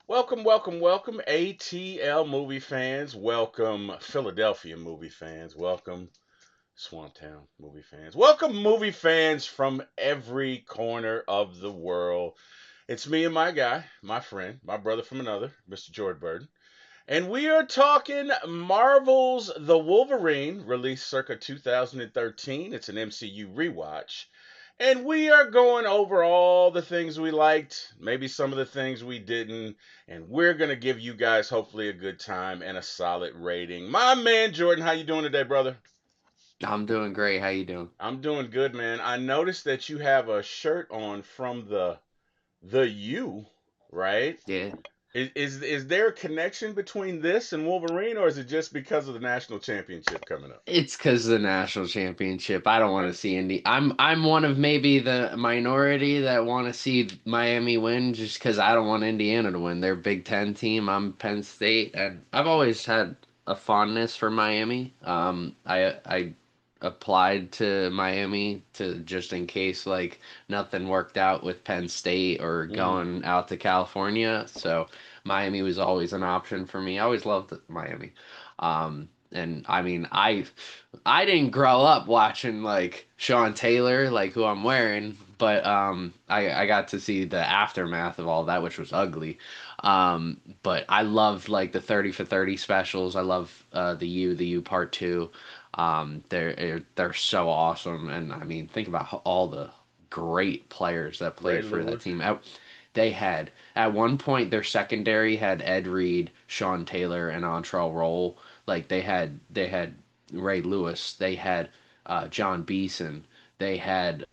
Welcome, welcome, welcome, ATL movie fans. Welcome, Philadelphia movie fans. Welcome, Swantown movie fans. Welcome, movie fans from every corner of the world. It's me and my guy, my friend, my brother from another, Mr. George Burden. And we are talking Marvel's The Wolverine, released circa 2013. It's an MCU rewatch. And we are going over all the things we liked, maybe some of the things we didn't, and we're going to give you guys hopefully a good time and a solid rating. My man Jordan, how you doing today, brother? I'm doing great. How you doing? I'm doing good, man. I noticed that you have a shirt on from the U, right? Yeah. Is there a connection between this and Wolverine, or is it just because of the national championship coming up? It's because of the national championship. I don't want Okay. to see Indy. I'm one of maybe the minority that want to see Miami win, just because I don't want Indiana to win. They're Big Ten team. I'm Penn State, and I've always had a fondness for Miami. I applied to Miami to just in case like nothing worked out with Penn State or Mm. going out to California. So Miami was always an option for me. I always loved Miami. And I mean, I didn't grow up watching like Sean Taylor, like who I'm wearing, but I got to see the aftermath of all that, which was ugly. But I loved like the 30 for 30 specials. I love the U Part Two. They're so awesome, and I mean, think about all the great players that Ray played for that Lewis. team. They had at one point their secondary had Ed Reed, Sean Taylor, and Antrell Roll. Like they had Ray Lewis, they had John Beeson, they had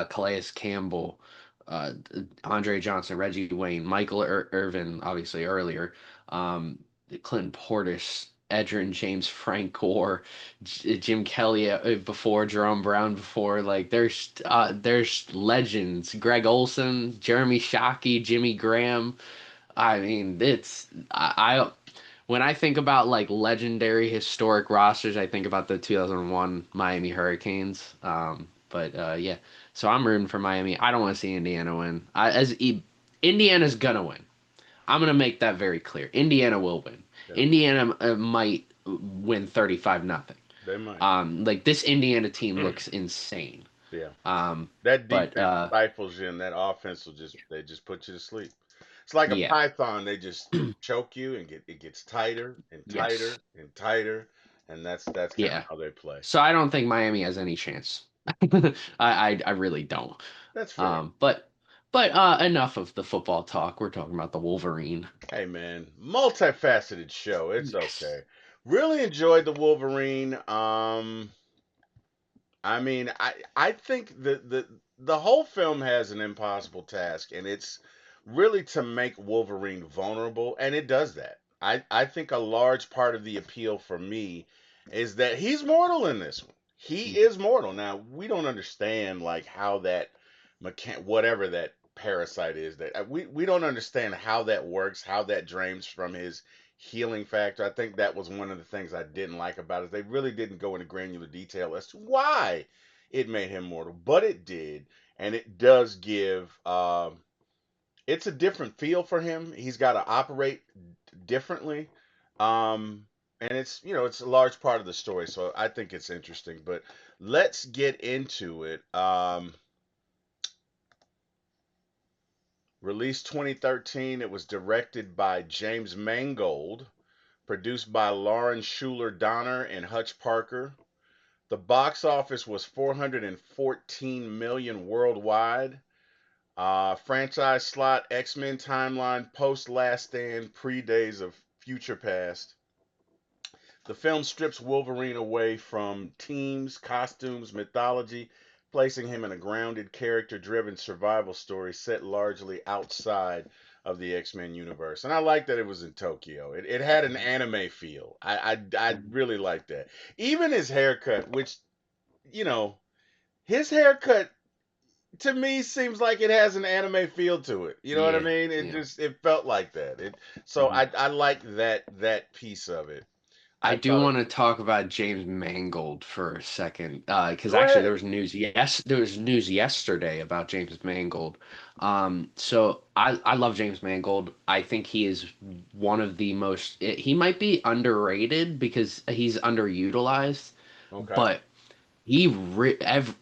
Calais Campbell, uh, Andre Johnson, Reggie Wayne, Michael Irvin, obviously earlier, um, Clinton Portis, Edgerrin James, Frank Gore, Jim Kelly before Jerome Brown before. Like there's legends. Greg Olson, Jeremy Shockey, Jimmy Graham. I mean, I when I think about like legendary historic rosters, I think about the 2001 Miami Hurricanes. But yeah, so I'm rooting for Miami. I don't want to see Indiana win. Indiana's gonna win. I'm gonna make that very clear. Indiana will win. Yeah, Indiana might win 35-0. they might. Like this Indiana team looks insane. Yeah. Um, That but defense stifles you, and that offense will just put you to sleep. It's like a yeah, python. They just choke you, and it gets tighter and yes, tighter and tighter, and that's kind of yeah. how they play. So I don't think Miami has any chance. I really don't. That's fair. Um, but but enough of the football talk. We're talking about the Wolverine. Hey man, multifaceted show. It's Yes. okay. Really enjoyed the Wolverine. I mean, I think the whole film has an impossible task, and it's really to make Wolverine vulnerable, and it does that. I think a large part of the appeal for me is that he's mortal in this one. He is mortal. Now we don't understand like how that whatever that parasite is that we don't understand how that works, how that drains from his healing factor. I think that was one of the things I didn't like about it. They really didn't go into granular detail as to why it made him mortal, but it did, and it does give. It's a different feel for him. He's got to operate differently, and it's a large part of the story. So I think it's interesting. But let's get into it. Released 2013, it was directed by James Mangold, produced by Lauren Schuler Donner and Hutch Parker. The box office was 414 million worldwide. Franchise slot X-Men timeline post Last Stand pre Days of Future Past. The film strips Wolverine away from teams, costumes, mythology, placing him in a grounded, character driven survival story set largely outside of the X Men universe. And I like that it was in Tokyo. It had an anime feel. I really like that. Even his haircut, which, you know, his haircut to me seems like it has an anime feel to it. You know what I Yeah. mean? Yeah. It felt like that. So Hmm. I like that piece of it. I I do thought, want to talk about James Mangold for a second, because go actually ahead. there was news yesterday about James Mangold. So I love James Mangold. I think he is one of the most. He might be underrated because he's underutilized, Okay. but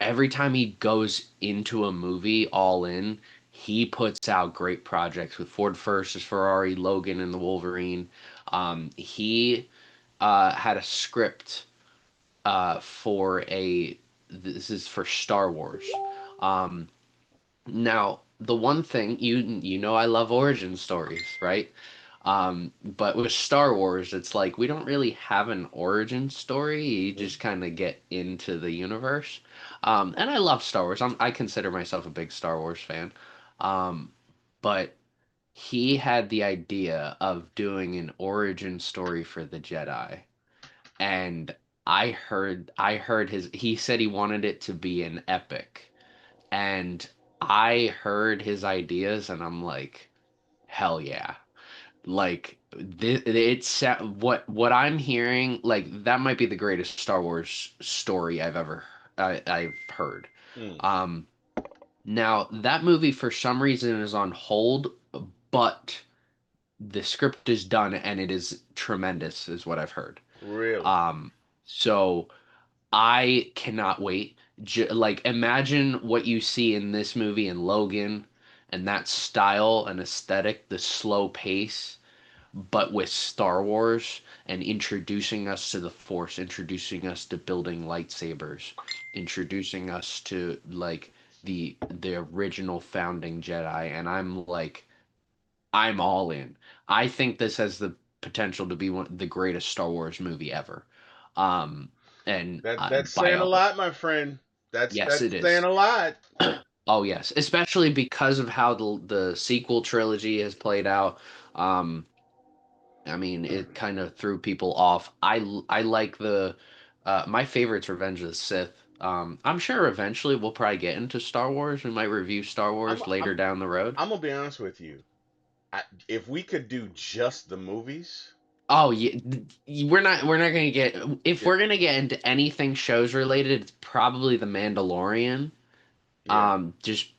every time he goes into a movie all in, he puts out great projects with Ford versus Ferrari, Logan, and the Wolverine. He had a script for a this is for Star Wars. Um, Now, the one thing you know I love origin stories, right? But with Star Wars, it's like we don't really have an origin story. You Mhm. just kind of get into the universe. And I love Star Wars. I consider myself a big Star Wars fan. Um, but he had the idea of doing an origin story for the Jedi, and I heard he said he wanted it to be an epic, and I heard his ideas and I'm like, hell yeah. Like what I'm hearing, like that might be the greatest Star Wars story I've heard. Mm. Um Now that movie for some reason is on hold, but the script is done and it is tremendous is what I've heard. Really? Um so I cannot wait. Like, imagine what you see in this movie in Logan and that style and aesthetic, the slow pace, but with Star Wars and introducing us to the Force, introducing us to building lightsabers, introducing us to like the original founding Jedi, and I'm like, I'm all in. I think this has the potential to be the greatest Star Wars movie ever. Um, and That's by saying a lot, my friend. yes, That's it saying is. a lot. Oh yes, especially because of how the sequel trilogy has played out. Um, I mean, it kind of threw people off. I like the my favorite's Revenge of the Sith. I'm sure eventually we'll probably get into Star Wars. We might review Star I'm Wars later I'm down the road. I'm gonna be honest with you. If we could do just the movies, Oh yeah, we're not gonna get if yeah, we're gonna get into anything shows related, it's probably The Mandalorian. yeah, Just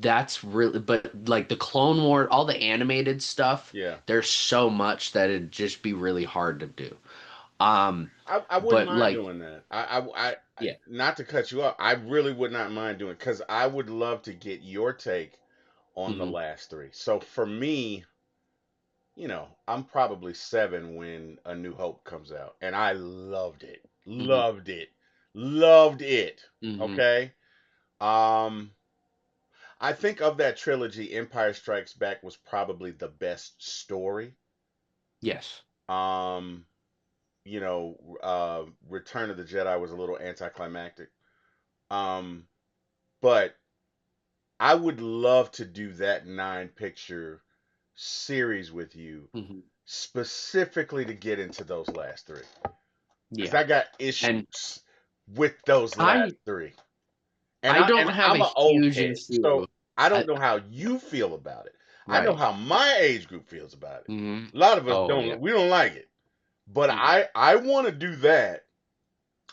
that's really, but like the Clone War, all the animated stuff, yeah. there's so much that it'd just be really hard to do. Um, I wouldn't but mind like doing that. yeah, Not to cut you off. I really would not mind doing because I would love to get your take on the hmm last three. So for me, I'm probably 7 when A New Hope comes out, and I loved it, hmm loved it, loved it. hmm Okay. Um, I think of that trilogy, Empire Strikes Back was probably the best story. yes, Um, Return of the Jedi was a little anticlimactic. Um, but I would love to do that 9 picture series with you hmm specifically to get into those last three. Because yeah, I got and issues with those last I three. I And don't have I'm a an old huge head, so issue. I don't I, know how you feel about it. I know right. how my age group feels about it. hmm A lot of us Oh yeah. don't. We don't like it, but hmm I want to do that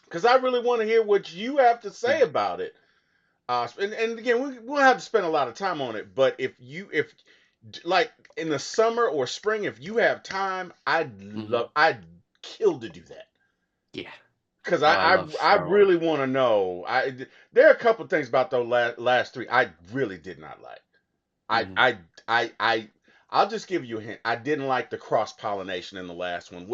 because I really want to hear what you have to say hmm about it. And again, we don't have to spend a lot of time on it, but if like in the summer or spring, if you have time, hmm I'd kill to do that Yeah. because Oh, I love I Star Wars. really want to know. There are a couple things about those last three I really did not like. I hmm I I I. I'll just give you a hint. I didn't like the cross pollination in the last one.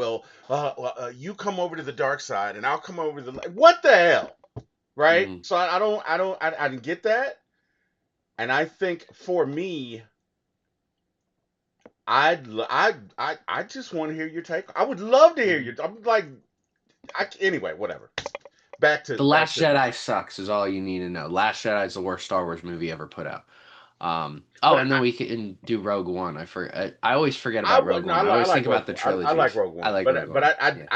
You come over to the dark side, and I'll come over to the light. What the hell, right? hmm So I didn't get that. And I think for me, I just want to hear your take. I would love to hear hmm your. I'm like, anyway, whatever. The Back Last to. Jedi sucks is all you need to know. Last Jedi is the worst Star Wars movie ever put out. Oh, But and then we can do Rogue One. I always forget I about would Rogue no, One. I I always like think Rogue about the One. I like trilogies. Rogue I One, like Rogue but One. Yeah,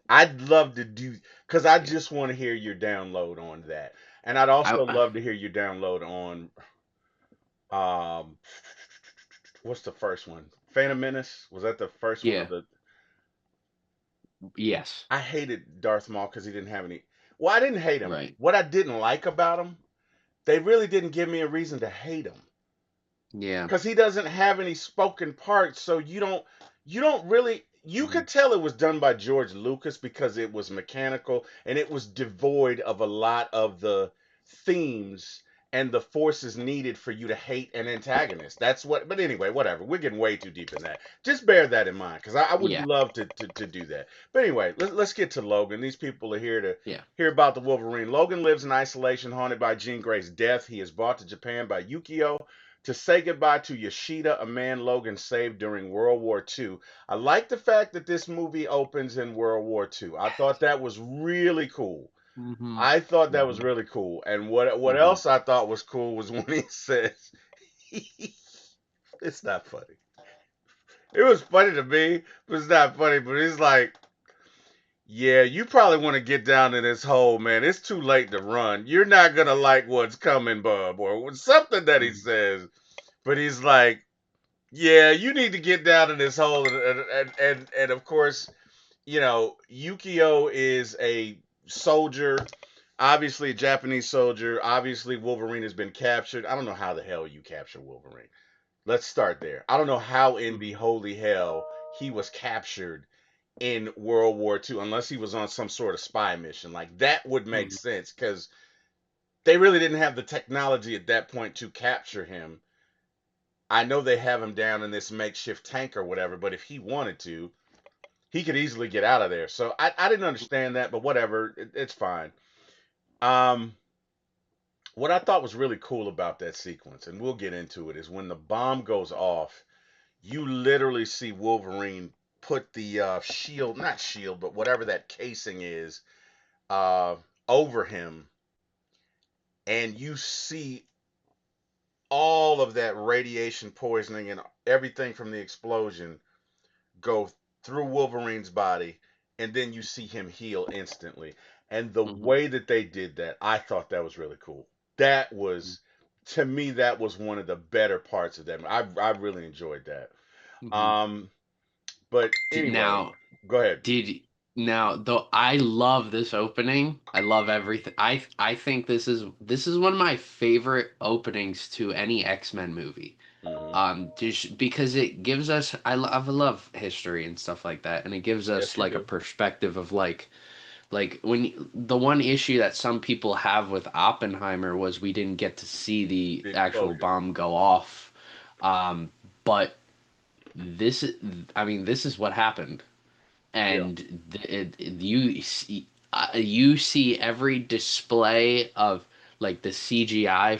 I'd love to do because I yeah. just want to hear your download on that, and I'd I also love to hear your download on um what's the first one? Phantom Menace, was that the first one of yeah. the? Yes. I hated Darth Maul because he didn't have any. Well, I didn't hate him. Right. What I didn't like about him, they really didn't give me a reason to hate him Yeah. because he doesn't have any spoken parts, so you don't really, you Hmm. could tell it was done by George Lucas because it was mechanical and it was devoid of a lot of the themes and the forces needed for you to hate an antagonist. That's what, but anyway, whatever, we're getting way too deep in that. Just bear that in mind because I would Yeah. love to do that. But anyway, let's get to Logan. These people are here to Yeah. hear about the Wolverine. Logan lives in isolation, haunted by Jean Grey's death. He is brought to Japan by Yukio to say goodbye to Yoshida, a man Logan saved during World War II. I like the fact that this movie opens in World War II. I thought that was really cool. Hmm. I thought that was Hmm. really cool. And what Hmm. else I thought was cool was when he says, it's not funny. It was funny to me, but it's not funny. But he's like, yeah, you probably want to get down in this hole, man. It's too late to run. You're not gonna like what's coming, bub, or something that he Hmm. says. But he's like, yeah, you need to get down in this hole, and of course, Yukio is a soldier, obviously a Japanese soldier. Obviously, Wolverine has been captured. I don't know how the hell you capture Wolverine. Let's start there. I don't know how in the Hmm. holy hell he was captured in World War II, unless he was on some sort of spy mission. Like that would make Hmm. sense because they really didn't have the technology at that point to capture him. I know they have him down in this makeshift tank or whatever, but if he wanted to, he could easily get out of there. So I didn't understand that, but whatever, it's fine. Um, what I thought was really cool about that sequence, and we'll get into it, is when the bomb goes off, you literally see Wolverine put the shield, not shield, but whatever that casing is, uh, over him, and you see all of that radiation poisoning and everything from the explosion go through Wolverine's body, and then you see him heal instantly. And the Hmm. way that they did that, I thought that was really cool. That was, to me, that was one of the better parts of that. I really enjoyed that. Hmm. Um, but anyway, Now, go ahead. did now though I love this opening. I love everything. I think this is one of my favorite openings to any X-Men movie. Hmm. Just because it gives us I love history and stuff like that, and it gives Yes, us you like a do. perspective of like the one issue that some people have with Oppenheimer was we didn't get to see the The actual explosion. bomb go off. Um, but this is, I mean, this is what happened, Yeah. and you see every display of like the CGI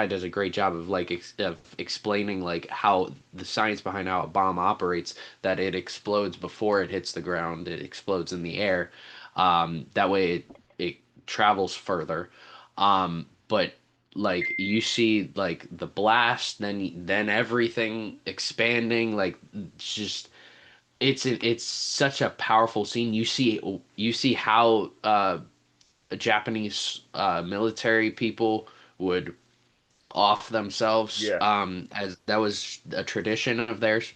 does a great job of of explaining like how the science behind how a bomb operates, that it explodes before it hits the ground, it explodes in the air, that way it travels further, but like you see like the blast, then everything expanding, like just it's such a powerful scene. You see how Japanese military people would off themselves, Yeah. as that was a tradition of theirs.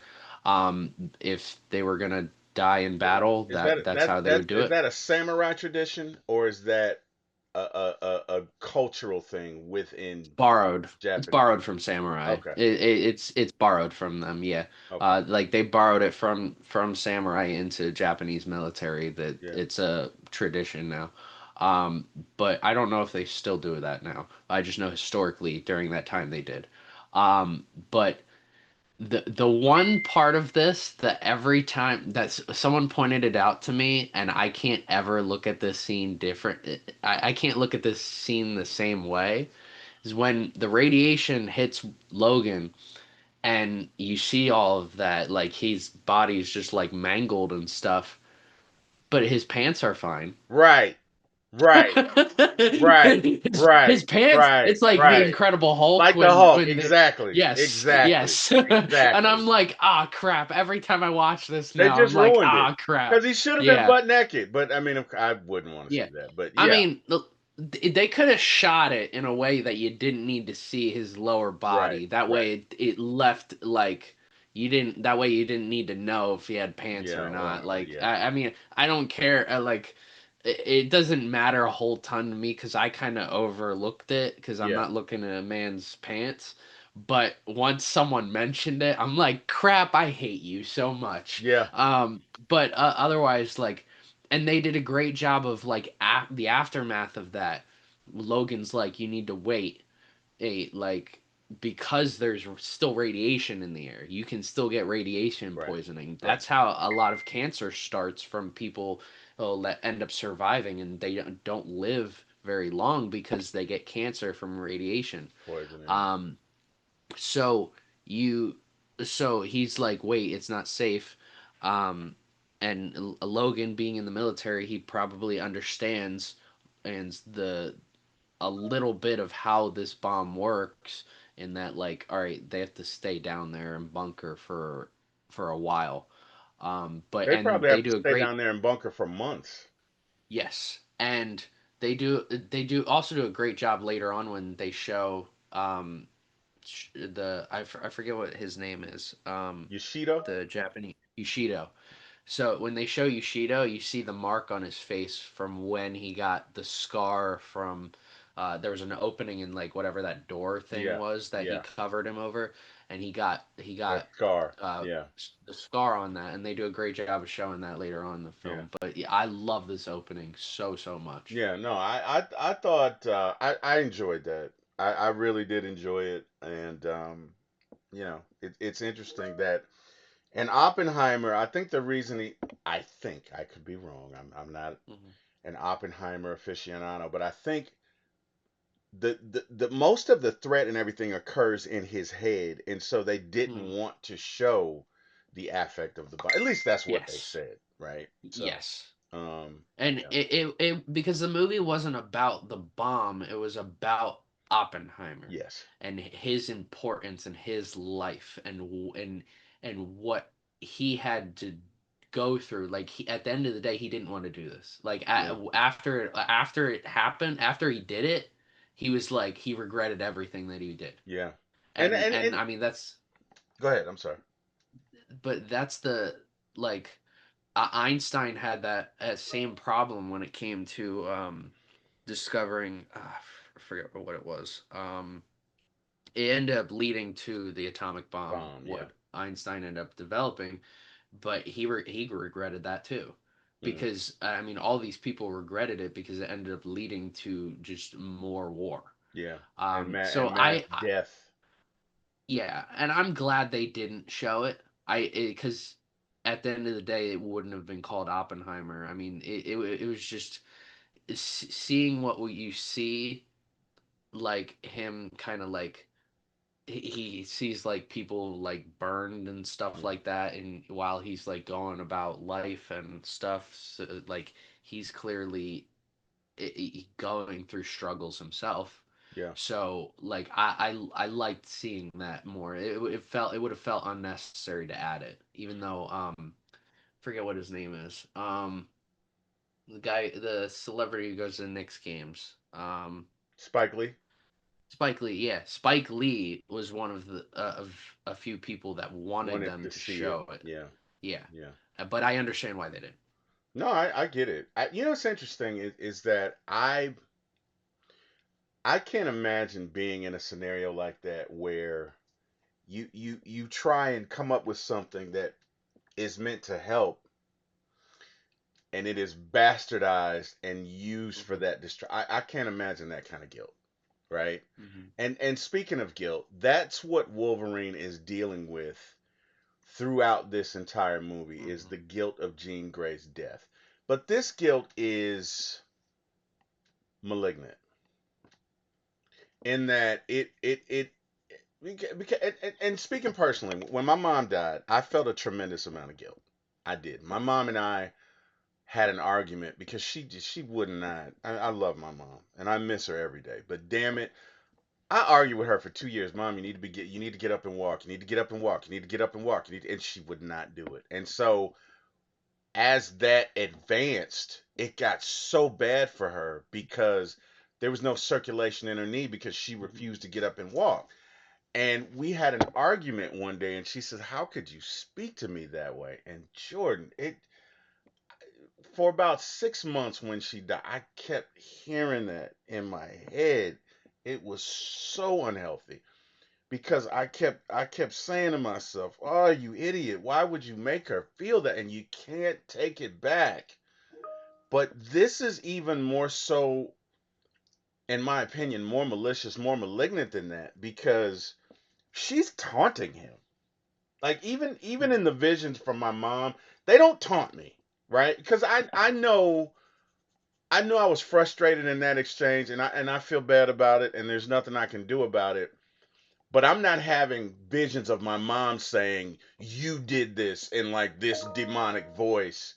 If they were gonna die in Yeah. battle, Is that's how they would do is it. that a samurai tradition or is that a cultural thing within Borrowed. It's Japanese? borrowed from samurai. Okay. It's borrowed from them. Yeah. Okay. Like they borrowed it from samurai into Japanese military. That Yeah. it's a tradition now. But I don't know if they still do that now. I just know historically during that time they did. But the one part of this that every time that someone pointed it out to me, and I can't ever look at this scene different. I can't look at this scene the same way, is when the radiation hits Logan and you see all of that, like his body's just like mangled and stuff, but his pants are fine. Right. Right. Right. his Right. pants, Right. it's like the Right. Incredible Hulk Like the Hulk. when the Exactly. yes, Exactly. yes. And Exactly. I'm like, ah crap. Every time I watch this They now, I'm just like, ruined it ah crap. because he should have been Yeah. butt naked. But I mean, I wouldn't want to Yeah. see that. But I yeah. mean, they could have shot it in a way that you didn't need to see his lower Right. body. That Right. way it left like you didn't that way you didn't need to know if he had pants Yeah, or not. Like yeah, I mean, I don't care. Like it doesn't matter a whole ton to me because I kind of overlooked it because I'm yeah, not looking at a man's pants. But once someone mentioned it, I'm like, crap, I hate you so much. yeah. But otherwise, like, and they did a great job of like the aftermath of that. Logan's like, you need to wait like because there's still radiation in the air. You can still get radiation Right, poisoning. right. That's how a lot of cancer starts from people that end up surviving and they don't live very long because they get cancer from radiation. Poisoning. Um, so you, so he's like, wait, it's not safe. Um, and Logan being in the military, he probably understands and a little bit of how this bomb works in that like all right they have to stay down there and bunker for a while but They and probably they have to do a stay great down there and bunker for months. yes and they do also do a great job later on when they show I forget what his name is Yoshido? the Japanese Yushido. So when they show Yushido, you see the mark on his face from when he got the scar from. There was an opening in like whatever that door thing Yeah, was that he yeah. covered him over, and he got That scar. uh, Yeah, the scar on that, and they do a great job of showing that later on in the yeah. film. But yeah, I love this opening so much. Yeah, no, I thought I enjoyed that. I really did enjoy it, and it's interesting that and Oppenheimer. I think the reason I think I could be wrong. I'm not Hmm. an Oppenheimer aficionado, but I think the most of the threat and everything occurs in his head, and so they didn't Hmm. want to show the affect of the body. At least that's what they Yes, said, right? So, yes. And yeah, it because the movie wasn't about the bomb, it was about Oppenheimer yes, and his importance and his life and what he had to go through. Like at the end of the day, he didn't want to do this. Like yeah, after it happened, after he did it, he was like he regretted everything that he did. yeah. And And I mean that's go ahead. I'm sorry. but that's the like Einstein had that same problem when it came to discovering. I forget what it was. It ended up leading to the atomic bomb. Bomb. Yeah. What Einstein ended up developing, but he regretted that too, Mm, because I mean all these people regretted it because it ended up leading to just more war. yeah. So And mass death. yeah, and I'm glad they didn't show it. Because at the end of the day, it wouldn't have been called Oppenheimer. I mean, it was just seeing what you see, like him kind of like he sees like people like burned and stuff Yeah. like that, and while he's like going about life and stuff, so, like he's clearly going through struggles himself. Yeah. So like I liked seeing that more. It would have felt unnecessary to add it, even though forget what his name is. The celebrity who goes to the Knicks games. Spike Lee Spike Lee, yeah, Spike Lee was one of a few people that wanted wanted them to to see it. show it. Yeah. Yeah, Yeah. but I understand why they didn't. No, I get it. What's interesting is that I can't imagine being in a scenario like that where you try and come up with something that is meant to help and it is bastardized and used for Hmm. that I can't imagine that kind of guilt, right? Hmm. And speaking of guilt, that's what Wolverine is dealing with throughout this entire movie is Hmm. the guilt of Jean Grey's death. But this guilt is malignant in that it because, and speaking personally, when my mom died, I felt a tremendous amount of guilt. I did. My mom and I had an argument because she would not. I love my mom and I miss her every day. But damn it, I argued with her for 2 years. Mom, you need to get up and walk. You need to get up and walk. You need to get up and walk. And she would not do it. And so as that advanced, it got so bad for her because there was no circulation in her knee because she Hmm. refused to get up and walk. And we had an argument one day, and she said, "How could you speak to me that way?" And Jordan, it for about 6 months when she died, I kept hearing that in my head. It was so unhealthy because I kept saying to myself, "Oh, you idiot! Why would you make her feel that?" And you can't take it back. But this is even more so, in my opinion, more malicious, more malignant than that because she's taunting him. Like even in the visions from my mom, they don't taunt me, right? Because I know I was frustrated in that exchange, and I feel bad about it, and there's nothing I can do about it. But I'm not having visions of my mom saying you did this in like this demonic voice.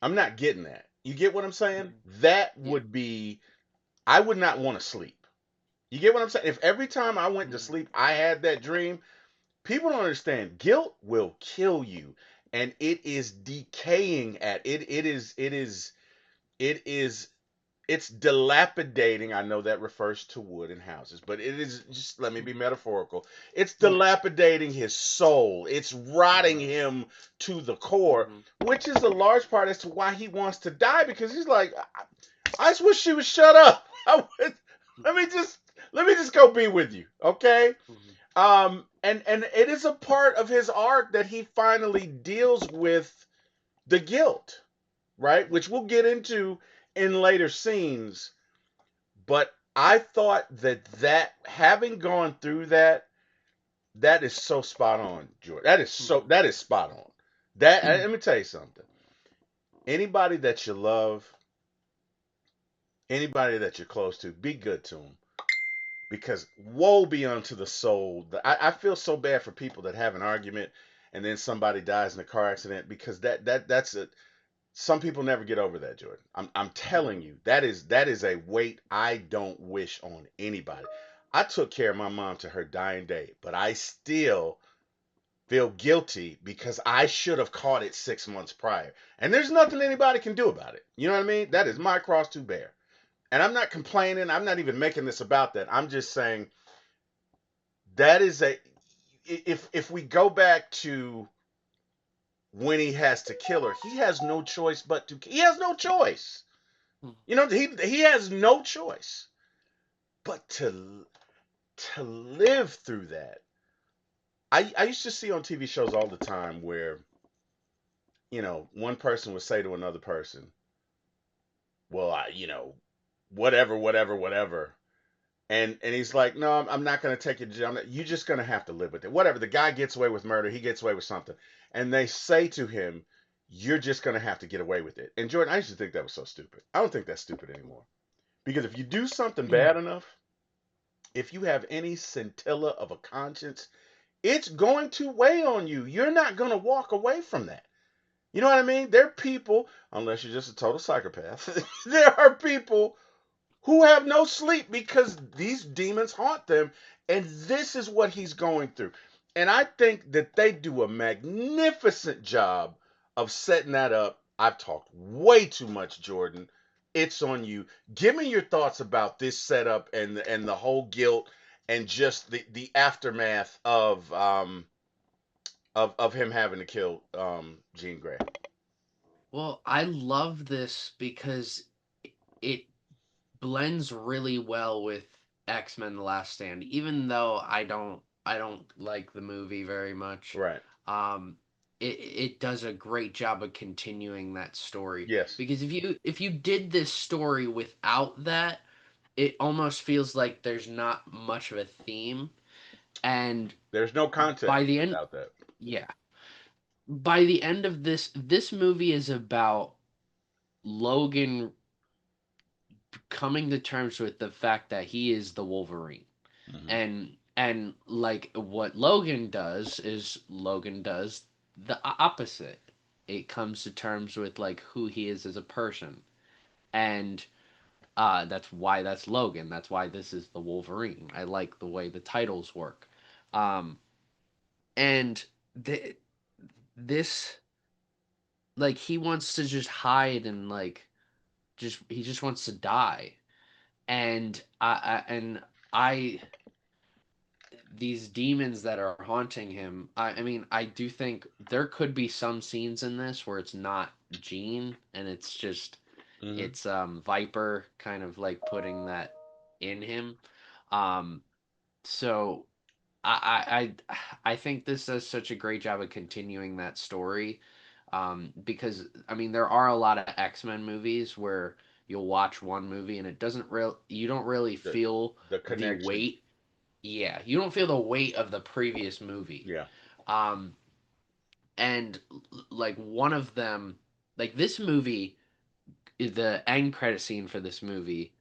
I'm not getting that. You get what I'm saying? Mhm. That Yeah. would be I would not want to sleep. You get what I'm saying? If every time I went to Mhm. sleep I had that dream, people don't understand. Guilt will kill you, and it is decaying at it. It is it's dilapidating. I know that refers to wood and houses, but it is just let me be Mhm. metaphorical. It's Yeah. dilapidating his soul. It's rotting Mhm. him to the core, Mhm. which is a large part as to why he wants to die because he's like, I just wish she would shut up. Let me just let me just go be with you, okay? Mhm. And it is a part of his arc that he finally deals with the guilt, right? Which we'll get into in later scenes. But I thought that having gone through that, that is so spot on, George. Mhm. That is spot on. That let Mhm. me tell you something. Anybody that you love, anybody that you're close to, be good to them because woe be unto the soul. I feel so bad for people that have an argument and then somebody dies in a car accident because that's a some people never get over that, Jordan. I'm telling Mhm. you, that is a weight I don't wish on anybody. I took care of my mom to her dying day, but I still feel guilty because I should have caught it 6 months prior. And there's nothing anybody can do about it. You know what I mean? That is Mhm. my cross to bear. And I'm not complaining. I'm not even making this about that. I'm just saying that is a if we go back to when he has to kill her, he has no choice but to he has no choice. Mhm. You know, he has no choice but to live through that. I used to see on TV shows all the time where, one person would say to another person, "Well, whatever, whatever, whatever." And he's like, "No, I'm not going to take your job. You're just going to have to live with it. Whatever. The guy gets away with murder. He gets away with something." And they say to him, "You're just going to have to get away with it." And Jordan, I used to think that was so stupid. I don't think that's stupid anymore. Because if you do something Yeah. bad enough, if you have any scintilla of a conscience, it's going to weigh on you. You're not going to walk away from that. You know what I mean? There are people, unless you're just a total psychopath, there are people who have no sleep because these demons haunt them. And this is what he's going through. And I think that they do a magnificent job of setting that up. I've talked way too much, Jordan. It's on you. Give me your thoughts about this setup and the whole guilt and just the aftermath of him having to kill Jean Grey. Well, I love this because it blends really well with X-Men: The Last Stand. Even though I don't like the movie very much, Right. um it does a great job of continuing that story. Yes. Because if you did this story without that, it almost feels like there's not much of a theme. And There's no by context the end, without that. yeah, by the end of this movie is about Logan coming to terms with the fact that he is the Wolverine. Hmm. And like what Logan does is Logan does the opposite. It comes to terms with like who he is as a person. And that's why that's Logan. That's why this is the Wolverine. I like the way the titles work. Um and th- this, like, he wants to just hide and like just he just wants to die. And I these demons that are haunting him. I mean, I do think there could be some scenes in this where it's not Gene and it's just Hmm. it's Viper kind of like putting that in him. Um, so I think this does such a great job of continuing that story. Because I mean, there are a lot of X-Men movies where you'll watch one movie and it doesn't real you don't really The feel the the connection. weight. Yeah, you don't feel the weight of the previous movie. Yeah. Um, and like one of them, like this movie, the end credit scene for this movie,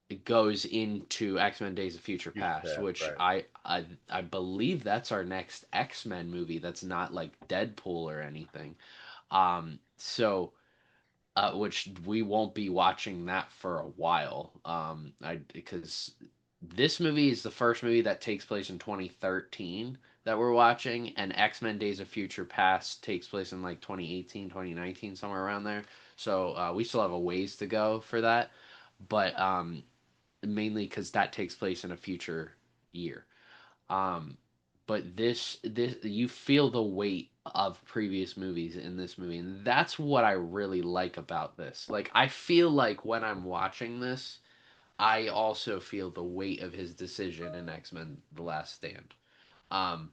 it goes into X-Men Days of Future Future Past, past. which Right. I believe that's our next X-Men movie. That's not like Deadpool or anything. So which we won't be watching that for a while. I because this movie is the first movie that takes place in 2013 that we're watching, and X-Men Days of Future Past takes place in like 2018, 2019, somewhere around there. So we still have a ways to go for that, but mainly because that takes place in a future year. Um, but this you feel the weight of previous movies in this movie, and that's what I really like about this. Like I feel like when I'm watching this, I also feel the weight of his decision in X Men: The Last Stand. Um,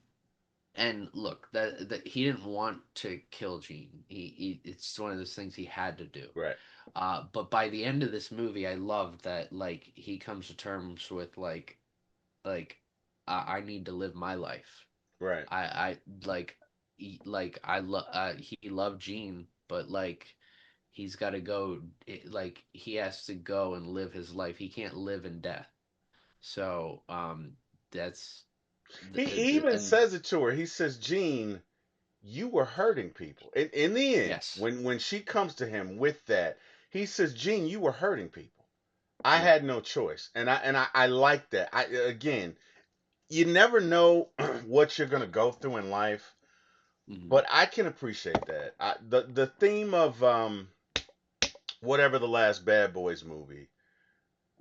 and look, that he didn't want to kill Jean. He it's one of those things he had to do. Right. But by the end of this movie, I love that like he comes to terms with like I need to live my life. Right. I like like I love he loved Gene, but like he's got to go. Like he has to go and live his life. He can't live in death. So that's He even and says it to her. He says, "Gene, you were hurting people." In the end, yes, when she comes to him with that, he says, "Gene, you were hurting people. I yeah, had no choice." And I like that. I again, you never know what you're gonna go through in life, hmm but I can appreciate that. The theme of whatever the last Bad Boys movie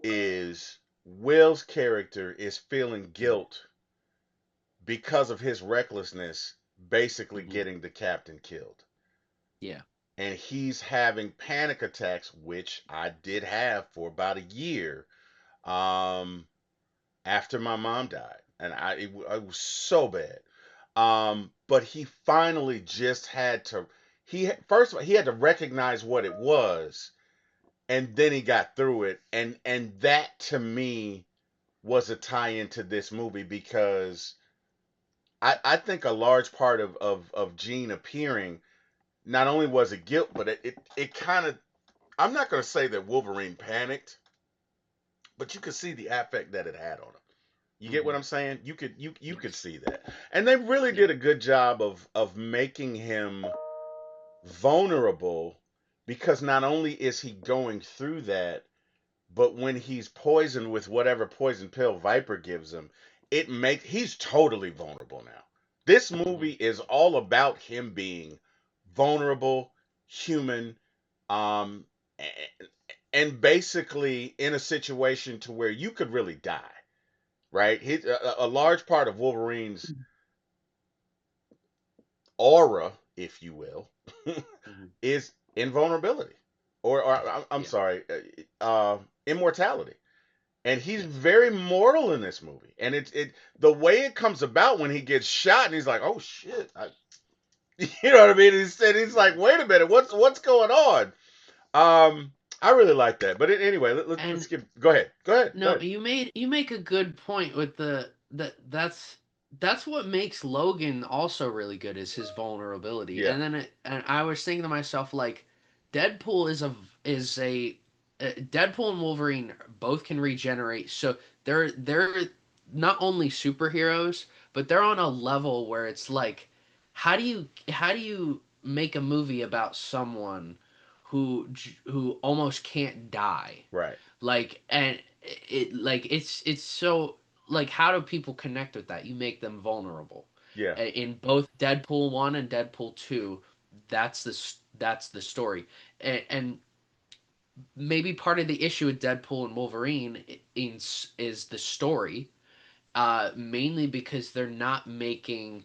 is, Will's character is feeling hmm guilt because of his recklessness, basically hmm getting the captain killed. yeah, And he's having panic attacks, which I did have for about a year, um, after my mom died, and it was so bad. But he finally just had to. First of all, he had to recognize what it was, and then he got through it, and that to me was a tie into this movie, because I think a large part of Gene appearing, not only was it guilt, but it kind of, I'm not going to say that Wolverine panicked, but you could see the affect that it had on him. You get what hmm I'm saying? You could yes, see that. And they really yeah, did a good job of making him vulnerable, because not only is he going through that, but when he's poisoned with whatever poison pill Viper gives him, he's totally vulnerable now. This hmm movie is all about him being vulnerable, human, um, and basically in a situation to where you could really die. Right? A large part of Wolverine's aura, if you will, hmm is invulnerability, or I'm yeah, sorry, immortality. And he's yes, very mortal in this movie. And the way it comes about when he gets shot and he's like, "Oh shit," you know what I mean? He's like, hmm "Wait a minute, what's going on?" Um, I really like that. But anyway, let's and skip. Go ahead. Go ahead. Go no, ahead. you make a good point with that's what makes Logan also really good is his vulnerability. Yeah. And I was thinking to myself like Deadpool is a Deadpool and Wolverine both can regenerate. So they're not only superheroes, but they're on a level where it's like how do you make a movie about someone who almost can't die? Right. Like and it like it's so like how do people connect with that? You make them vulnerable. Yeah. In both Deadpool 1 and Deadpool 2, that's the story. And maybe part of the issue with Deadpool and Wolverine is the story. Mainly because they're not making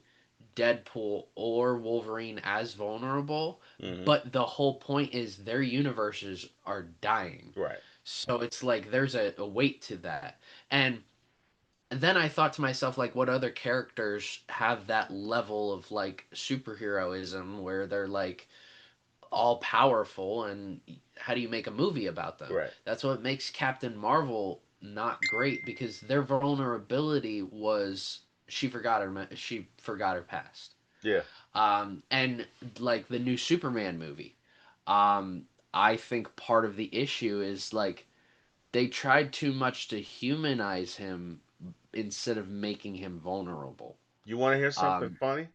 Deadpool or Wolverine as vulnerable, Hmm. but the whole point is their universes are dying. Right. So it's like there's a weight to that. And then I thought to myself, like, what other characters have that level of like superheroism where they're like all powerful, and how do you make a movie about them? Right. That's what makes Captain Marvel not great, because their vulnerability was she forgot her past. Yeah. And like the new Superman movie, I think part of the issue is like they tried too much to humanize him instead of making him vulnerable. You want to hear something Um, funny?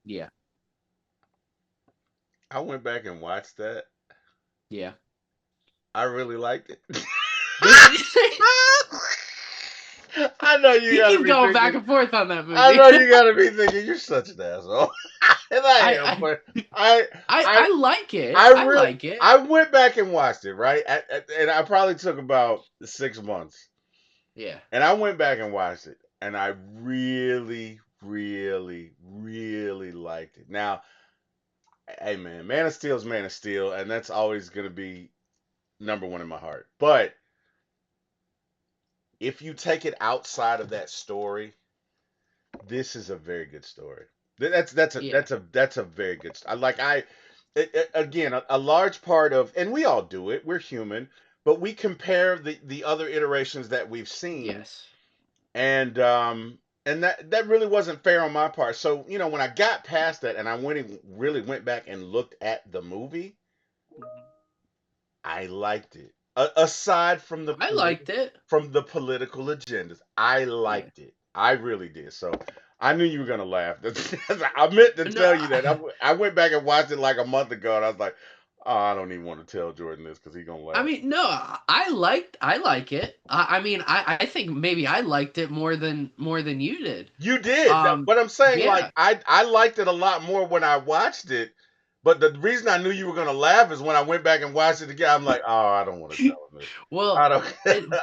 yeah, I went back and watched that. yeah. I really liked it. Did you? I know you You gotta keep be going back thinking. and forth on that I movie. know you gotta be thinking you're such an asshole, and I am. I, But I, I, I like it. I I really, like it. I went back and watched it, right? And I probably took about 6 months, Yeah. and I went back and watched it, and I really, really, really liked it. Now, hey man, Man of Steel is Man of Steel, and that's always gonna be number one in my heart. But if you take it outside of that story, this is a very good story. Yeah. That's a very good. Again, a large part of, and we all do it. We're human, but we compare the other iterations that we've seen, Yes. and that really wasn't fair on my part. So when I got past that and I really went back and looked at the movie, Mhm. I liked it. Aside from I liked it. the political agendas, I Yeah. liked it. I really did. So I knew you were gonna laugh. I meant to No, tell you that. I went back and watched it like a month ago, and I was like, oh, I don't even want to tell Jordan this because he's gonna I laugh. mean, no, I like it. I mean, I think maybe I liked it more than you did. You did, but I'm saying like Yeah. I liked it a lot more when I watched it. But the reason I knew you were gonna laugh is when I went back and watched it again. I'm like, oh, I don't want to tell him this. I Well, don't. it,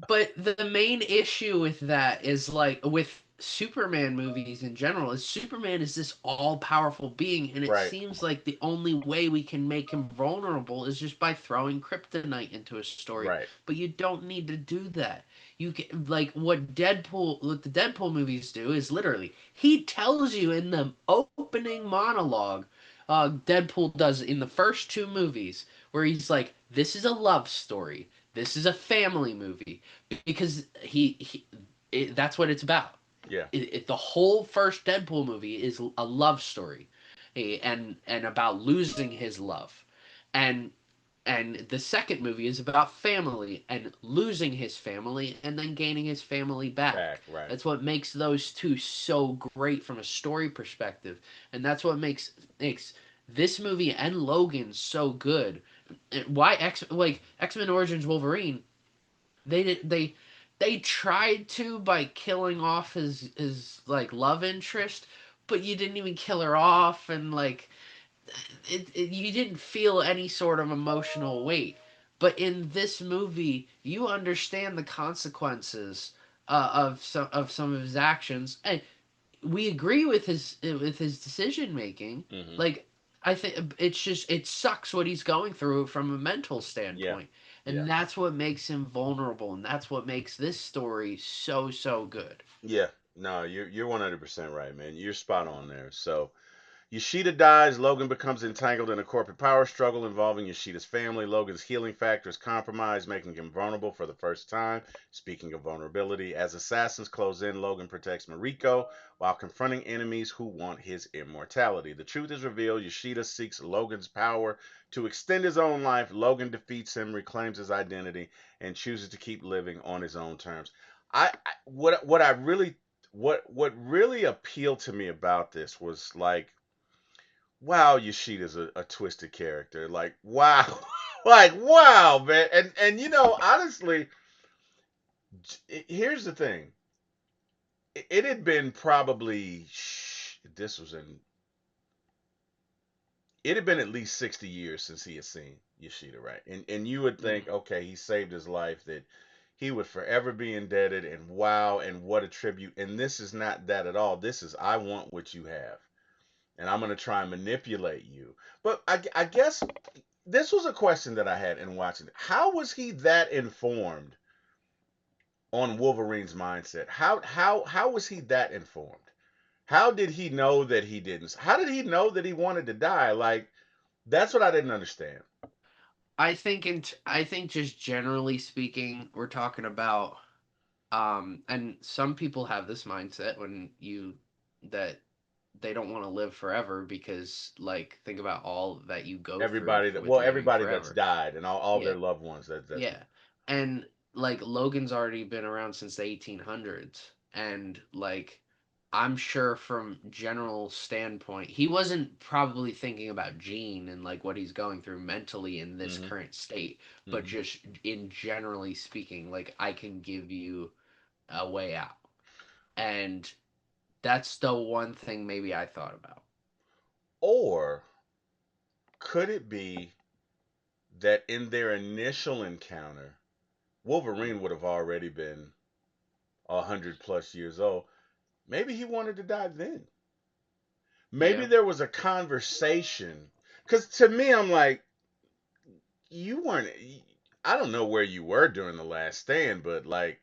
but the main issue with that is like with Superman movies in general is Superman is this all-powerful being, and it Right, seems like the only way we can make him vulnerable is just by throwing kryptonite into a story. right, But you don't need to do that. You can, like, what the Deadpool movies do is literally he tells you in the opening monologue, Deadpool does in the first two movies, where he's like, "This is a love story. This is a family movie," because that's what it's about. yeah, The whole first Deadpool movie is a love story, and about losing his love, and the second movie is about family and losing his family and then gaining his family back. back, right. That's what makes those two so great from a story perspective, and that's what makes this movie and Logan so good. Why X Men Origins Wolverine? They did they tried to by killing off his like love interest, but you didn't even kill her off, and like you didn't feel any sort of emotional weight. But in this movie, you understand the consequences of some of his actions, and we agree with his decision making. Hmm. Like, I think it's just it sucks what he's going through from a mental Yeah, standpoint, yeah, and that's what makes him vulnerable, and that's what makes this story so good. yeah. No, you're 100% right, man. You're spot on there. So Yoshida dies. Logan becomes entangled in a corporate power struggle involving Yoshida's family. Logan's healing factor is compromised, making him vulnerable for the first time. Speaking of vulnerability, as assassins close in, Logan protects Mariko while confronting enemies who want his immortality. The truth is revealed. Yoshida seeks Logan's power to extend his own life. Logan defeats him, reclaims his identity, and chooses to keep living on his own terms. What I really what really appealed to me about this was like, wow, Yoshida's a twisted character. Like, wow, like wow, man. And honestly, here's the thing. It had been probably this was in. It had been at least 60 years since he had seen Yoshida, right? And you would think, Mm-hmm. okay, he saved his life, that he would forever be indebted. And wow, and what a tribute. And this is not that at all. This is, I want what you have, and I'm going to try and manipulate you. But I guess this was a question that I had in watching it. How was he that informed on Wolverine's mindset? How was he that informed? How did he know that he didn't? How did he know that he wanted to die? Like, that's what I didn't understand. I think just generally speaking, we're talking about and some people have this mindset when you that they don't want to live forever because like think about all that you go through Everybody that, with well, living everybody that's forever. died and all Yeah. their loved ones. That's Yeah. And like Logan's already been around since the 1800s and like I'm sure from general standpoint he wasn't probably thinking about Gene and like what he's going through mentally in this hmm current state, but hmm just in generally speaking like I can give you a way out. And that's the one thing maybe I thought about. Or could it be that in their initial encounter, Wolverine would have already been 100 plus years old? Maybe he wanted to die then. Maybe Yeah. there was a conversation. Because to me, I'm like, you weren't. I don't know where you were during the last stand, but like,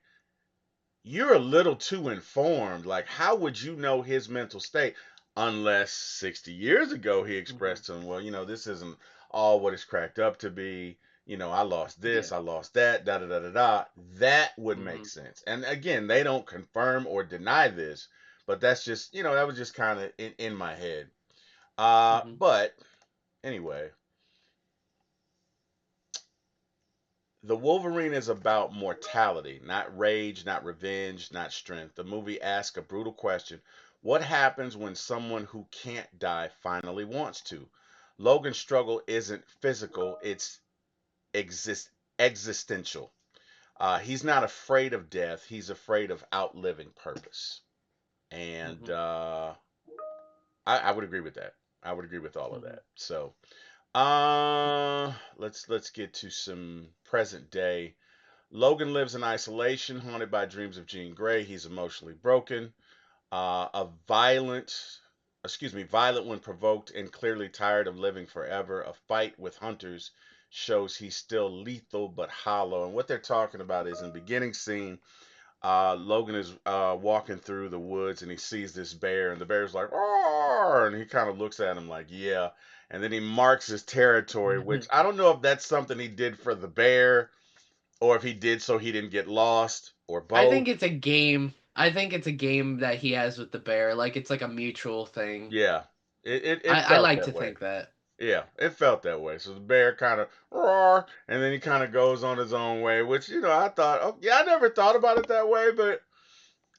you're a little too informed. Like, how would you know his mental state unless 60 years ago he Hmm. expressed to him, well, this isn't all what it's cracked up to be. I lost this, Yeah. I lost that, da da da da da. That would make Hmm. sense. And again, they don't confirm or deny this, but that's just, that was just kind of in my head. Hmm. But anyway, the Wolverine is about mortality, not rage, not revenge, not strength. The movie asks a brutal question: what happens when someone who can't die finally wants to? Logan's struggle isn't physical, it's existential. He's not afraid of death, he's afraid of outliving purpose. And Hmm. I would agree with that. I would agree with all of Hmm. that. So, let's get to some present day. Logan lives in isolation, haunted by dreams of Jean Grey. He's emotionally broken, violent when provoked, and clearly tired of living forever. A fight with hunters shows he's still lethal but hollow. And what they're talking about is in the beginning scene, Logan is walking through the woods and he sees this bear, and the bear's like, "Roar!" And he kind of looks at him like, "Yeah." And then he marks his territory, which I don't know if that's something he did for the bear or if he did so he didn't get lost, or I both. think it's a game. I think it's a game that he has with the bear. Like it's like a mutual thing. Yeah, it I felt like that to way. think that. Yeah, it felt that way. So the bear kind of roar, and then he kind of goes on his own way, which I thought, oh yeah, I never thought about it that way, but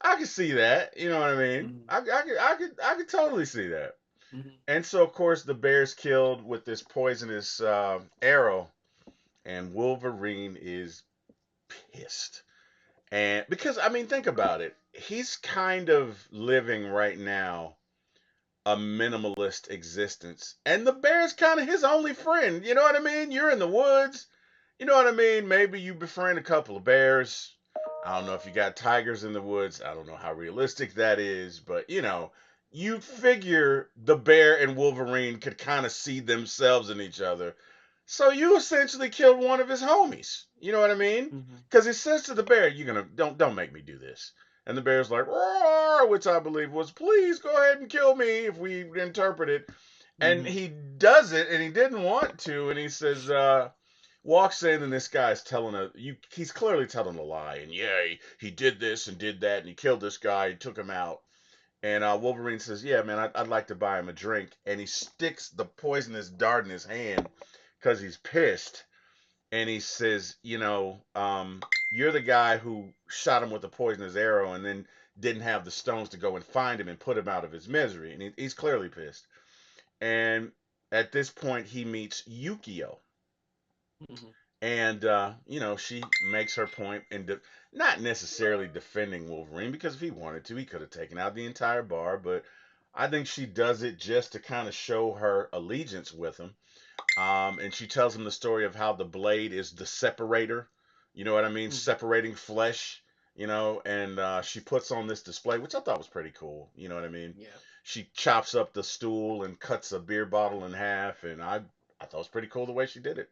I could see that. You know what I mean? Hmm. I could totally see that. Hmm. And so of course the bear's killed with this poisonous arrow, and Wolverine is pissed. And because I mean, think about it, he's kind of living right now a minimalist existence. And the bear's kind of his only friend. You know what I mean? You're in the woods. You know what I mean? Maybe you befriend a couple of bears. I don't know if you got tigers in the woods. I don't know how realistic that is, but you figure the bear and Wolverine could kind of see themselves in each other. So you essentially killed one of his homies. You know what I mean? Hmm. Because he says to the bear, "You're gonna don't make me do this." And the bear's like, "Roar," which I believe was, "Please go ahead and kill me," if we interpret it. And Hmm. he does it, and he didn't want to, and he says, walks in, and this guy's telling he's clearly telling a lie. And yeah, he did this and did that, and he killed this guy, he took him out. And Wolverine says, "Yeah, man, I'd like to buy him a drink." And he sticks the poisonous dart in his hand because he's pissed. And he says, "You're the guy who shot him with the poisonous arrow and then didn't have the stones to go and find him and put him out of his misery." And he's clearly pissed. And at this point, he meets Yukio. Hmm. And, she makes her point in not necessarily defending Wolverine, because if he wanted to, he could have taken out the entire bar. But I think she does it just to kind of show her allegiance with him. And she tells him the story of how the blade is the separator You know what I mean? Mhm. Separating flesh. And she puts on this display, which I thought was pretty cool. You know what I mean? Yeah. She chops up the stool and cuts a beer bottle in half, and I thought it was pretty cool the way she did it.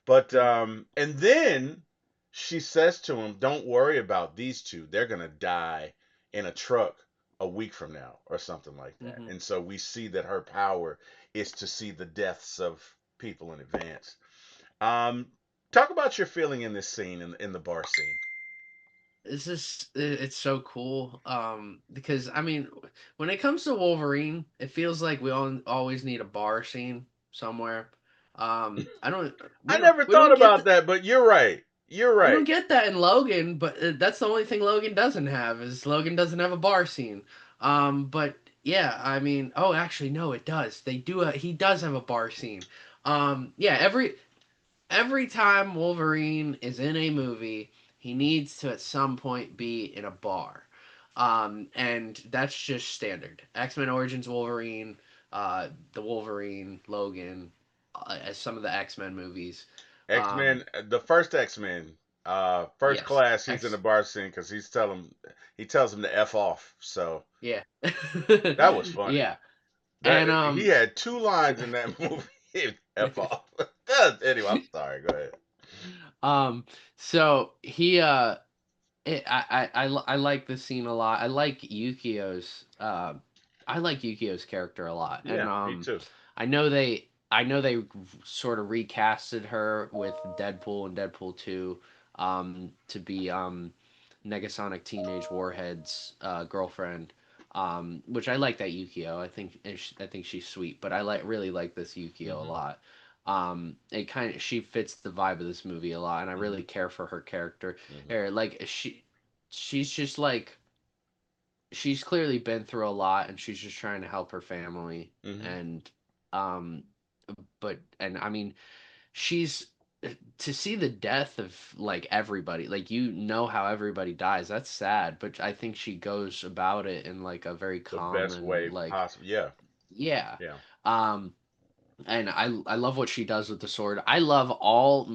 But Mhm. and then she says to him, "Don't worry about these two. They're gonna die in a truck a week from now, or something like that." Mhm. And so we see that her power is to see the deaths of people in advance. Um, Talk about your feeling in this scene, in the bar scene. It's so cool because I mean when it comes to Wolverine it feels like always need a bar scene somewhere. I don't I never we thought don't get about that, but you're right. You're we don't right. get that in Logan, but that's the only thing Logan doesn't have is Logan doesn't have a bar scene. But yeah, I mean, oh, actually, no, it does. They do. He does have a bar scene. Yeah, every time Wolverine is in a movie, he needs to at some point be in a bar. And that's just standard. X Men Origins Wolverine, the Wolverine, Logan, as some of the X Men movies. X Um, Men, the first X Men, first yes, class. He's in the X bar scene because he tells him to f off. So Yeah. that was funny. Yeah. That And he had two lines in that movie. F off. Anyway, I'm sorry. Go ahead. um so he I like this scene a lot. I like Yukio's character a lot. And Yeah, me too. I know they sort of recasted her with Deadpool and Deadpool 2 to be Negasonic Teenage Warhead's girlfriend. Which I like that Yukio. I think she's sweet, but really like this Yukio a Hmm. lot. It kind of she fits the vibe of this movie a lot, and I Hmm. really care for her character. Hmm. Or like she's just like she's clearly been through a lot, and she's just trying to help her family. Hmm. And um, but and I mean she's to see the death of like everybody, like how everybody dies. That's sad, but I think she goes about it in like a very The calm best way and like possible. Yeah. yeah. Yeah. Um, and I love what she does with the sword. I love all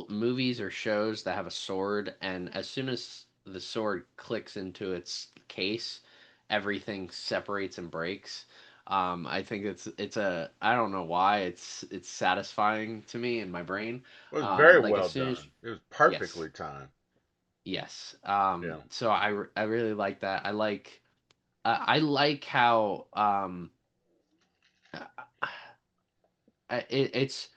movies or shows that have a sword, and as soon as the sword clicks into its case, everything separates and breaks. I think it's a I don't know why it's satisfying to me in my brain. It was very Like as well soon as done. It was yes perfectly timed. yes. Yeah. So I really like that. I like how it's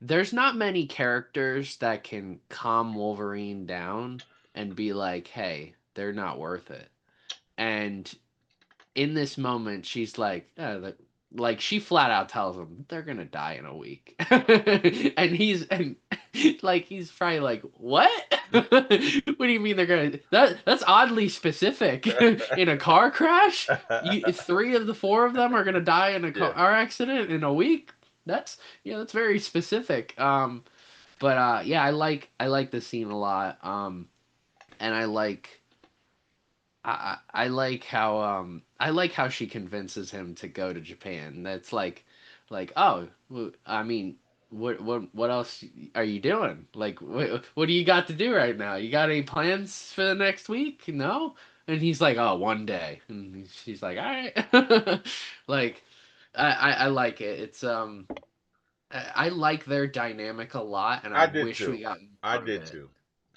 there's not many characters that can calm Wolverine down and be like, "Hey, they're not worth it." And in this moment, she's like, like she flat out tells him they're gonna die in a week, and like he's probably like, "What? What do you mean they're gonna? That's oddly specific. In a car crash, three of the four of them are gonna die in a Yeah. car accident in a week. That's that's very specific." But yeah, I like this scene a lot. And I like how she convinces him to go to Japan. That's like oh, I mean, what else are you doing? Like what do you got to do right now? You got any plans for the next week? No. And he's like, oh, one day. And she's like, all right. Like, I like it. It's I like their dynamic a lot, and I I did wish too. we got I more of did it. too.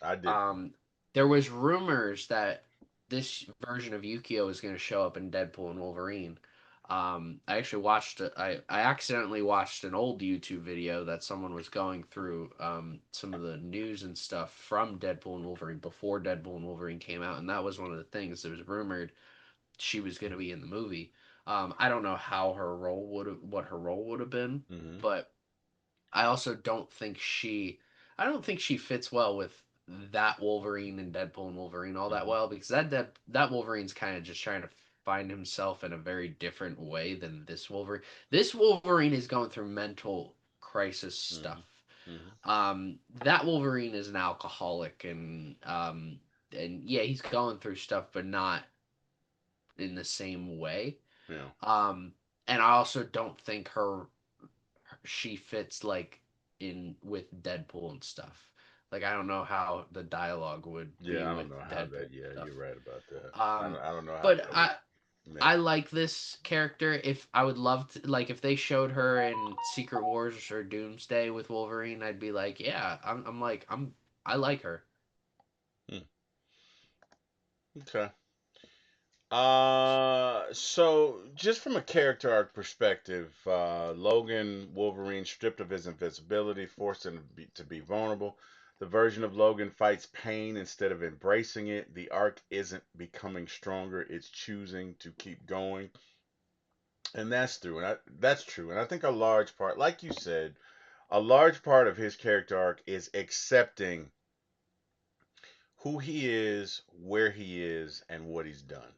I did too. Um, there was rumors that this version of Yukio is going to show up in Deadpool and Wolverine. I actually I accidentally watched an old YouTube video that someone was going through some of the news and stuff from Deadpool and Wolverine before Deadpool and Wolverine came out, and that was one of the things that was rumored she was going to be in the movie. I don't know what her role would have been, Hmm. but I don't think she fits well with that Wolverine and Deadpool and Wolverine all that Hmm. well because that Wolverine's kind of just trying to find himself in a very different way than this Wolverine. This Wolverine is going through mental crisis Hmm. stuff. Hmm. That Wolverine is an alcoholic and yeah, he's going through stuff, but not in the same way. Yeah. Um, and I also don't think she fits like in with Deadpool and stuff. Like I don't know how the dialogue would be Yeah, I with don't know how Deadpool that. Yeah, stuff. you're right about that. Um, I don't know how but that would I mesh. like this character. If I would love to, like, if they showed her in Secret Wars or Doomsday with Wolverine, I'd be like, yeah, I like her. Hmm. Okay. So just from a character arc perspective, Logan Wolverine stripped of his invisibility, forced him to be vulnerable. The version of Logan fights pain instead of embracing it. The arc isn't becoming stronger; it's choosing to keep going, and that's true. And I think a large part, like you said, a large part of his character arc is accepting who he is, where he is, and what he's done,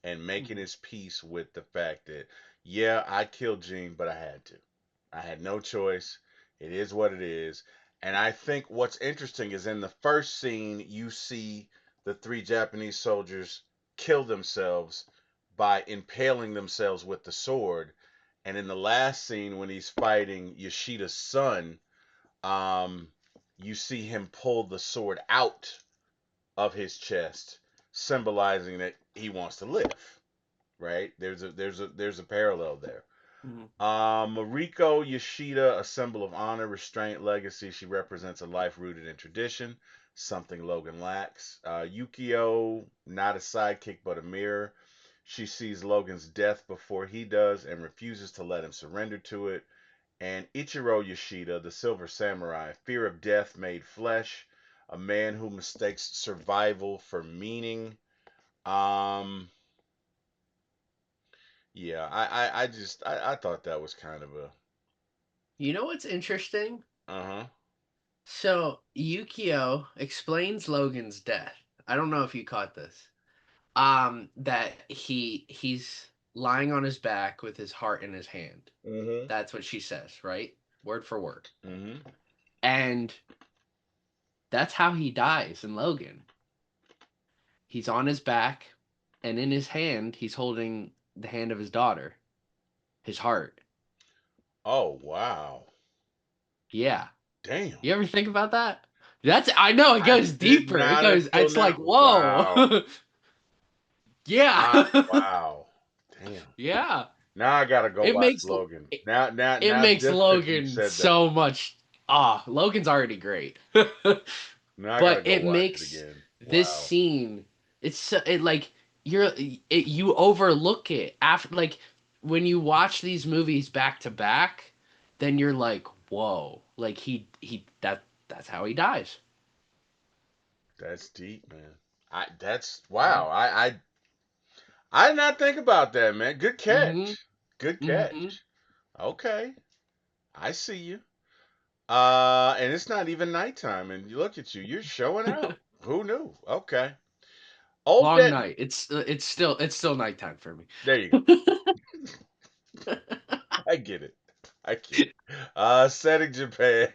and making Mm-hmm. his peace with the fact that, yeah, I killed Gene, but I had to. I had no choice. It is what it is. And I think what's interesting is in the first scene, you see the three Japanese soldiers kill themselves by impaling themselves with the sword. And in the last scene, when he's fighting Yoshida's son, um, you see him pull the sword out of his chest, symbolizing that he wants to live. Right? There's a parallel there. Mm-hmm. Mariko Yoshida, a symbol of honor, restraint, legacy. She represents a life rooted in tradition, something Logan lacks. Yukio, not a sidekick but a mirror. She sees Logan's death before he does and refuses to let him surrender to it. And Ichiro Yoshida, the Silver Samurai, fear of death made flesh, a man who mistakes survival for meaning. Um, yeah, I thought that was kind of a You know what's interesting? uh-huh. So Yukio explains Logan's death. I don't know if you caught this. That he's lying on his back with his heart in his hand. Mhm. That's what she says, right? Word for word. Mhm. And that's how he dies in Logan. He's on his back, and in his hand, he's holding the hand of his daughter, his heart. Oh, wow. Yeah. Damn. You ever think about that? That's I know it I goes did deeper. It not goes until it's like, now. whoa. Wow. Yeah. Wow. Damn. Yeah. Now I got to go It watch makes Logan. it, Now makes just cuz you Logan said that. so much Logan's already great. Now I got to But go it watch it makes again. this Wow. scene it like you overlook it after like when you watch these movies back to back, then you're like, whoa, like that's how he dies. That's deep, man. That's Mm-hmm. wow. I did not think about that, man. Good Mm-hmm. catch. Good Mm-hmm. catch. Okay. I see you. And it's not even nighttime, and you look at you, you're showing out. Who knew? Okay. Old Long debt. night. It's still nighttime for me. There you go. I get it. I get it. Setting Japan.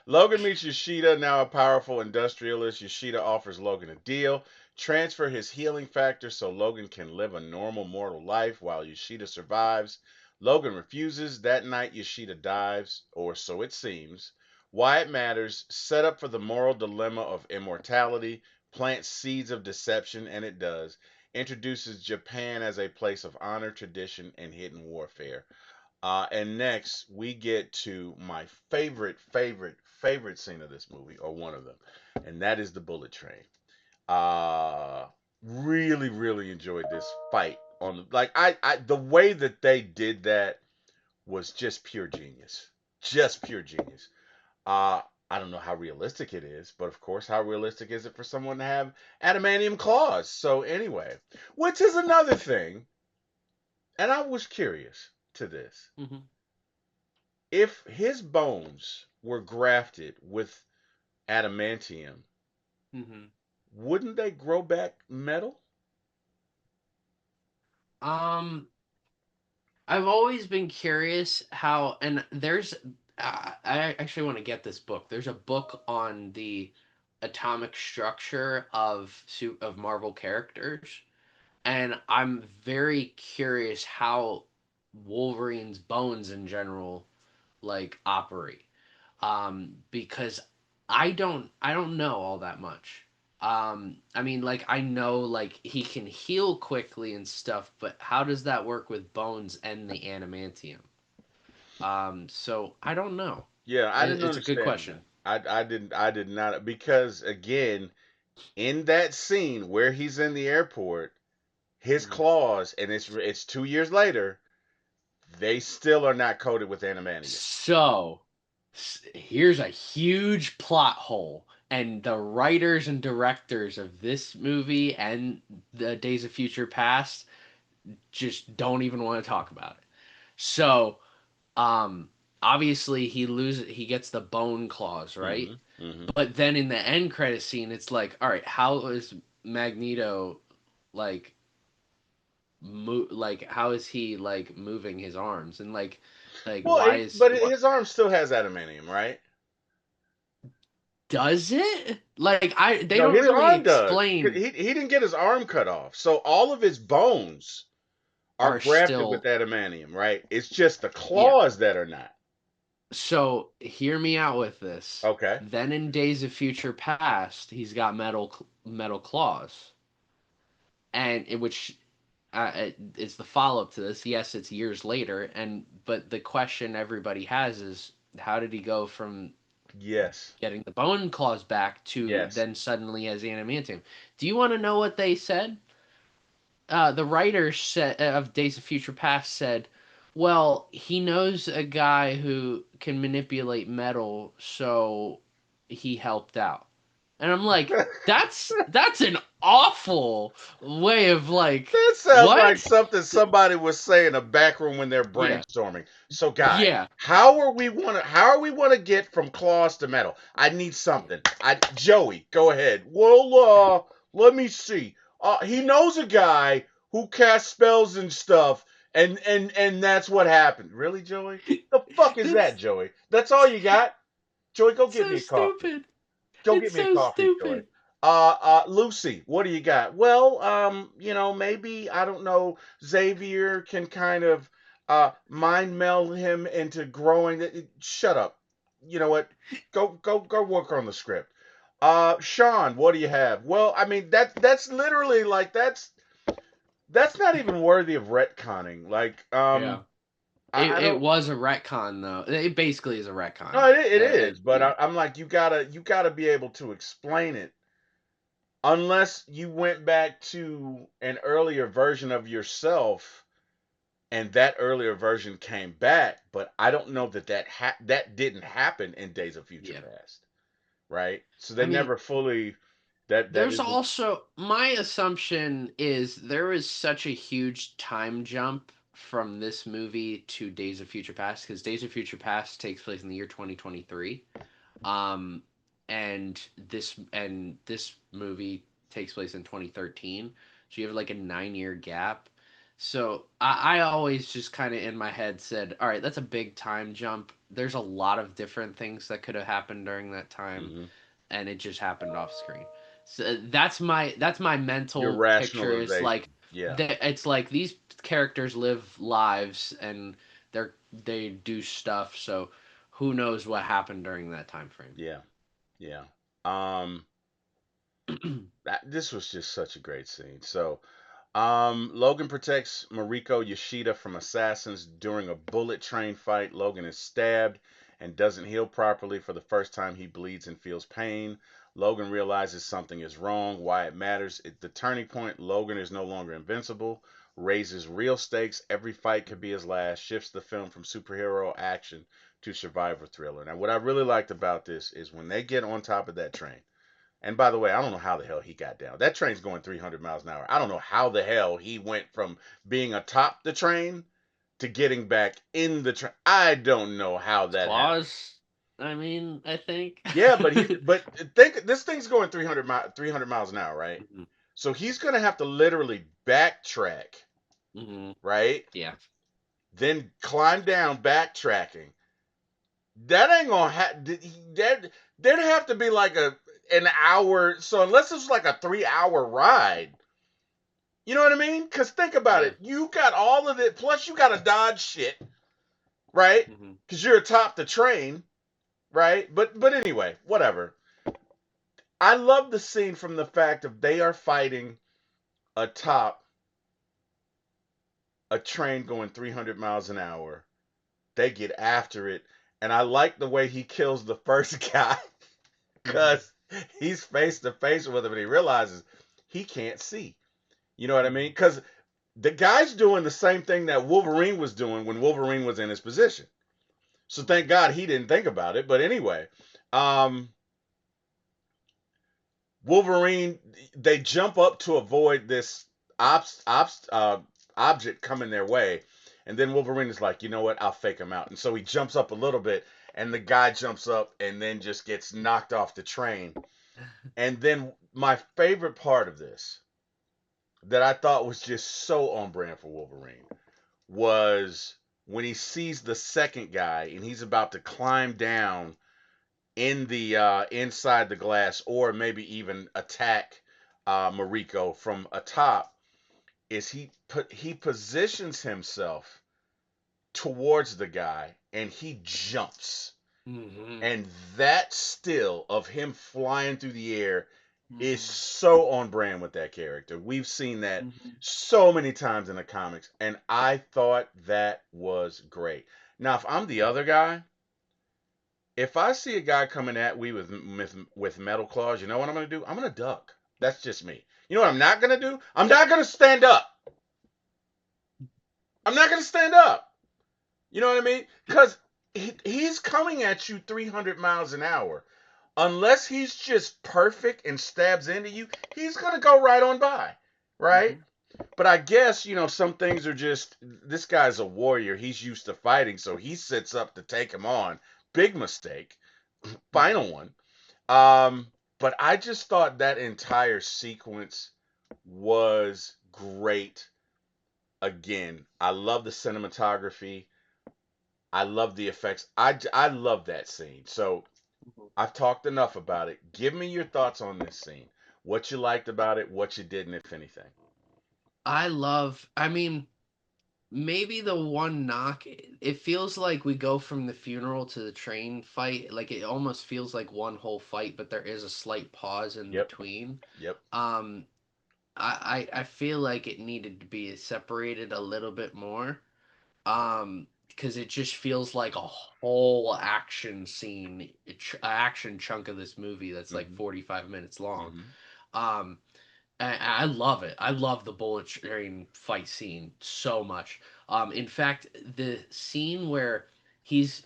Logan meets Yoshida, now a powerful industrialist. Yoshida offers Logan a deal. Transfer his healing factor so Logan can live a normal mortal life while Yoshida survives. Logan refuses. That night, Yoshida dies, or so it seems. Why it matters, set up for the moral dilemma of immortality, plants seeds of deception, and it does. Introduces Japan as a place of honor, tradition, and hidden warfare. And next, we get to my favorite scene of this movie, or one of them, and that is the bullet train. Uh, really enjoyed this fight on the like the way that they did that was just pure genius, just pure genius. Uh, I don't know how realistic it is, but of course, how realistic is it for someone to have adamantium claws? So anyway, which is another thing, and I was curious to this Mm-hmm. if his bones were grafted with adamantium, Mm-hmm. wouldn't they grow back metal? Um, I've always been curious how, and I actually want to get this book. There's a book on the atomic structure of Marvel characters, and I'm very curious how Wolverine's bones in general like operate. Because I don't know all that much. I mean, like I know like he can heal quickly and stuff, but how does that work with bones and the adamantium? So I don't know. Yeah, I didn't It's a good understand that. question. I did not, because again, in that scene where he's in the airport, his Mhm. claws, and it's 2 years later, they still are not coated with adamantium. So here's a huge plot hole, and the writers and directors of this movie and the Days of Future Past just don't even want to talk about it. So, um, obviously he gets the bone claws, right? Hmm. Hmm. But then in the end credit scene, it's like, all right, how is Magneto like like how is he like moving his arms and like Well, why is but what his arm still has adamantium, right? does it? Like I they No, don't his really arm does. explain He didn't get his arm cut off, so all of his bones are are grafted with still adamantium, right? It's just the yeah. claws that are not. So hear me out with this. Okay. Then in Days of Future Past, he's got metal claws, and which it's the follow up to this. Yes, it's years later, and but the question everybody has is how did he go from Yes. getting the bone claws back to Yes. then suddenly as adamantium? Do you want to know what they said? The writer said of Days of Future Past said, "Well, he knows a guy who can manipulate metal, so he helped out." And I'm like, that's an awful way of like That sounds like what? something somebody would say in a back room when they're Yeah, brainstorming. So, guys, yeah. how are we want to get from claws to metal? I need something. Joey, go ahead. Well, let me see. He knows a guy who casts spells and stuff, and that's what happened. Really, Joey? The fuck is that, That's Joey? That's all you got? Joey, go get so me a coffee. stupid. Go It's get me a so coffee, Joy. stupid. Lucy, what do you got? Well, maybe I don't know. Xavier can kind of mind meld him into growing. Shut up. You know what? Go work on the script. Sean, what do you have? Well, I mean that's literally like that's not even worthy of retconning. Like, Yeah. I It don't. was a retcon though. It basically is a No, retcon. it is, but Yeah. I'm like you gotta be able to explain it unless you went back to an earlier version of yourself and that earlier version came back, but I don't know that didn't happen in Days of Future Yeah. Past, right? So they I mean, never fully that there's isn't. also my assumption is there is such a huge time jump from this movie to Days of Future Past because Days of Future Past takes place in the year 2023. Um and this movie takes place in 2013. So you have like a 9-year gap. So I always just kind of in my head said, all right, that's a big time jump. There's a lot of different things that could have happened during that time, Mhm. and it just happened off screen. So that's my Your mental picture is like rationalization. Yeah. it's like these characters live lives and they do stuff. So who knows what happened during that time frame? Yeah. Yeah. This was just such a great scene. So, Logan protects Mariko Yoshida from assassins during a bullet train fight. Logan is stabbed and doesn't heal properly. For the first time, he bleeds and feels pain. Logan realizes something is wrong. Why it matters. The turning point. Logan is no longer invincible. Raises real stakes. Every fight could be his last. Shifts the film from superhero action to survivor thriller. Now, what I really liked about this is when they get on top of that train. And by the way, I don't know how the hell he got down. That train's going 300 miles an hour. I don't know how the hell he went from being atop the train to getting back in the train. I don't know how that happened. Claws. I mean, I think. Yeah, but think this thing's going 300 miles an hour, right? Mhm, So he's going to have to literally backtrack, mhm. right? Yeah, Then climb down backtracking. That ain't going to that there'd have to be like an hour. So unless it's like a 3 hour ride, you know what I mean? Because think about yeah. it. You got all of it, plus you got to dodge shit, right? Mhm. Because you're atop the train, right? But anyway, whatever. I love the scene from the fact of they are fighting atop a train going 300 miles an hour. They get after it, and I like the way he kills the first guy Mhm. because he's face to face with him and he realizes he can't see. You know what I mean? Mhm. Because the guy's doing the same thing that Wolverine was doing when Wolverine was in his position. So thank God he didn't think about it. But anyway, um, Wolverine, they jump up to avoid this obst, obst, object coming their way. And then Wolverine is like, you know what? I'll fake him out. And so he jumps up a little bit, and the guy jumps up and then just gets knocked off the train. And then my favorite part of this that I thought was just so on brand for Wolverine was when he sees the second guy and he's about to climb down in the inside the glass or maybe even attack Mariko from atop. Is he positions himself towards the guy and he jumps, Mhm. and that still of him flying through the air is Mhm. so on brand with that character. We've seen that Mhm. so many times in the comics, and I thought that was great. Now, if I'm the other guy, if I see a guy coming at me with metal claws, you know what I'm gonna do? I'm gonna duck. That's just me. You know what I'm not gonna do? I'm not gonna stand up. I'm not gonna stand up. You know what I mean? Because he's coming at you 300 miles an hour. Unless he's just perfect and stabs into you, he's gonna go right on by, right? Mhm. But I guess some things are just this guy's a warrior. He's used to fighting, so he sits up to take him on. Big mistake. Mhm. Final one. Um, but I just thought that entire sequence was great. Again, I love the cinematography. I love the effects. I love that scene. So Mhm. I've talked enough about it. Give me your thoughts on this scene. What you liked about it, what you didn't, if anything. I mean, maybe the one knock, it feels like we go from the funeral to the train fight. Like it almost feels like one whole fight, but there is a slight pause in Yep. between. Yep. Um, I feel like it needed to be separated a little bit more. Because it just feels like a whole action scene, action chunk of this movie that's like Mm-hmm. 45 minutes long. Mm-hmm. Um, I love it. I love the bullet train fight scene so much. In fact, the scene where he's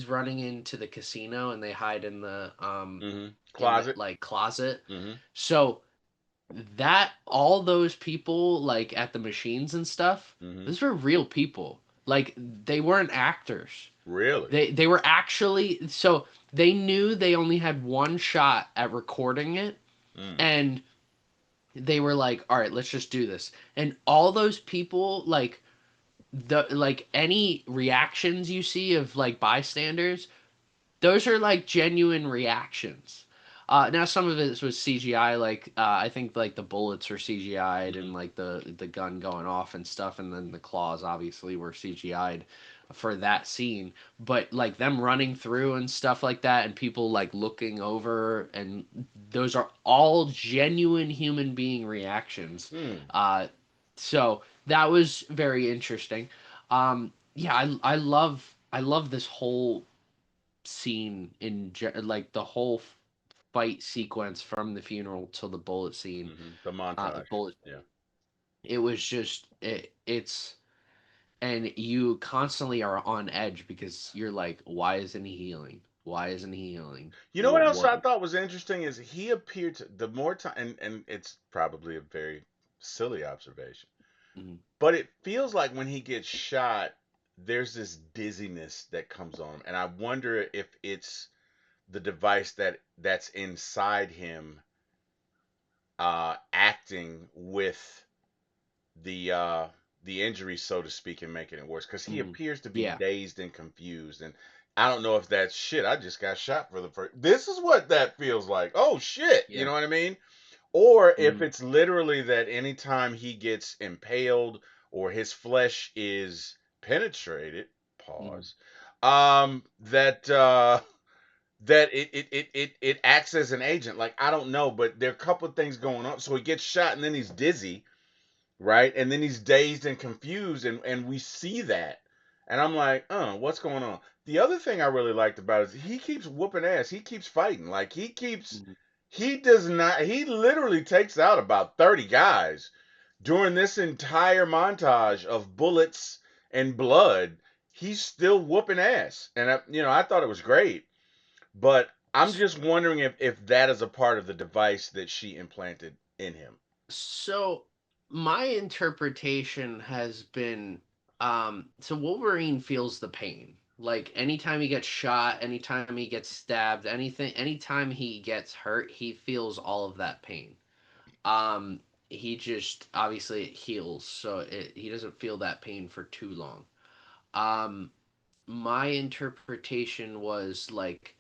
running into the casino and they hide Mm-hmm. in the Closet. like closet. Mm-hmm. So that all those people like at the machines and stuff, Mm-hmm. those were real people. Like they weren't actors. Really? They were actually, so they knew they only had one shot at recording it, Mm. and they were like, all right, let's just do this. And all those people, like any reactions you see of like bystanders, those are like genuine reactions. Now some of it was CGI, like I think like the bullets were CGI'd Mm-hmm. and like the gun going off and stuff, and then the claws obviously were CGI'd for that scene. But like them running through and stuff like that, and people like looking over, and those are all genuine human being reactions. Hmm. Uh, so that was very interesting. Yeah, I love this whole scene like the whole fight sequence from the funeral till the bullet scene. Mm-hmm. The montage. Bullet. Yeah. It was just it's and you constantly are on edge because you're like, why isn't he healing? Why isn't he healing? You know what else What? I thought was interesting is he appeared to the more time, and it's probably a very silly observation, Mhm. but it feels like when he gets shot, there's this dizziness that comes on him, and I wonder if it's the device that's inside him acting with the uh the injury, so to speak, and making it worse because he Mhm. appears to be Yeah. dazed and confused. And I don't know if that's shit, I just got shot for the first, this is what that feels like, oh shit, you Yeah. know what I mean? Or if Mhm. it's literally that anytime he gets impaled or his flesh is penetrated, Mhm. pause, that that it acts as an agent. Like I don't know, but there are a couple of things going on. So he gets shot and then he's dizzy, right? And then he's dazed and confused, and we see that, and I'm like, what's going on? The other thing I really liked about it is he keeps whooping ass. He keeps fighting. Like Mhm. he does not. He literally takes out about 30 guys during this entire montage of bullets and blood. He's still whooping ass, and I thought it was great. But I'm just wondering if that is a part of the device that she implanted in him. So my interpretation has been so Wolverine feels the pain. Like anytime he gets shot, anytime he gets stabbed, anytime he gets hurt, he feels all of that pain. Um he just obviously it heals, so he doesn't feel that pain for too long. Um my interpretation was like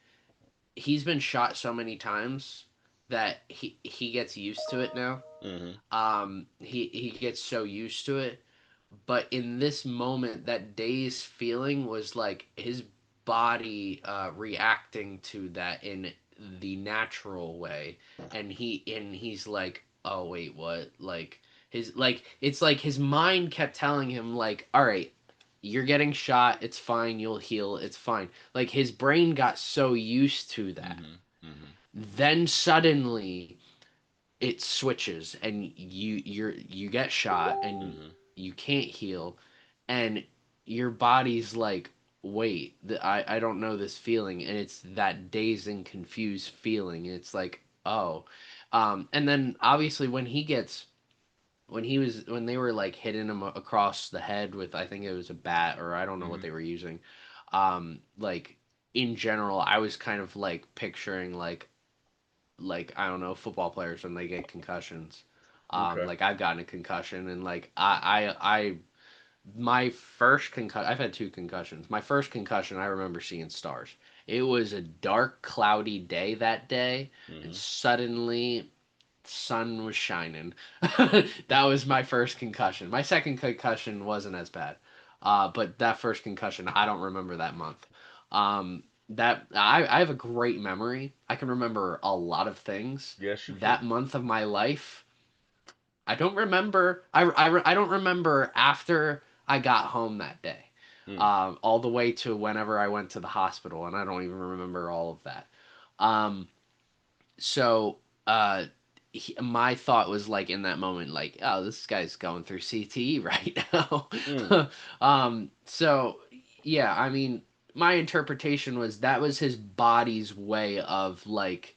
he's been shot so many times that he gets used to it now. Hmm. He gets so used to it, but in this moment that day's feeling was like his body reacting to that in the natural way, and he's like, oh wait, what? Like his like it's like his mind kept telling him like, all right, you're getting shot, it's fine, you'll heal, it's fine. Like his brain got so used to that, Hmm. Hmm. then suddenly it switches and you get shot and Hmm. you can't heal, and your body's like, wait, I don't know this feeling, and it's that dazed and confused feeling. It's like, oh, and then obviously when they were like hitting him across the head with, I think it was a bat, or I don't know what Hmm. they were using, like in general I was kind of like picturing like I don't know, football players when they get concussions. Okay. Like I've gotten a concussion, and like I my first concussion, I've had two concussions. My first concussion, I remember seeing stars. It was a dark, cloudy day that day, and Hmm. suddenly sun was shining. That was my first concussion. My second concussion wasn't as bad, but that first concussion, I don't remember that month. I have a great memory. I can remember a lot of things. Yes, you That can. month of my life, I don't remember. I don't remember after I got home that day, Mm. all the way to whenever I went to the hospital, and I don't even remember all of that. Um, so uh my thought was like in that moment like, oh, this guy's going through CTE right now. Mm. So yeah, I mean, my interpretation was that was his body's way of like,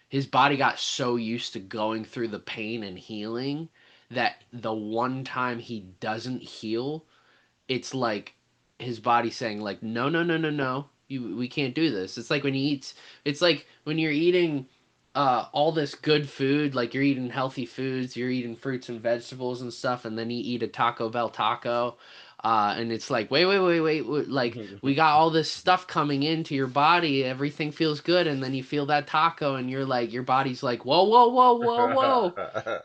his body got so used to going through the pain and healing that the one time he doesn't heal, it's like his body saying like, no, no, no, no, no, we can't do this. It's like when he eats, it's like when you're eating all this good food, like you're eating healthy foods, you're eating fruits and vegetables and stuff, and then you eat a Taco Bell taco, and it's like, wait, like we got all this stuff coming into your body, everything feels good, and then you feel that taco, and you're like, your body's like, whoa, whoa, whoa, whoa, whoa,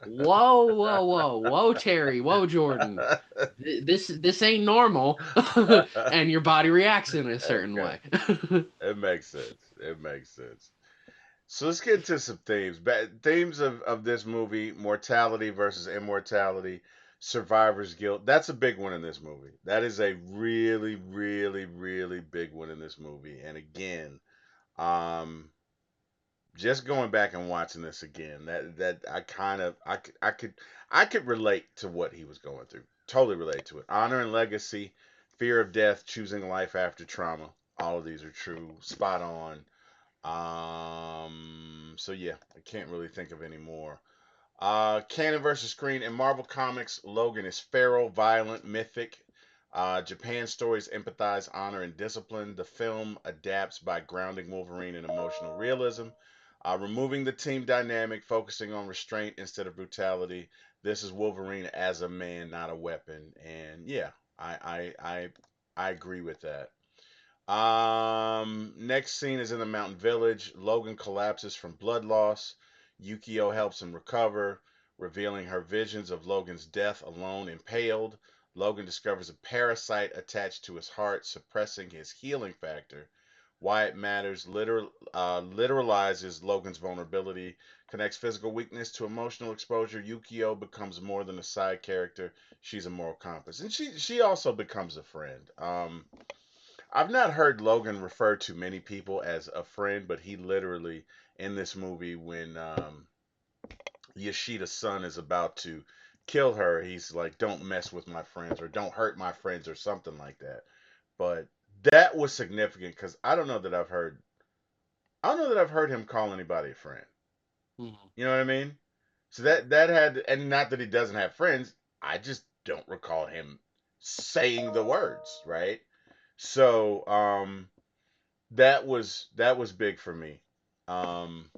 whoa, whoa, whoa, whoa, Terry, whoa, Jordan, this ain't normal. And your body reacts in a certain Okay. way. It makes sense. It makes sense. So let's get into some themes. Themes of this movie: mortality versus immortality, survivor's guilt. That's a big one in this movie. That is a really, really, really big one in this movie. And again, um, just going back and watching this again, that I kind of I could relate to what he was going through. Totally relate to it. Honor and legacy, fear of death, choosing life after trauma. All of these are true, spot on. So yeah, I can't really think of any more. Canon versus screen. In Marvel Comics, Logan is feral, violent, mythic. Japan stories empathize, honor, and discipline. The film adapts by grounding Wolverine in emotional realism, removing the team dynamic, focusing on restraint instead of brutality. This is Wolverine as a man, not a weapon. And yeah, I agree with that. Next scene is in the mountain village. Logan collapses from blood loss. Yukio helps him recover, revealing her visions of Logan's death alone impaled. Logan discovers a parasite attached to his heart, suppressing his healing factor. Why it matters literalizes Logan's vulnerability, connects physical weakness to emotional exposure. Yukio becomes more than a side character. She's a moral compass, and she also becomes a friend. I've not heard Logan refer to many people as a friend, but he literally in this movie when Yoshida's son is about to kill her, he's like, "Don't mess with my friends," or "Don't hurt my friends," or something like that. But that was significant because I don't know that I've heard him call anybody a friend. Mhm. You know what I mean? So that had, and not that he doesn't have friends. I just don't recall him saying the words, right? So that was big for me. Um,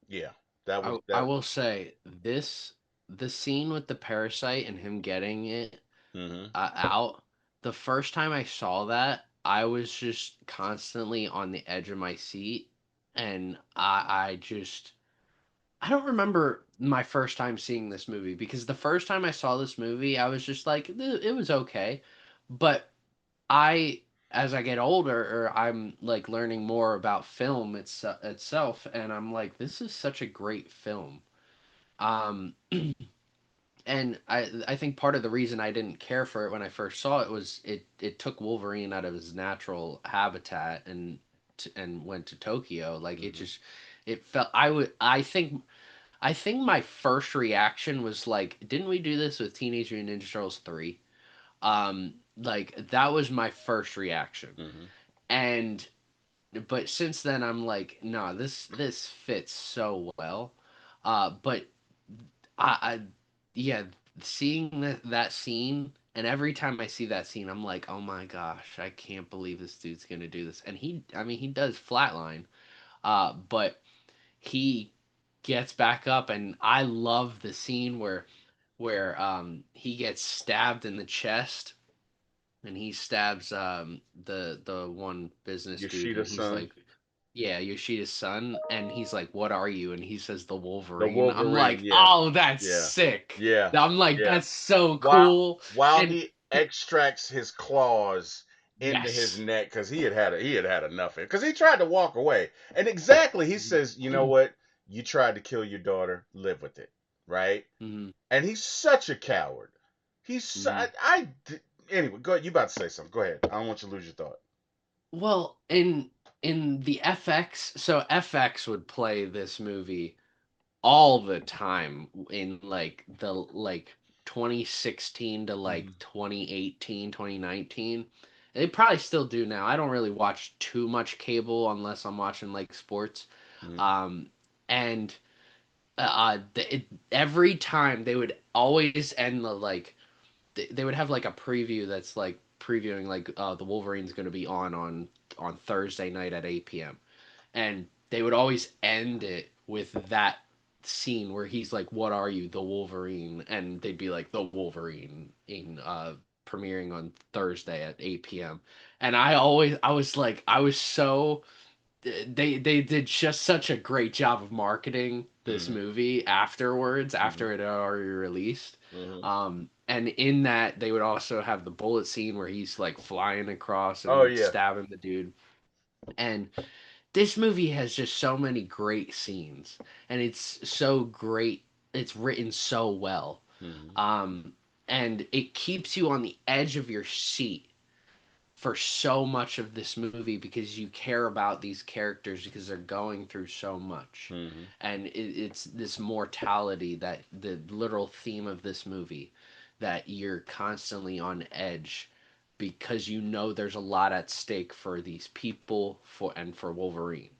yeah, that was I that. will say this, the scene with the parasite and him getting it Hmm. out. The first time I saw that, I was just constantly on the edge of my seat, and I just I don't remember my first time seeing this movie because the first time I saw this movie, I was just like, it was okay. But I, as I get older, or I'm like learning more about film itself, and I'm like, this is such a great film. Um, and I think part of the reason I didn't care for it when I first saw it was it took Wolverine out of his natural habitat and went to Tokyo. Like it Hmm. just it felt I think my first reaction was like, didn't we do this with Teenage Mutant Ninja Turtles 3? Like that was my first reaction. Hmm. And but since then I'm like, no, this fits so well. But I yeah, seeing that scene and every time I see that scene I'm like, "Oh my gosh, I can't believe this dude's going to do this." And I mean, he does flatline. But he gets back up and I love the scene where he gets stabbed in the chest and he stabs the one business dude and Yoshida's he's son, like, yeah, Yoshida's son, and he's like, "What are you?" And he says, "The the Wolverine." I'm Wolverine. like, Yeah, "Oh, that's yeah, sick." yeah, I'm like, yeah. "That's so While cool." while And he extracts his claws into his yes, neck because he had had enough of it because he tried to walk away, and exactly he says, "You know what? You tried to kill your daughter. Live with it, right?" hmm And he's such a coward. hmm Anyway. Go ahead. You about to say something? Go ahead. I don't want you to lose your thought. well, in the FX, so FX would play this movie all the time in like the 2016 to like Hmm. 2018, 2019. They probably still do now. I don't really watch too much cable unless I'm watching like sports. Hmm. Um, and every time they would always end the like they would have like a preview that's like previewing like the Wolverine's going to be on Thursday night at 8 p.m. And they would always end it with that scene where he's like, "What are you, the Wolverine?" And they'd be like, "The Wolverine" in premiering on Thursday at 8 p.m. And I was like I was so they did just such a great job of marketing this Hmm. movie afterwards Hmm. after it had already released. Hmm. And in that they would also have the bullet scene where he's like flying across Oh and yeah. stabbing the dude. And this movie has just so many great scenes and it's so great, it's written so well. Hmm. um and it keeps you on the edge of your seat for so much of this movie because you care about these characters because they're going through so much. Hmm. And it's this mortality, that the literal theme of this movie, that you're constantly on edge because you know there's a lot at stake for these people for Wolverine.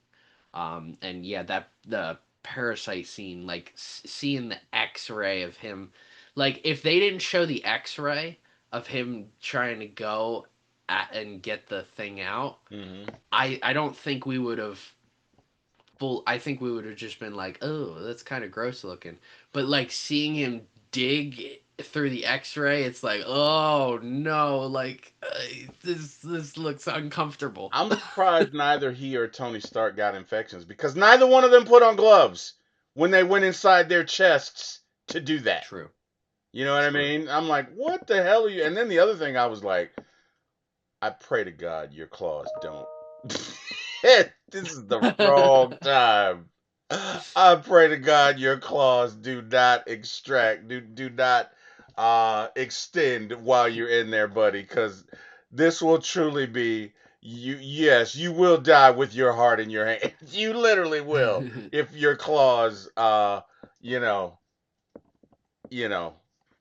And yeah, that the parasite scene, like seeing the X-ray of him, like if they didn't show the X-ray of him trying to go and get the thing out, Hmm. I don't think we would have full. I think we would have just been like, oh, that's kind of gross looking. But like seeing him dig through the X-ray, it's like, oh no, like this looks uncomfortable. I'm surprised neither he or Tony Stark got infections because neither one of them put on gloves when they went inside their chests to do that. True. You know what I True. mean? I'm like, what the hell are you? And then the other thing I was like, I pray to God your claws don't. This is the wrong time. I pray to God your claws do not extract, do not extend while you're in there, buddy, because this will truly be you. Yes, you will die with your heart in your hand. You literally will if your claws, you know, you know,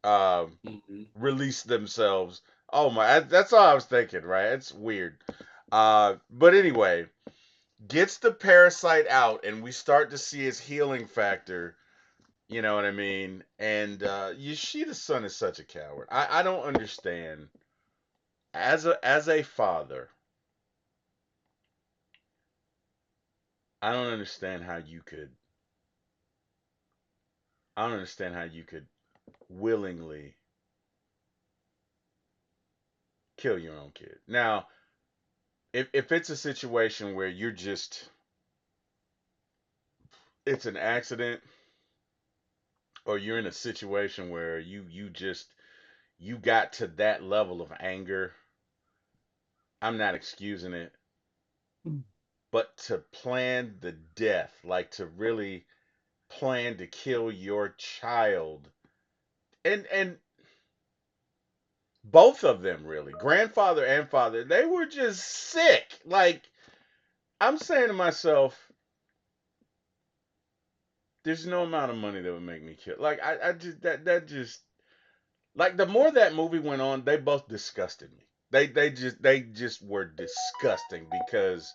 um, Mhm. release themselves. Oh my, that's all I was thinking, right? It's weird. But anyway, gets the parasite out, and we start to see his healing factor. You know what I mean? And Yoshida's son is such a coward. I don't understand. As a father, I don't understand how you could. I don't understand how you could willingly kill your own kid. Now, if it's a situation where you're just it's an accident, or you're in a situation where you just you got to that level of anger, I'm not excusing it. But to plan the death, like to really plan to kill your child, and both of them really, grandfather and father, they were just sick. Like, I'm saying to myself, there's no amount of money that would make me kill. Like, I just that just like the more that movie went on, they both disgusted me. They just were disgusting because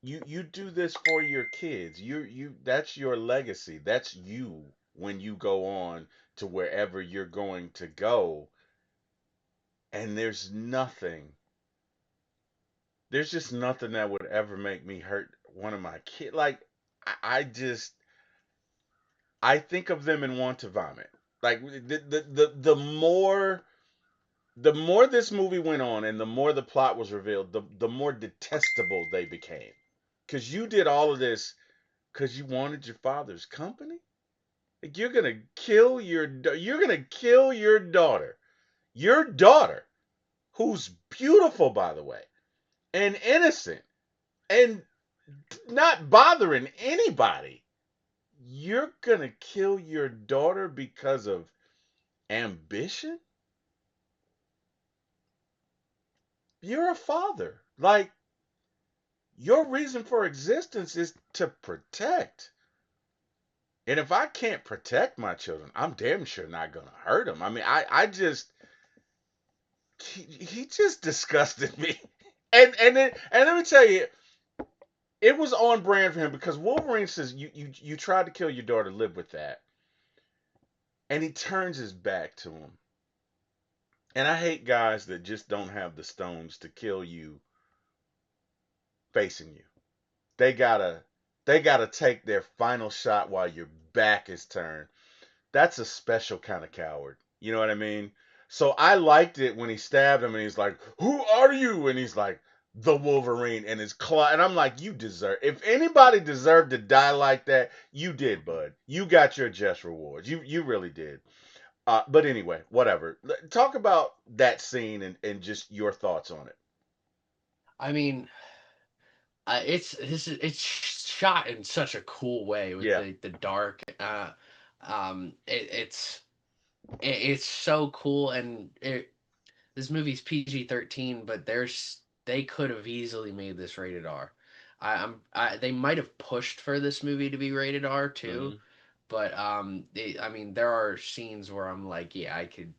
you do this for your kids. You that's your legacy. That's you when you go on to wherever you're going to go. And there's just nothing that would ever make me hurt one of my kids. Like I just I think of them and want to vomit. Like the more this movie went on and the more the plot was revealed, the more detestable they became. Cause you did all of this because you wanted your father's company. Like you're gonna kill your daughter, who's beautiful by the way, and innocent, and not bothering anybody. You're gonna kill your daughter because of ambition. You're a father. Like your reason for existence is to protect. And if I can't protect my children, I'm damn sure not gonna hurt them. I mean, I just he just disgusted me. And let me tell you, it was on brand for him because Wolverine says you tried to kill your daughter, live with that, and he turns his back to him. And I hate guys that just don't have the stones to kill you facing you. They gotta they gotta take their final shot while your back is turned. That's a special kind of coward. You know what I mean? So I liked it when he stabbed him and he's like, "Who are you?" And he's like, "The Wolverine," and his claw. And I'm like, "You deserve. If anybody deserved to die like that, you did, bud. You got your just rewards. You really did." But anyway, whatever. Talk about that scene and just your thoughts on it. I mean, it's shot in such a cool way with Yeah. the dark. It's so cool, and this movie's PG-13, but they could have easily made this rated R. They might have pushed for this movie to be rated R too, Hmm. but I mean, there are scenes where I'm like, yeah, I could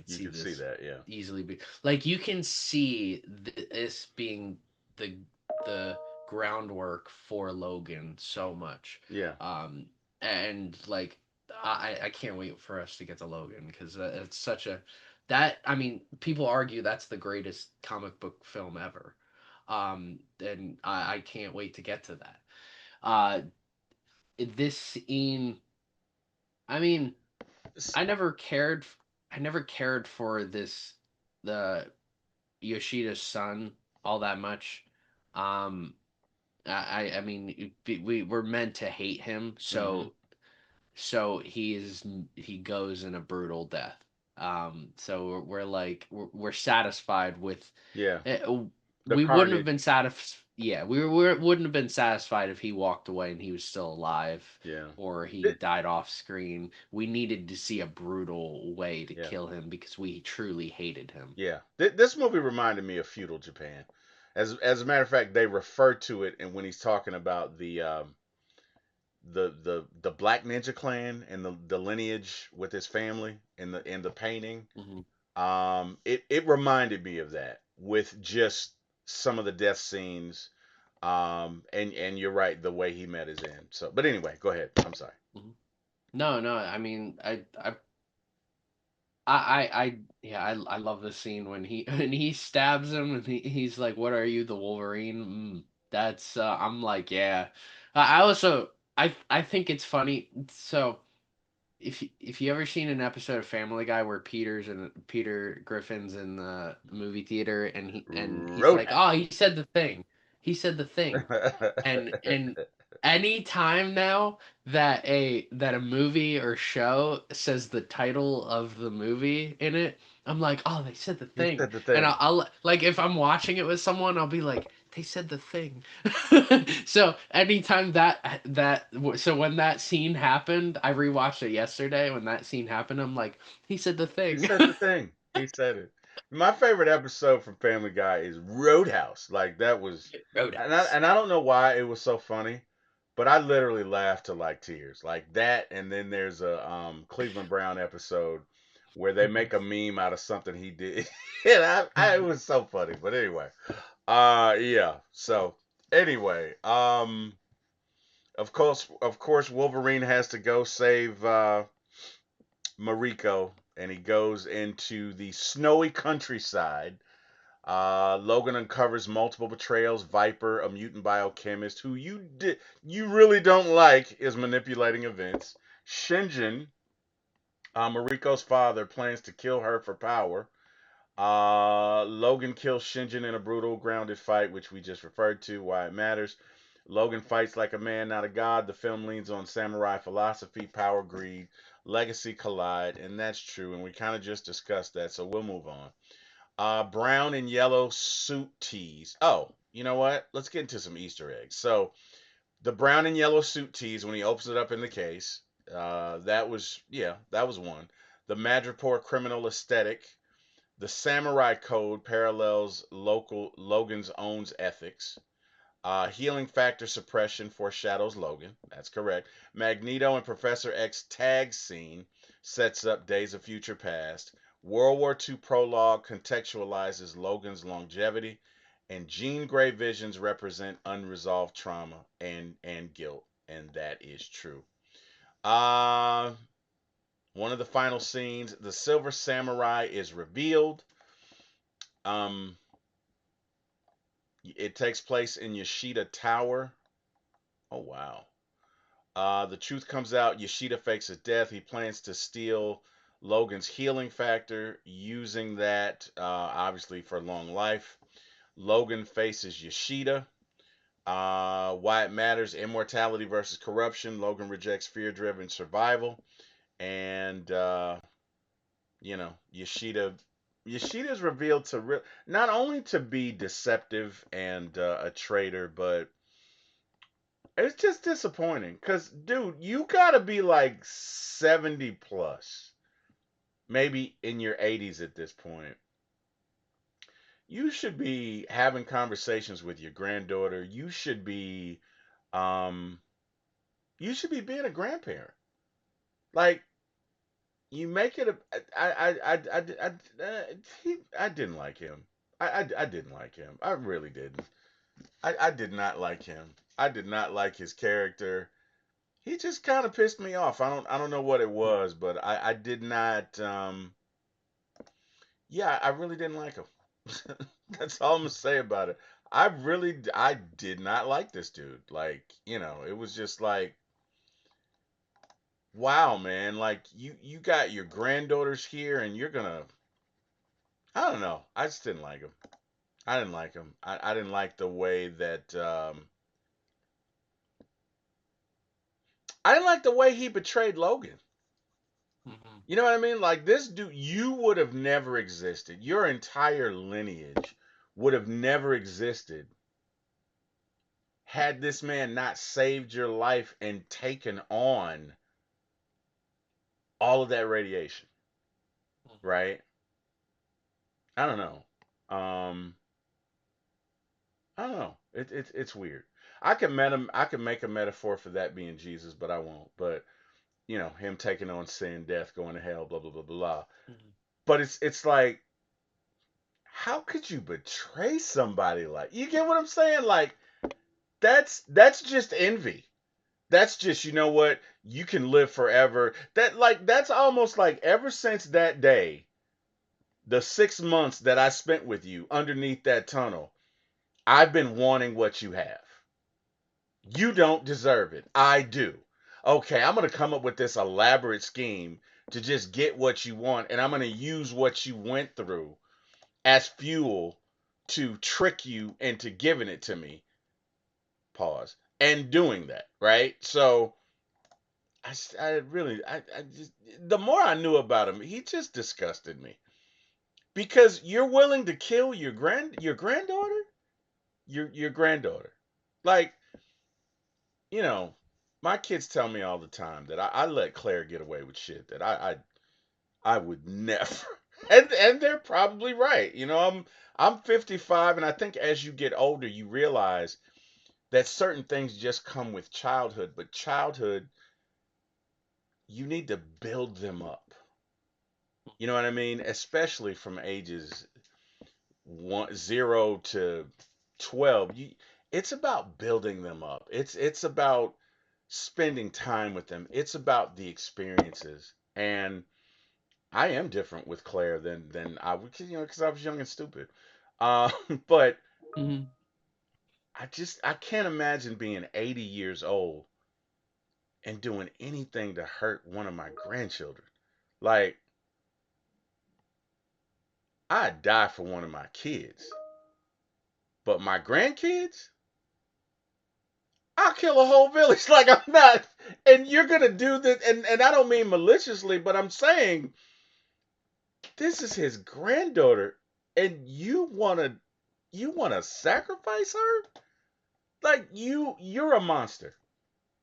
You see can see this that. Yeah. easily be like you can see this being the the groundwork for Logan so much, Yeah. um, and like I can't wait for us to get to Logan because it's such a that I mean people argue that's the greatest comic book film ever, and I can't wait to get to that. Uh, this scene, I mean, S- I never cared. I never cared for the Yoshida's son all that much. Um, I mean, we were meant to hate him, mhm. so he goes in a brutal death. So we're like we're satisfied with. Yeah. Uh, The we wouldn't have carnage. been satisfied. Yeah, we wouldn't have been satisfied if he walked away and he was still alive, Yeah. or he Th- died off screen. We needed to see a brutal way to yeah. kill him because we truly hated him. Yeah. This movie reminded me of feudal Japan. As a matter of fact, they refer to it, and when he's talking about the Black Ninja Clan and the lineage with his family in the painting. Hmm. It reminded me of that with just some of the death scenes. And you're right, the way he met his end. So, but anyway, go ahead. I'm sorry. Hmm. No, no. I mean, yeah, I love the scene when he when he stabs him and he's like, "What are you, the Wolverine?" That's I'm like, yeah. I also I think it's funny. So if you ever seen an episode of Family Guy where Peter Griffin's in the movie theater and he's like, Roadhouse. "Oh, he said the thing. He said the thing." And any time now that a movie or show says the title of the movie in it, I'm like, oh, they said the He thing. said the And thing. I'll like if I'm watching it with someone, I'll be like, they said the thing. So anytime so when that scene happened, I rewatched it yesterday. When that scene happened, I'm like, he said the He thing. said the thing. He said it. My favorite episode from Family Guy is Roadhouse. Like that was, Roadhouse. and I don't know why it was so funny, but I literally laughed to like tears. Like that, and then there's a Cleveland Brown episode where they make a meme out of something he did, and it was so funny. But anyway, yeah. So anyway, of course, Wolverine has to go save Mariko, and he goes into the snowy countryside. Logan uncovers multiple betrayals. Viper, a mutant biochemist who you really don't like, is manipulating events. Shinjin, Mariko's father, plans to kill her for power. Logan kills Shinjin in a brutal, grounded fight, which we just referred to. Why it matters. Logan fights like a man, not a god. The film leans on samurai philosophy, power, greed, legacy collide, and that's true. And we kind of just discussed that, so we'll move on. Brown and yellow suit tees. Oh, you know what? Let's get into some Easter eggs. So the brown and yellow suit tees when he opens it up in the case. That was one. The Madripoor criminal aesthetic. The samurai code parallels local Logan's own ethics. Healing factor suppression foreshadows Logan. That's correct. Magneto and Professor X tag scene sets up Days of Future Past. World War II prologue contextualizes Logan's longevity. And Jean Grey visions represent unresolved trauma and guilt. And that is true. Uh, One of the final scenes, the Silver Samurai is revealed. Um, it takes place in Yoshida Tower. Oh, wow. The truth comes out. Yoshida fakes his death. He plans to steal Logan's healing factor, using that obviously for long life. Logan faces Yoshida. Why it matters: immortality versus corruption. Logan rejects fear-driven survival, and Yoshida is revealed to not only to be deceptive and a traitor, but it's just disappointing because, dude, you gotta be like 70 plus, maybe in your 80s at this point. You should be having conversations with your granddaughter. Um, you should be being a grandparent. Like, you make it a, I didn't like him. I didn't like him. I really didn't. I did not like him. I did not like his character. He just kind of pissed me off. I don't know what it was, but I did not yeah, I really didn't like him. That's all I'm gonna say about it. I did not like this dude. Like, it was just like, wow, man, like you got your granddaughters here and you're gonna, I don't know. I just didn't like him. I didn't like him. I didn't like the way that I didn't like the way he betrayed Logan. You know what I mean? Like this dude, you would have never existed. Your entire lineage would have never existed had this man not saved your life and taken on all of that radiation, right? I don't know. I don't know. It's weird. I could make a metaphor for that being Jesus, but I won't. But him taking on sin, death, going to hell, blah blah blah blah. Mhm. But it's like, how could you betray somebody like? You get what I'm saying? Like that's just envy. That's just, you know what, you can live forever. That's almost like ever since that day, the 6 months that I spent with you underneath that tunnel, I've been wanting what you have. You don't deserve it. I do. Okay, I'm going to come up with this elaborate scheme to just get what you want, and I'm going to use what you went through as fuel to trick you into giving it to me. Pause. And doing that, right? So I really, I just, the more I knew about him, he just disgusted me. Because you're willing to kill your granddaughter, your granddaughter. Like, you know, my kids tell me all the time that I let Claire get away with shit that I would never. And they're probably right. I'm 55, and I think as you get older, you realize that certain things just come with childhood, but childhood, you need to build them up. You know what I mean? Especially from ages 0 to 12. It's about building them up. It's about spending time with them. It's about the experiences. And I am different with Claire than I would, because I was young and stupid. Uh, but Mhm. I can't imagine being 80 years old and doing anything to hurt one of my grandchildren. Like, I'd die for one of my kids, but my grandkids, I'll kill a whole village. Like, I'm not, and you're gonna do this, and I don't mean maliciously, but I'm saying this is his granddaughter, and you wanna sacrifice her? Like, you're a monster.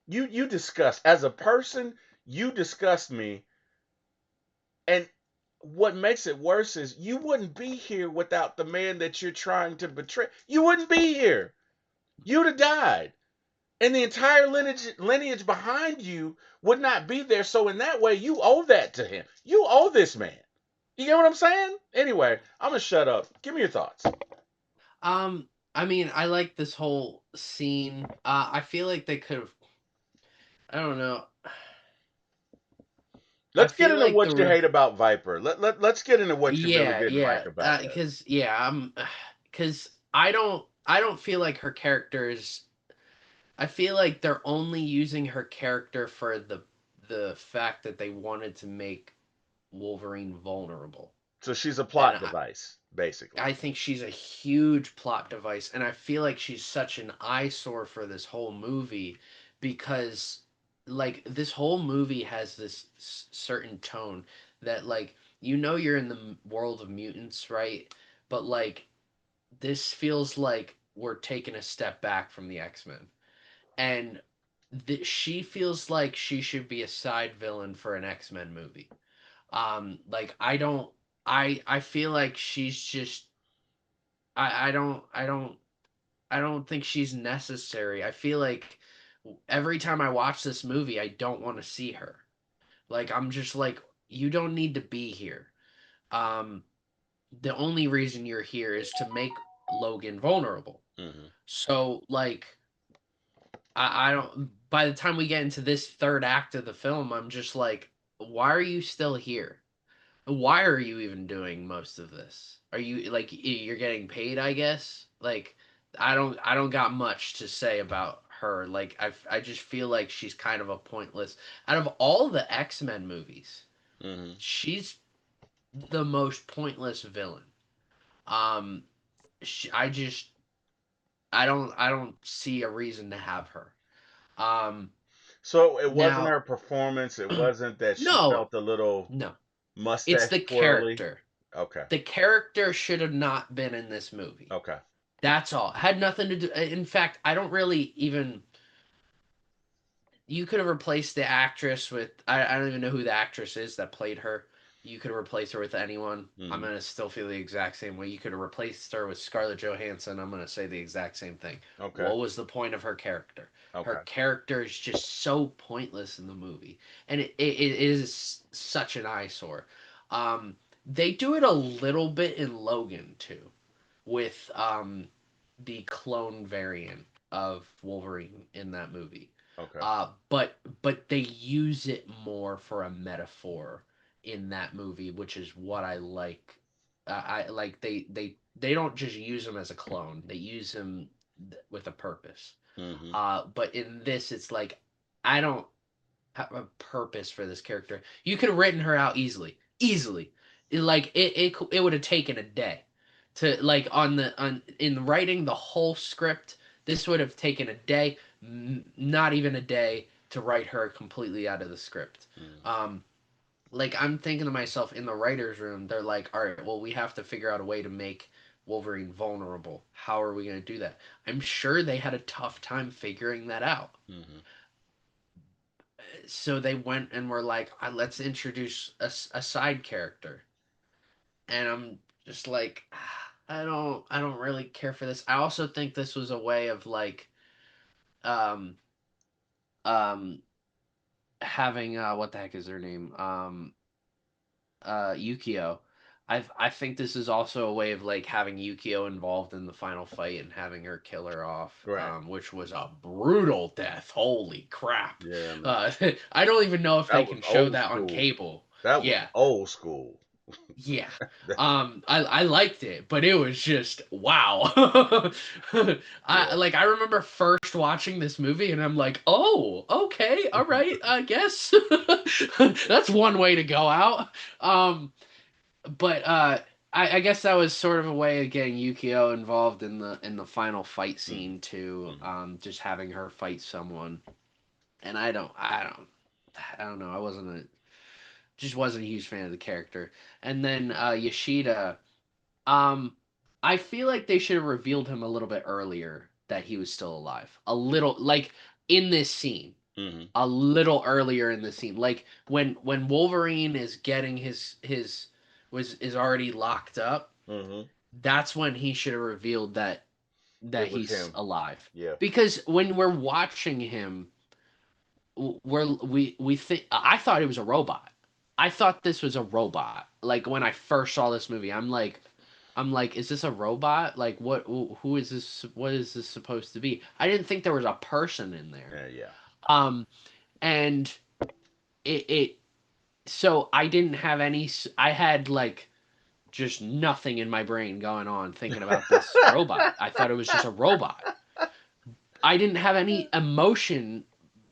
You disgust, as a person. You disgust me, and what makes it worse is you wouldn't be here without the man that you're trying to betray. You wouldn't be here. You'd have died. And the entire lineage behind you would not be there. So in that way, you owe that to him. You owe this man. You get what I'm saying? Anyway, I'm gonna shut up. Give me your thoughts. I mean, I like this whole scene. I feel like they could have. I don't know. I Let's get feel into like what the you hate about Viper. Let's get into what you really yeah, didn't like yeah, about that. because I don't feel like her character is. I feel like they're only using her character for the fact that they wanted to make Wolverine vulnerable, So she's a and plot device, basically. I think she's a huge plot device, and I feel like she's such an eyesore for this whole movie because, like, this whole movie has this certain tone that, like, you're in the world of mutants, right? But, like, this feels like we're taking a step back from the X-Men. And she feels like she should be a side villain for an X-Men movie. Like, I feel like she's just I don't think she's necessary. I feel like every time I watch this movie, I don't want to see her. Like, I'm just like, you don't need to be here. Um, the only reason you're here is to make Logan vulnerable. Hmm. So, like, I don't. By the time we get into this third act of the film, I'm just like, why are you still here? Why are you even doing most of this? Are you like you're getting paid, I guess? Like I don't got much to say about her. Like I just feel like she's kind of a pointless. Out of all the X-Men movies, Hmm. she's the most pointless villain. Um I just I don't see a reason to have her. Um So it wasn't Now, her performance. It wasn't that she no, felt a little no, it's mustache the twirly. character. Okay. The character should have not been in this movie. Okay. That's all. It had nothing to do. In fact, I don't really even. You could have replaced the actress with. I don't even know who the actress is that played her. You could have replaced her with anyone. I'm Hmm. gonna still feel the exact same way. You could have replaced her with Scarlett Johansson. I'm gonna say the exact same thing. Okay. What was the point of her character? Her Okay. character is just so pointless in the movie, and it is such an eyesore. They do it a little bit in Logan too, with the clone variant of Wolverine in that movie. Okay. But they use it more for a metaphor in that movie, which is what I like. I like they don't just use him as a clone; they use him with a purpose. Hmm. But in this, it's like I don't have a purpose for this character. You could have written her out easily, easily. Like it would have taken a day to like on in writing the whole script. This would have taken a day, not even a day to write her completely out of the script. Hmm. Um, like I'm thinking to myself in the writers' room, they're like, all right, well we have to figure out a way to make Wolverine vulnerable. How are we going to do that? I'm sure they had a tough time figuring that out, Hmm. so they went and were like, let's introduce a side character. And I'm just like, I don't really care for this. I also think this was a way of like, um, um, having what the heck is her name? Yukio. I think this is also a way of like having Yukio involved in the final fight and having her kill her off, Right. which was a brutal death. Holy crap! Yeah, man. Uh, I don't even know if they That was can show old that on school. cable. That was Yeah, old school. yeah. I liked it, but it was just wow. I Yeah. like I remember first watching this movie and I'm like, "Oh, okay. All right. I guess." That's one way to go out. But I guess that was sort of a way of getting Yukio involved in the final fight Hmm. scene too. Hmm. Just having her fight someone. And I don't know. I wasn't a just wasn't a huge fan of the character. And then Yoshida, um, I feel like they should have revealed him a little bit earlier that he was still alive. A little like in this scene. Hmm. A little earlier in the scene. Like when Wolverine is getting his was is already locked up, Hmm. that's when he should have revealed that It was he's him. alive. Yeah. Because when we're watching him, we think I thought it was a robot. I thought this was a robot. Like when I first saw this movie, I'm like, is this a robot? Like what? Who is this? What is this supposed to be? I didn't think there was a person in there. Yeah. Yeah. Um, and it so I didn't have any. I had like just nothing in my brain going on thinking about this robot. I thought it was just a robot. I didn't have any emotion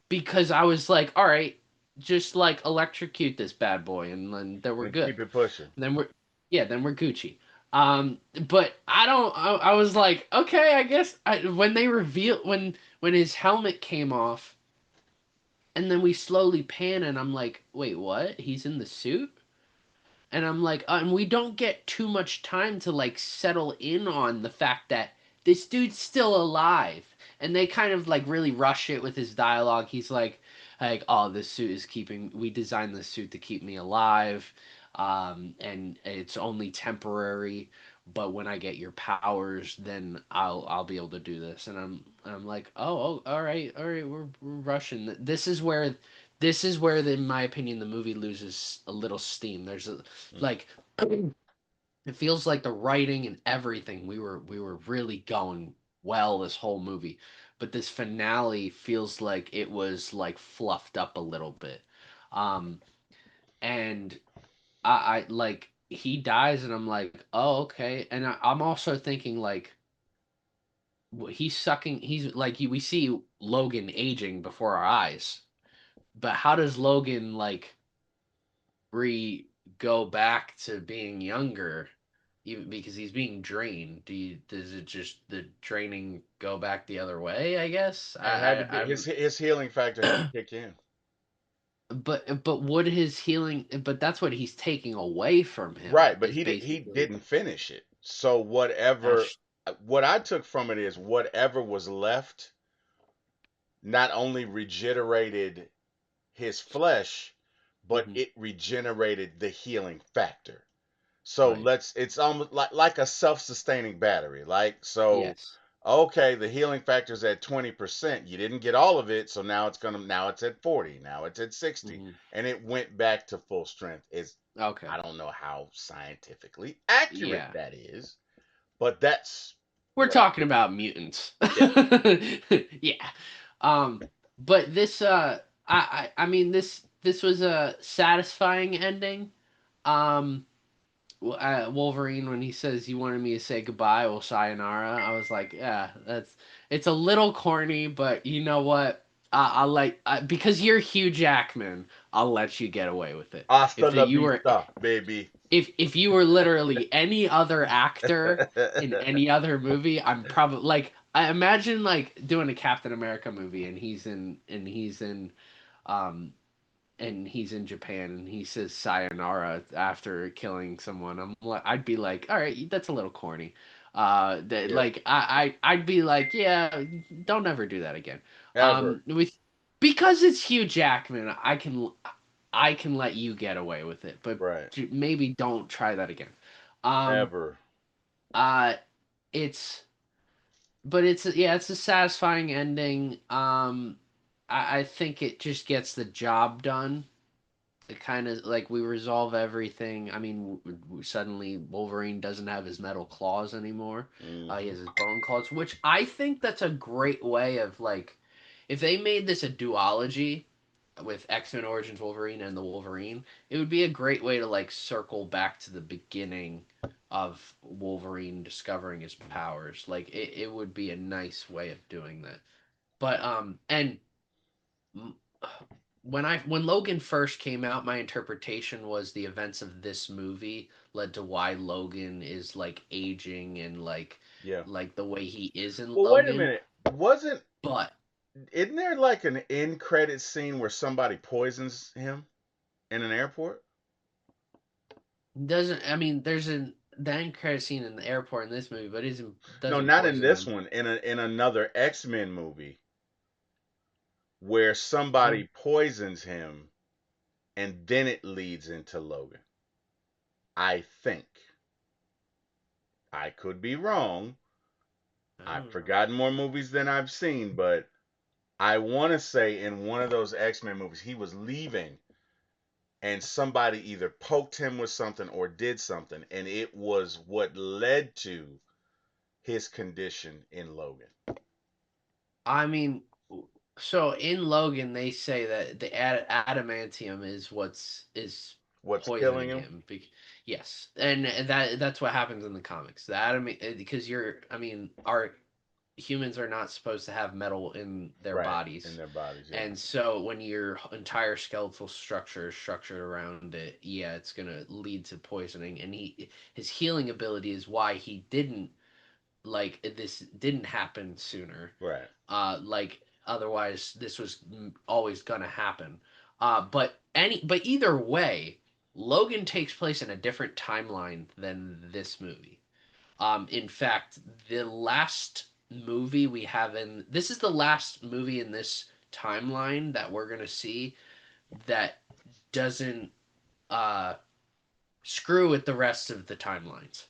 because I was like, all right, just like electrocute this bad boy, then we're And good. keep it pushing. And then we're yeah, then we're Gucci. But I don't. I was like, okay, I guess when they reveal when his helmet came off, and then we slowly pan, and I'm like, wait, what? He's in the suit? And I'm like, and we don't get too much time to like settle in on the fact that this dude's still alive. And they kind of like really rush it with his dialogue. He's like, oh, this suit is keeping. We designed this suit to keep me alive, and it's only temporary. But when I get your powers, then I'll be able to do this. And I'm like, oh, all right, we're rushing. This is where, in my opinion, the movie loses a little steam. There's a Mm. like it feels like the writing and everything we were really going well this whole movie, but this finale feels like it was like fluffed up a little bit. um and I like he dies and I'm like, oh, okay. And I'm also thinking like he's sucking, he's like we see Logan aging before our eyes, but how does Logan like re go back to being younger? even because he's being drained. Does it just the draining go back the other way? I guess It had to I be I'm his healing factor had to kick in. but would his healing? But that's what he's taking away from him Right, but is he basically didn't finish it. So whatever that's what I took from it is whatever was left not only regenerated his flesh, but hmm it regenerated the healing factor. So right. let's it's almost like a self-sustaining battery. Like so Yes. okay, the healing factor's at 20%. You didn't get all of it, so now it's at 40, now it's at 60 hmm and it went back to full strength. Is Okay. I don't know how scientifically accurate Yeah. that is, but that's We're what I talking get. about mutants. Yeah. Yeah. Um but this I mean this was a satisfying ending. Um Wolverine when he says he wanted me to say goodbye, well sayonara, I was like, yeah, that's it's a little corny, but you know what? I'll let because you're Hugh Jackman, I'll let you get away with it. Hasta If la you were vista, baby. if you were literally any other actor in any other movie, I'm probably like I imagine like doing a Captain America movie um and he's in Japan and he says sayonara after killing someone. I'm like I'd be like, all right, that's a little corny. Yeah, Like I'd be like, yeah, don't ever do that again. ever. With because it's Hugh Jackman, I can let you get away with it, but Right. maybe don't try that again. Um, Ever. uh, it's but it's yeah, it's a satisfying ending. I think it just gets the job done. It kind of like we resolve everything. I mean, suddenly Wolverine doesn't have his metal claws anymore. He Hmm. has his bone claws, which I think that's a great way of like, if they made this a duology with X Men Origins Wolverine and the Wolverine, it would be a great way to like circle back to the beginning of Wolverine discovering his powers. Like it would be a nice way of doing that. But and when Logan first came out, my interpretation was the events of this movie led to why Logan is like aging and Yeah. like the way he is in Well, wait a Logan. minute. Wasn't But isn't there like an end credit scene where somebody poisons him in an airport? doesn't I mean there's an the end credit scene in the airport in this movie, but isn't No, doesn't not in poison this him. one. In another X-Men movie where Oh, somebody poisons him and then it leads into Logan. I think. I could be wrong. I I've don't know. forgotten more movies than I've seen, but I want to say in one of those X-Men movies he was leaving and somebody either poked him with something or did something and it was what led to his condition in Logan. I mean, so in Logan they say that the adamantium is is What's killing poisoning him? him. Yes, and that's what happens in the comics. The adam because you're I mean our humans are not supposed to have metal in their Right, in bodies. their bodies, yeah. And so when your entire skeletal structure is structured around it, yeah, it's gonna lead to poisoning. And his healing ability is why he didn't like this didn't happen sooner. Right. Like otherwise this was always gonna happen. But either way, Logan takes place in a different timeline than this movie. In fact, the last movie we have in this is the last movie in this timeline that we're gonna see that doesn't uh, screw with the rest of the timelines.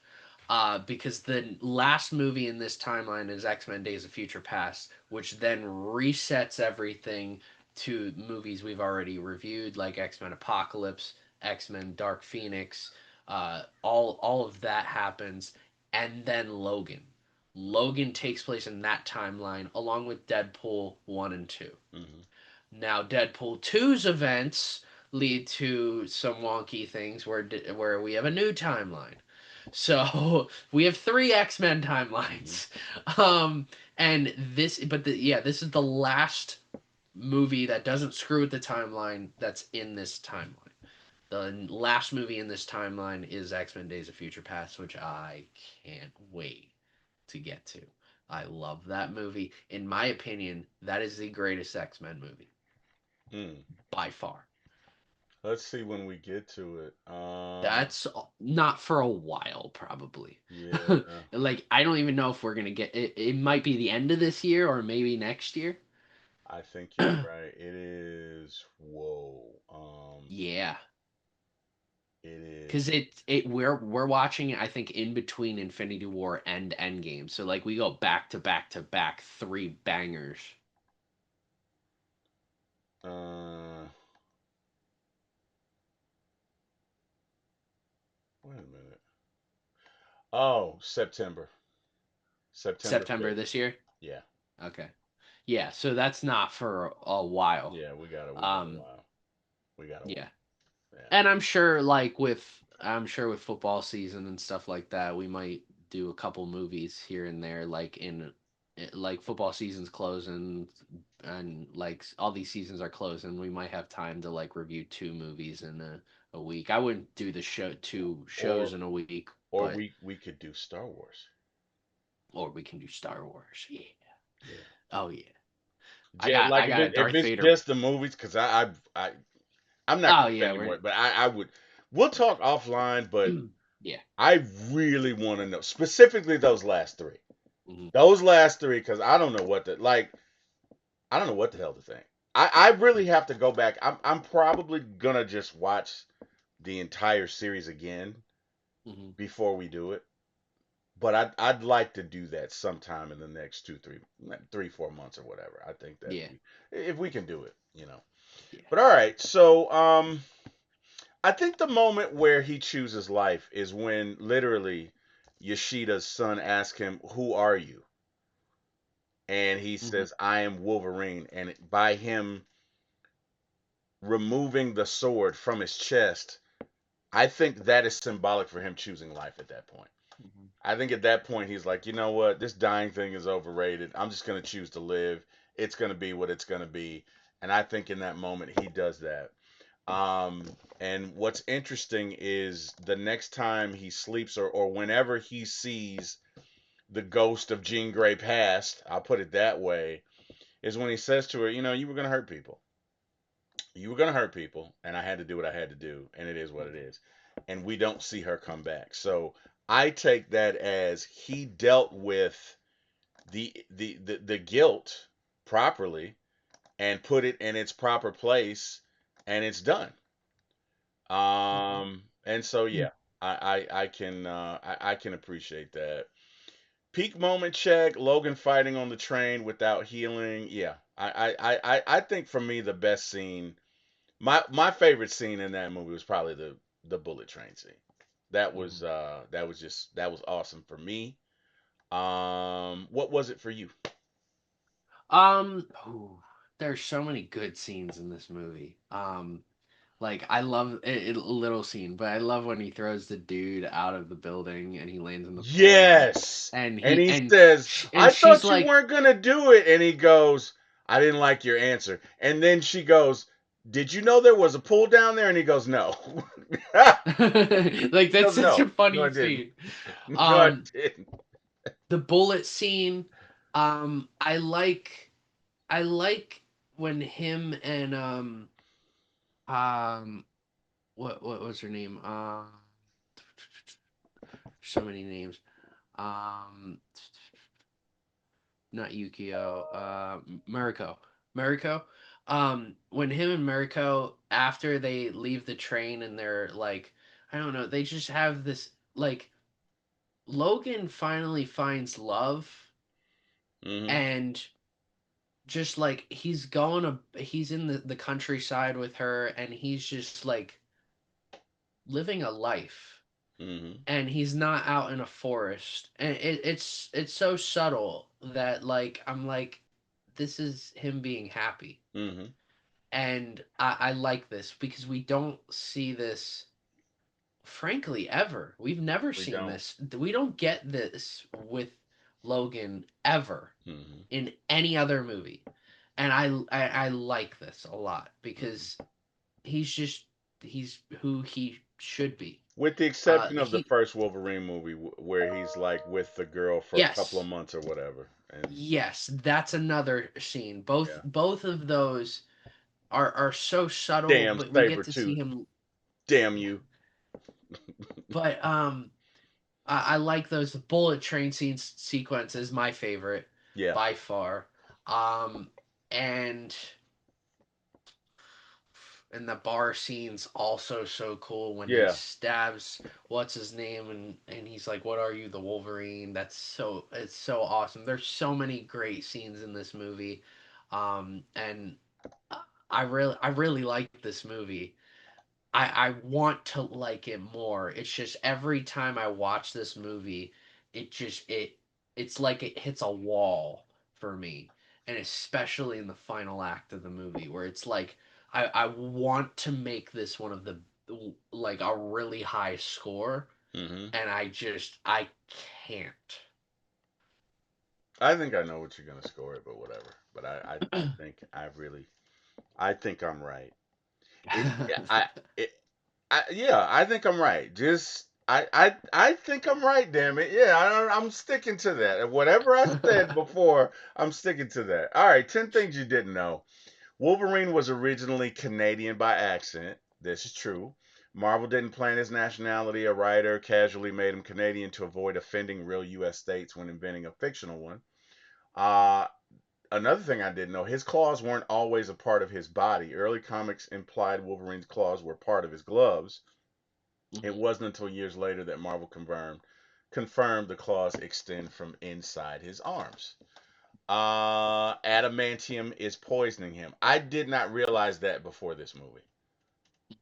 Because the last movie in this timeline is X Men Days of Future Past, which then resets everything to movies we've already reviewed, like X Men Apocalypse, X Men Dark Phoenix. All of that happens, and then Logan. Logan takes place in that timeline along with Deadpool 1 and 2. Hmm. Now, Deadpool two's events lead to some wonky things where we have a new timeline. So we have three X Men Hmm. timelines, um, and yeah, this is the last movie that doesn't screw with the timeline that's in this timeline. The last movie in this timeline is X Men: Days of Future Past, which I can't wait to get to. I love that movie. In my opinion, that is the greatest X Men movie Mm. by far. Let's see when we get to it. That's not for a while, probably. Yeah, Like, I don't even know if we're gonna get it. It might be the end of this year or maybe next year. I think you're right. It is. Whoa. Yeah, It is. because we're watching it. I think in between Infinity War and Endgame, so like we go back to back to back, three bangers. Uh, Wait a minute. Oh, September September 5th. this year. Yeah, Okay, yeah, so that's not for a while. yeah. We got a Um, while. We got a while. yeah. Yeah. And I'm sure with football season and stuff like that, we might do a couple movies here and there, like like football season's closing and like all these seasons are closing. We might have time to like review two movies in a week. I wouldn't do the show two shows Or in a week, or but we could do Star Wars. or we can do Star Wars. Yeah. Yeah. Oh yeah. I Yeah, got like I got a if Darth it's Vader. just the movies, because I'm not Oh gonna spend yeah, any more. we're But I would. We'll talk offline. But yeah. I really want to know specifically those last three. Hmm. Those last three, because I don't know what to like. I don't know what the hell to think. I really have to go back. I'm probably gonna just watch the entire series again Hmm. before we do it. But I'd like to do that sometime in the next 4 months or whatever. I think that Yeah. we if we can do it. Yeah. But all right, so I think the moment where he chooses life is when literally Yoshida's son asks him, "Who are you?" And he Hmm. says, "I am Wolverine." And by him removing the sword from his chest, I think that is symbolic for him choosing life at that point. Hmm. I think at that point he's like, you know what, this dying thing is overrated. I'm just gonna choose to live. It's gonna be what it's gonna be. And I think in that moment he does that. Um, and what's interesting is the next time he sleeps or whenever he sees the ghost of Jean Grey past, I'll put it that way, is when he says to her, you were gonna hurt people. You were gonna hurt people, and I had to do what I had to do, and it is what it Hmm. is. And we don't see her come back. So I take that as he dealt with the guilt properly and put it in its proper place, and it's done. And so yeah, I can appreciate that. Peak moment check, Logan fighting on the train without healing. Yeah. I think for me the best scene, my favorite scene in that movie was probably the bullet train scene. Hmm. That was awesome for me. What was it for you? Ooh, there's so many good scenes in this movie. Like I love a little scene, but I love when he throws the dude out of the building and he lands in the pool, Yes. and And he he says, and "I she's thought you like, weren't going to do it." And he goes, "I didn't like your answer." And then she goes, "Did you know there was a pool down there?" And he goes, "No." like He that's goes, such a "No. No, I funny didn't. scene. No, I Um, didn't." the bullet scene. I like when him and um what was her name? So many names. Um, not Yukio. Mariko. Mariko. When him and Mariko, after they leave the train and they're like, I don't know, they just have this like Logan finally finds love Mm-hmm. and just like he's in the countryside with her and he's just like living a life Mm-hmm. and he's not out in a forest and it's so subtle that like I'm like this is him being happy Mm-hmm. and I like this because we don't see this frankly ever. We've never We seen don't. this. We don't get this with Logan ever Mm-hmm. in any other movie, and I like this a lot Mm-hmm. because he's just he's who he should be. With the exception of the He first Wolverine movie where he's like with the girl for a couple of Yes, months or whatever. And yes, that's another scene. Both yeah. both of those are so subtle, Damn but we get saber to see tooth. him. Damn Yeah, you. but I like those bullet train sequence is my favorite Yeah. by far. Um, and the bar scene's also so cool when he Yeah. stabs what's his name and he's like, "What are you, the Wolverine?" It's so awesome. There's so many great scenes in this movie, and I really like this movie. I want to like it more. It's just every time I watch this movie, it just it's like it hits a wall for me. And especially in the final act of the movie where it's like I want to make this one of the like a really high score Hmm. and I can't. I think I know what you're gonna score it, but whatever. But I think I think I'm right. It it yeah, I think I'm right. Just I think I'm right. Damn it. Yeah, I'm sticking to that. Whatever I said before, I'm sticking to that. All right, 10 things you didn't know. Wolverine was originally Canadian by accent. This is true. Marvel didn't plan his nationality. A writer casually made him Canadian to avoid offending real U.S. states when inventing a fictional one. Uh, Another thing I didn't know, his claws weren't always a part of his body. Early comics implied Wolverine's claws were part of his gloves. It Mhm. wasn't until years later that Marvel confirmed the claws extend from inside his arms. Adamantium is poisoning him. I did not realize that before this movie.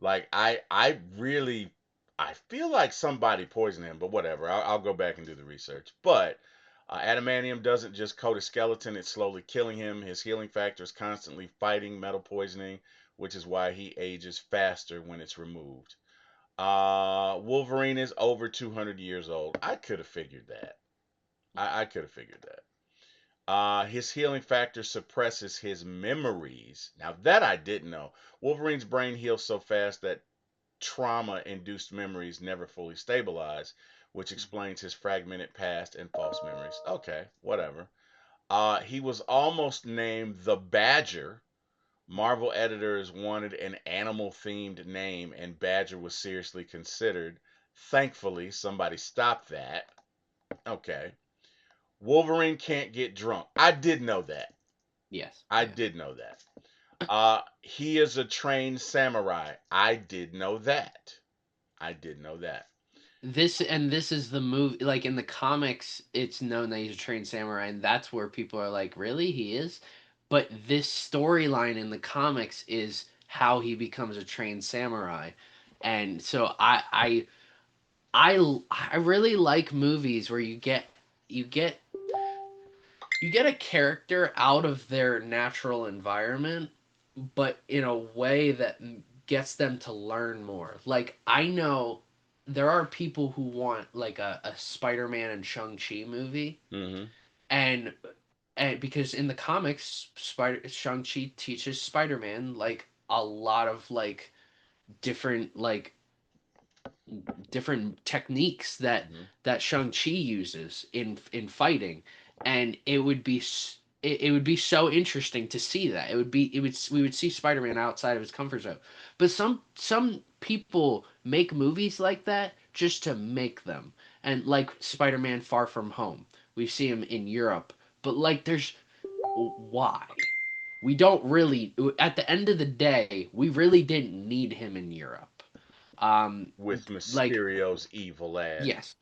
Like I really, I feel like somebody poisoned him, but whatever. I'll go back and do the research. But adamantium doesn't just coat his skeleton; it's slowly killing him. His healing factor is constantly fighting metal poisoning, which is why he ages faster when it's removed. Wolverine is over 200 years old. I could have figured that. I could have figured that. His healing factor suppresses his memories. Now that I didn't know. Wolverine's brain heals so fast that trauma-induced memories never fully stabilize, which explains his fragmented past and false memories. Okay, whatever. He was almost named the Badger. Marvel editors wanted an animal-themed name, and Badger was seriously considered. Thankfully, somebody stopped that. Okay. Wolverine can't get drunk. I did know that. Yes, I yeah. did know that. He is a trained samurai. I did know that. I did know that. This is the movie like in the comics it's known that he's a trained samurai and that's where people are like really he is but this storyline in the comics is how he becomes a trained samurai and so I really like movies where you get you get a character out of their natural environment but in a way that gets them to learn more. Like I know there are people who want like a Spider-Man and Shang-Chi movie Hmm. and because in the comics Spider Shang-Chi teaches Spider-Man like a lot of like different like different techniques Hmm. that Shang-Chi uses in fighting and it would be so interesting to see that. It would we would see Spider-Man outside of his comfort zone. But some people make movies like that just to make them. And like Spider-Man Far From Home. We see him in Europe, but like there's why? We don't really at the end of the day, we really didn't need him in Europe. Um With like Mysterio's evil ass. yes.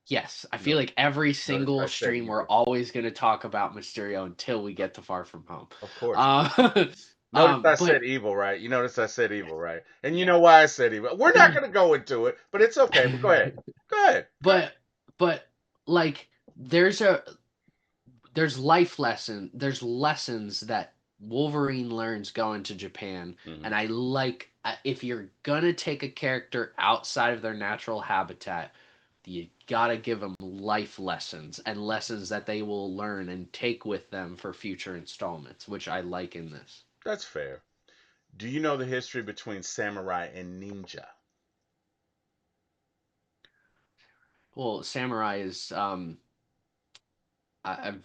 Yes, I feel No, like every notice single I said stream we're evil. always going to talk about Mysterio until we get to Far From Home. Of course. Uh, Notice I but said evil, right? You notice I said evil, right? And you yeah, know why I said evil. We're not going to go into it, but it's okay. But go ahead. Go ahead. Go ahead. but but like there's there's lessons that Wolverine learns going to Japan, Hmm. and I like if you're gonna take a character outside of their natural habitat, you gotta give them life lessons and lessons that they will learn and take with them for future installments, which I like in this. That's fair. Do you know the history between samurai and ninja? Well, samurai is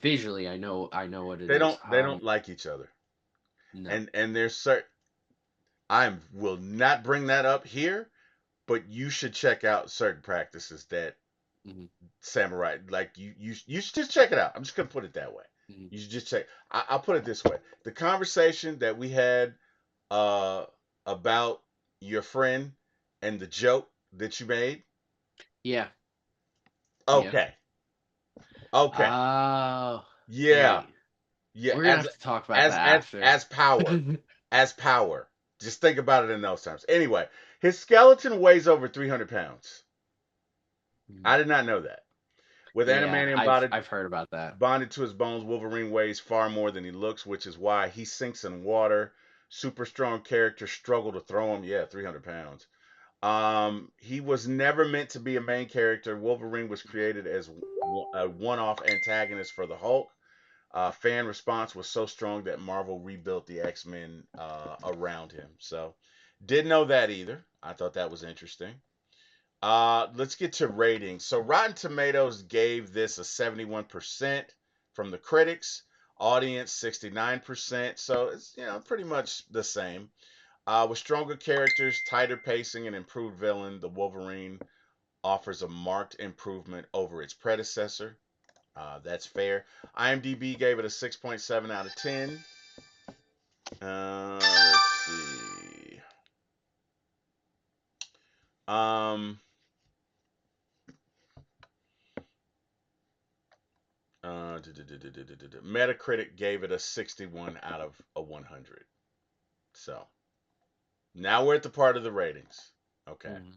visually I know what it They is. don't they don't like each other, No. and there's certain I will not bring that up here, but you should check out certain practices that Hmm. samurai like you should just check it out. I'm just gonna put it that way. Hmm. You should just check. I'll put it this way: the conversation that we had uh about your friend and the joke that you made. Yeah. Yeah. Okay, okay, Oh, yeah, wait. yeah. We're gonna have to talk about As that as after. as power, as power. Just think about it in those terms. Anyway, his skeleton weighs over 300 pounds. Mhm. I did not know that. With Yeah, adamantium bonded I've heard about that. bonded to his bones, Wolverine weighs far more than he looks, which is why he sinks in water. Super strong character struggle to throw him. Yeah, 300 pounds. He was never meant to be a main character. Wolverine was created as a one-off antagonist for the Hulk. Fan response was so strong that Marvel rebuilt the X-Men around him. So, didn't know that either. I thought that was interesting. Let's get to ratings. So Rotten Tomatoes gave this a 71% from the critics, audience 69%. So it's pretty much the same. With stronger characters, tighter pacing, and improved villain, the Wolverine offers a marked improvement over its predecessor. That's fair. IMDb gave it a 6.7 out of 10. Let's see. Um, Metacritic gave it a 61 out of a 100. So now we're at the part of the ratings. Okay. Mhm.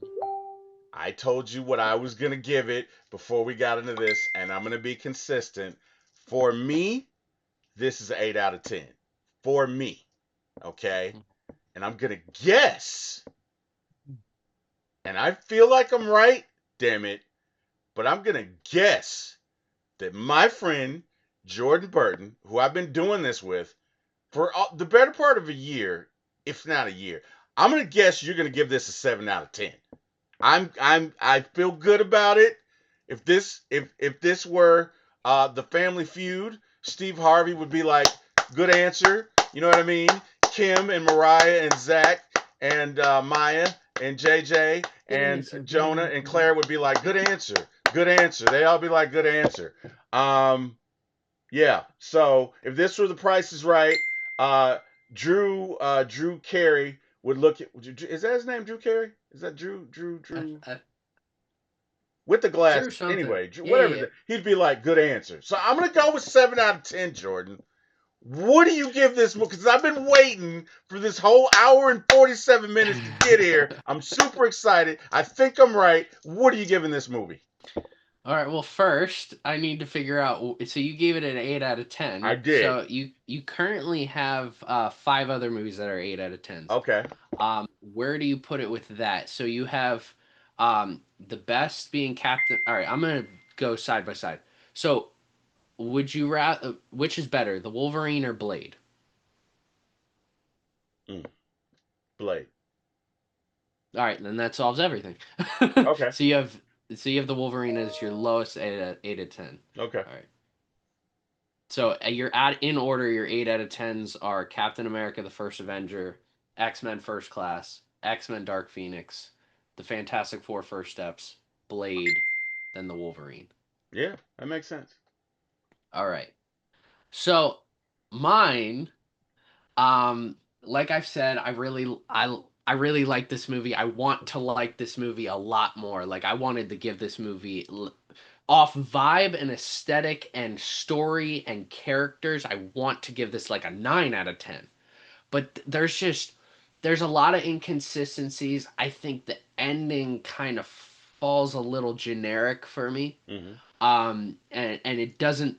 I told you what I was going to give it before we got into this, and I'm going to be consistent. For me, this is an 8 out of 10. For me. Okay. And I'm going to guess, and I feel like I'm right, damn it, but I'm going to guess that my friend Jordan Burton, who I've been doing this with, for the better part of a year, if not a year. I'm gonna guess you're gonna give this a 7 out of 10. I feel good about it. If this were the Family Feud, Steve Harvey would be like, good answer. You know what I mean? Kim and Mariah and Zach and Maya and JJ Good and answer. Good Jonah and answer. Claire would be like, good answer, good answer. They all be like, good answer. Um, yeah. So if this were The Price is Right, uh, Drew Carey would look at. Is that his name? Drew Carey? Is that Drew I, with the Drew glasses? something. Anyway, Drew, Yeah, yeah, whatever. yeah. He'd be like, good answer. So I'm gonna go with 7 out of 10, Jordan. What do you give this movie? Because I've been waiting for this whole hour and 47 minutes to get here. I'm super excited. I think I'm right. What are you giving this movie? All right. Well, first I need to figure out. So you gave it an 8 out of 10. I did. So you currently have five other movies that are 8 out of 10s. Okay. Where do you put it with that? So you have the best being Captain. All right. I'm gonna go side by side. So would you rather? Which is better, the Wolverine or Blade? Mm, Blade. All right, then that solves everything. Okay. so you have the Wolverine as your lowest 8 out of 10. Okay. All right. So you're at in order. Your 8 out of 10s are Captain America: The First Avenger, X Men: First Class, X Men: Dark Phoenix, The Fantastic Four: First Steps, Blade, then the Wolverine. Yeah, that makes sense. All right. So mine, like I've said, I really like this movie. I want to like this movie a lot more. Like I wanted to give this movie off vibe and aesthetic and story and characters. I want to give this like a 9 out of 10. But there's a lot of inconsistencies. I think the ending kind of falls a little generic for me. Hmm. And it doesn't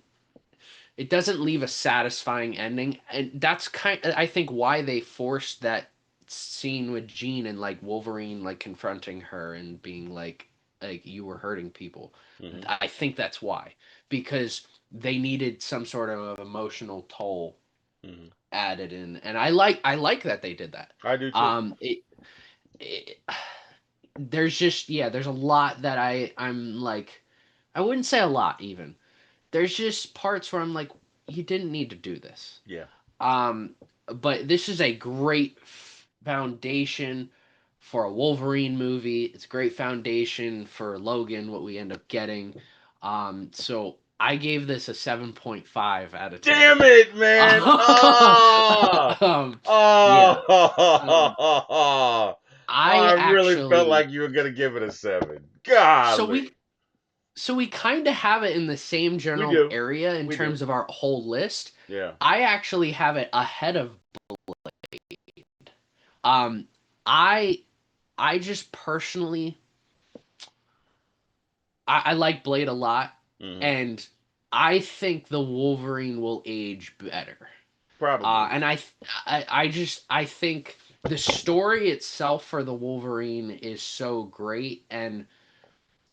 leave a satisfying ending, and that's I think why they forced that scene with Jean and like Wolverine like confronting her and being like you were hurting people. Hmm. I think that's why, because they needed some sort of emotional toll added in, and I like that they did that. I do too. Um, it there's just yeah, there's a lot that I'm like, I wouldn't say a lot even. There's just parts where I'm like, you didn't need to do this. Yeah. Um, but this is a great foundation for a Wolverine movie. It's a great foundation for Logan, what we end up getting. So I gave this a 7.5 out of 10. Damn it, man. Oh. um, yeah. Um, Oh. I I really felt actually like you were gonna give it a 7. so Golly. we so we kind of have it in the same We general do. area in We do. terms of our whole list. Yeah. I actually have it ahead of um I I just personally I like Blade a lot, Hmm. and I think the Wolverine will age better. Probably. And I think the story itself for the Wolverine is so great, and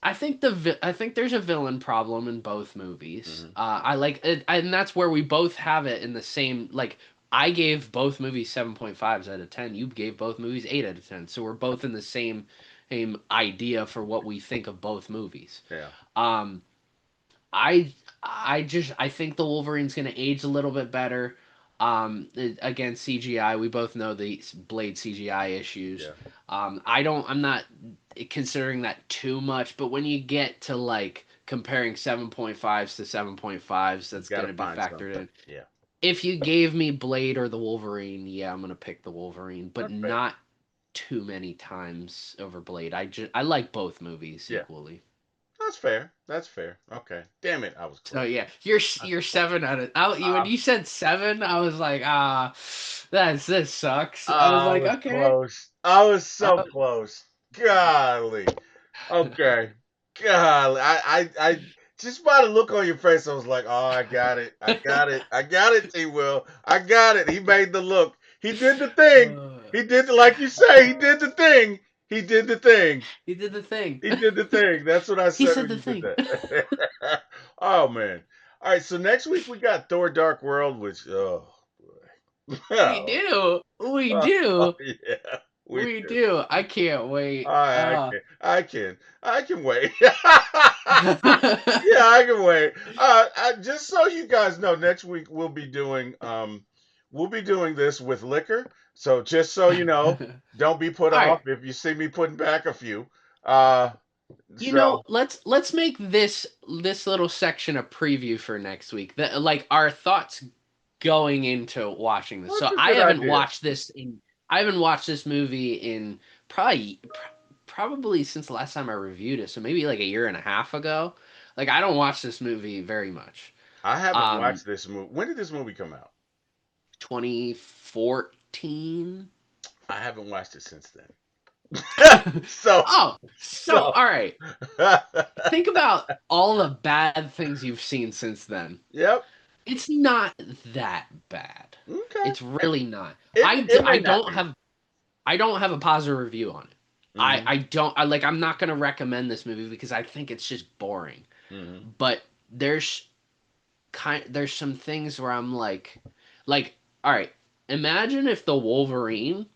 I think there's a villain problem in both movies. Hmm. I like it, and that's where we both have it in the same like. I gave both movies 7.5s out of 10. You gave both movies 8 out of 10. So we're both in the same idea for what we think of both movies. Yeah. Um, I I think the Wolverine's going to age a little bit better. Again, CGI. We both know the Blade CGI issues. Yeah. I'm not considering that too much, but when you get to like comparing 7.5s to 7.5s, You that's got going to to be find factored something. in. Yeah. If you gave me Blade or the Wolverine, yeah, I'm going to pick the Wolverine, but That's fair. not too many times over Blade. I like both movies Yeah. equally. That's fair. That's fair. Okay. Damn it. I was So close. yeah, I you're was close. 7 out of. When I, you said 7, I was like, this sucks. I was I like, was okay. close. I was so Uh, close. Golly. Okay. Golly. I just by the look on your face, I was like, oh, I got it. I got it. I got it, T Will. I got it. He made the look. He did the thing. uh, He did the, like you say, he did the thing. He did the thing. he did the thing. He did the thing. That's what I He said said when the you did thing. that. Oh man. All right, so next week we got Thor Dark World, which oh boy. We Oh, do. We oh do. yeah. We We do. do. I can't wait. I can wait. Yeah, I can wait. Just so you guys know, next week we'll be doing this with liquor. So just so you know, don't be put All right. off if you see me putting back a few. Uh, so Let's make this little section a preview for next week. Like our thoughts going into watching this. So that's a good idea. I haven't watched this movie in probably since the last time I reviewed it. So maybe like a year and a half ago. Like I don't watch this movie very much. I haven't Um watched this movie. When did this movie come out? 2014. I haven't watched it since then. so Oh, so so all right. Think about all the bad things you've seen since then. yep. It's not that bad. Okay. It's really not. It may not be. I don't have a positive review on it. Hmm. I don't I like I'm not going to recommend this movie because I think it's just boring. Hmm. But there's there's some things where I'm like all right, imagine if the Wolverine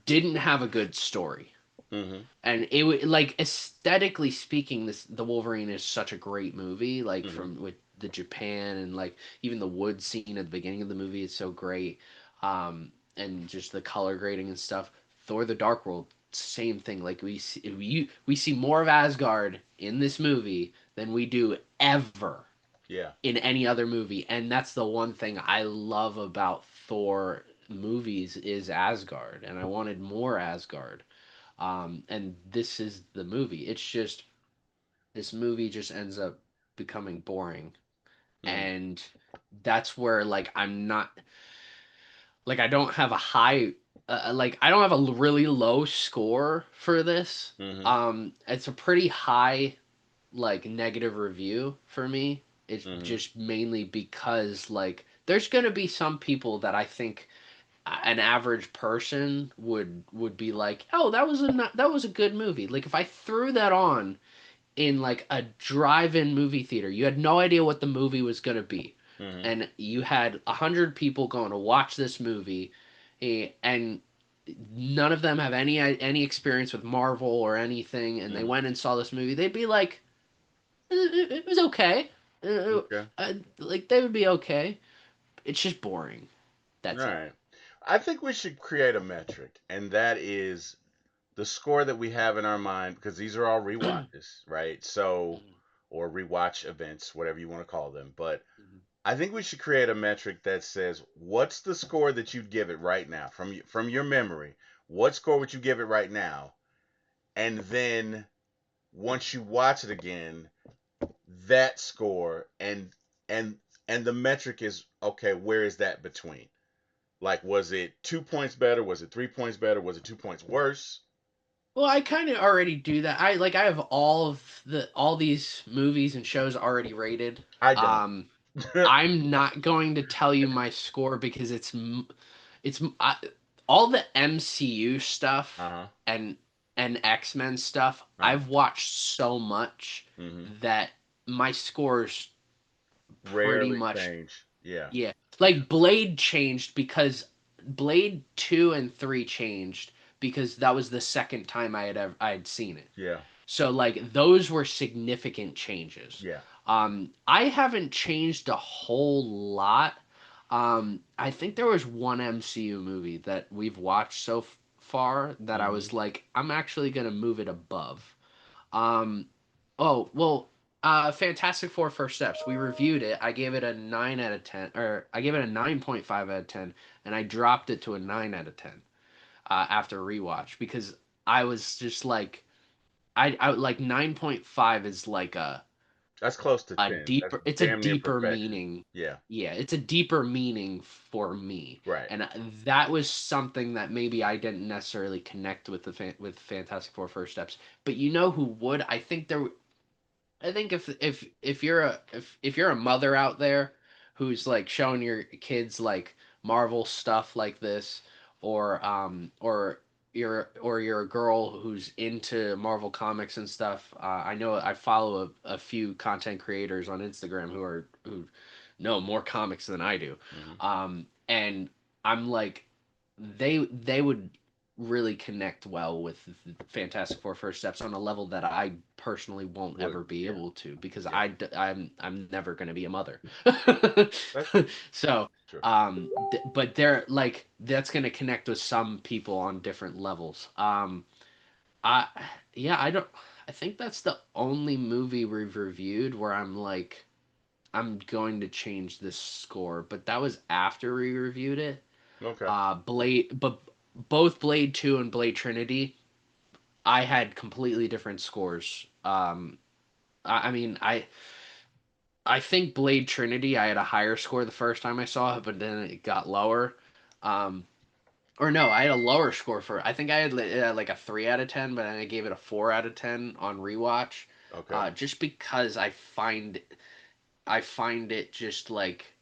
didn't have a good story. Hmm. And it would like aesthetically speaking, this the Wolverine is such a great movie. Like Hmm. from with the Japan and like even the wood scene at the beginning of the movie is so great, and just the color grading and stuff. Thor: The Dark World, same thing. Like we see more of Asgard in this movie than we do ever Yeah. in any other movie, and that's the one thing I love about Thor movies is Asgard, and I wanted more Asgard. And this is the movie. It's just this movie just ends up becoming boring, Hmm. and that's where like I'm not like I don't have a high like I don't have a really low score for this. Hmm. It's a pretty high like negative review for me. It's Hmm. just mainly because like there's gonna be some people that I think an average person would be like, "Oh, that was a good movie." Like if I threw that on in like a drive-in movie theater, you had no idea what the movie was going to be. Hmm. and you had 100 people going to watch this movie, and none of them have any experience with Marvel or anything, and they Hmm. went and saw this movie, they'd be like, it was okay. Okay. Like they would be okay. It's just boring. All That's it. right. I think we should create a metric, and that is the score that we have in our mind, because these are all rewatches, right? So, or rewatch events, whatever you want to call them. But I think we should create a metric that says, what's the score that you'd give it right now from your memory? What score would you give it right now? And then once you watch it again, that score and and the metric is okay, where is that between? Like, was it 2 points better? Was it 3 points better? Was it 2 points worse? Well, I kind of already do that. I have all these movies and shows already rated. I don't. Um, I'm not going to tell you my score because it's all the MCU stuff Uh-huh. and X-Men stuff. Uh-huh. I've watched so much Hmm. that my scores pretty Rarely much, change. Yeah. yeah. Yeah. Like Blade changed because Blade 2 and 3 changed because that was the second time I had seen it. Yeah. So like those were significant changes. Yeah. I haven't changed a whole lot. I think there was one MCU movie that we've watched so far that I Hmm. was like, I'm actually gonna move it above. Um, oh well, Fantastic Four First Steps. We reviewed it. I gave it a 9 out of 10, or I gave it a 9.5 out of 10, and I dropped it to a 9 out of 10 after rewatch because I was just like, I like 9.5 is like That's close to a 10. That's deeper, it's a damn near deeper perfection. meaning. Yeah. Yeah, it's a deeper meaning for me, Right. and that was something that maybe I didn't necessarily connect with with Fantastic Four First Steps. But you know who would? I think if you're if you're a mother out there who's like showing your kids like Marvel stuff like this, or you're a girl who's into Marvel comics and stuff. I know I follow a few content creators on Instagram who know more comics than I do, Hmm. and I'm like, they would really connect well with Fantastic Four First Steps on a level that I personally won't ever Wouldn't. be Yeah. able to because Yeah. I'm never going to be a mother. That's true. So, True. but they're like that's going to connect with some people on different levels. I yeah, I don't. I think that's the only movie we've reviewed where I'm like, I'm going to change this score, but that was after we reviewed it. Okay. Blade, but both Blade 2 and Blade Trinity, I had completely different scores. I mean, I think Blade Trinity, I had a higher score the first time I saw it, but then it got lower. Um, or no, I had a lower score for. I think I had like a 3 out of 10, but then I gave it a 4 out of 10 on rewatch. Okay. Just because I find it just like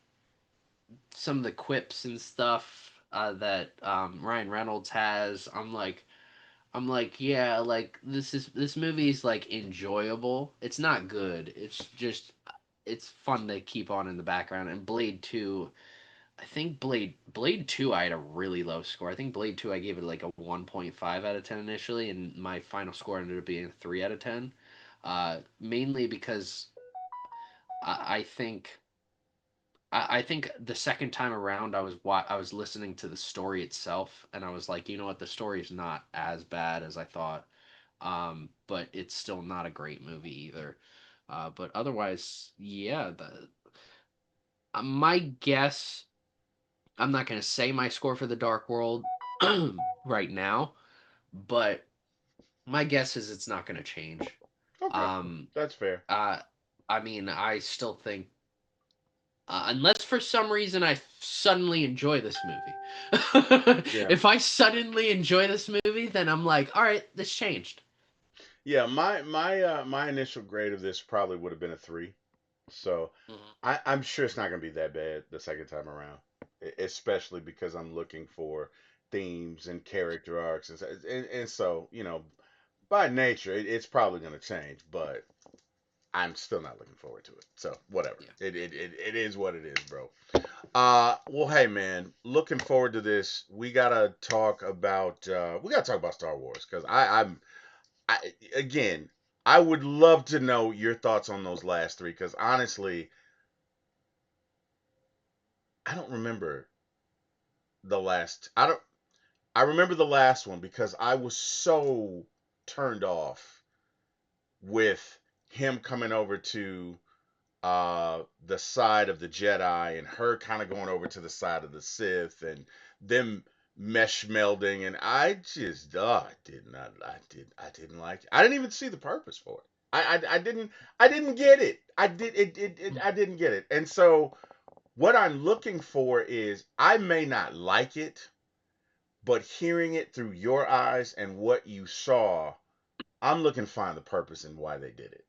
some of the quips and stuff that Ryan Reynolds has. I'm like, yeah, like this movie is like enjoyable. It's not good. It's just it's fun to keep on in the background. And Blade 2, I think Blade 2 I had a really low score. I think Blade 2 I gave it like a 1.5 out of 10 initially, and my final score ended up being a 3 out of 10. Mainly because I think I think the second time around I was listening to the story itself, and I was like, you know what, the story is not as bad as I thought, but it's still not a great movie either. But otherwise, yeah, my guess, I'm not going to say my score for The Dark World right now, but my guess is it's not going to change. Okay. Um, That's fair. uh, I mean, I still think, unless for some reason I suddenly enjoy this movie. Yeah. If I suddenly enjoy this movie, then I'm like, all right, this changed. Yeah. My initial grade of this probably would have been a 3. So Mhm. I'm sure it's not gonna be that bad the second time around, especially because I'm looking for themes and character arcs and so by nature it's probably gonna change, but I'm still not looking forward to it. So whatever. Yeah. It is what it is, bro. Well, hey man, looking forward to this. We gotta talk about Star Wars because again, I would love to know your thoughts on those last three because honestly, I don't remember the last. I remember the last one because I was so turned off with him coming over to the side of the Jedi and her kind of going over to the side of the Sith and them mesh melding and I didn't like it. I didn't even see the purpose for it. I didn't get it. I didn't get it. And so what I'm looking for is I may not like it, but hearing it through your eyes and what you saw, I'm looking to find the purpose in why they did it.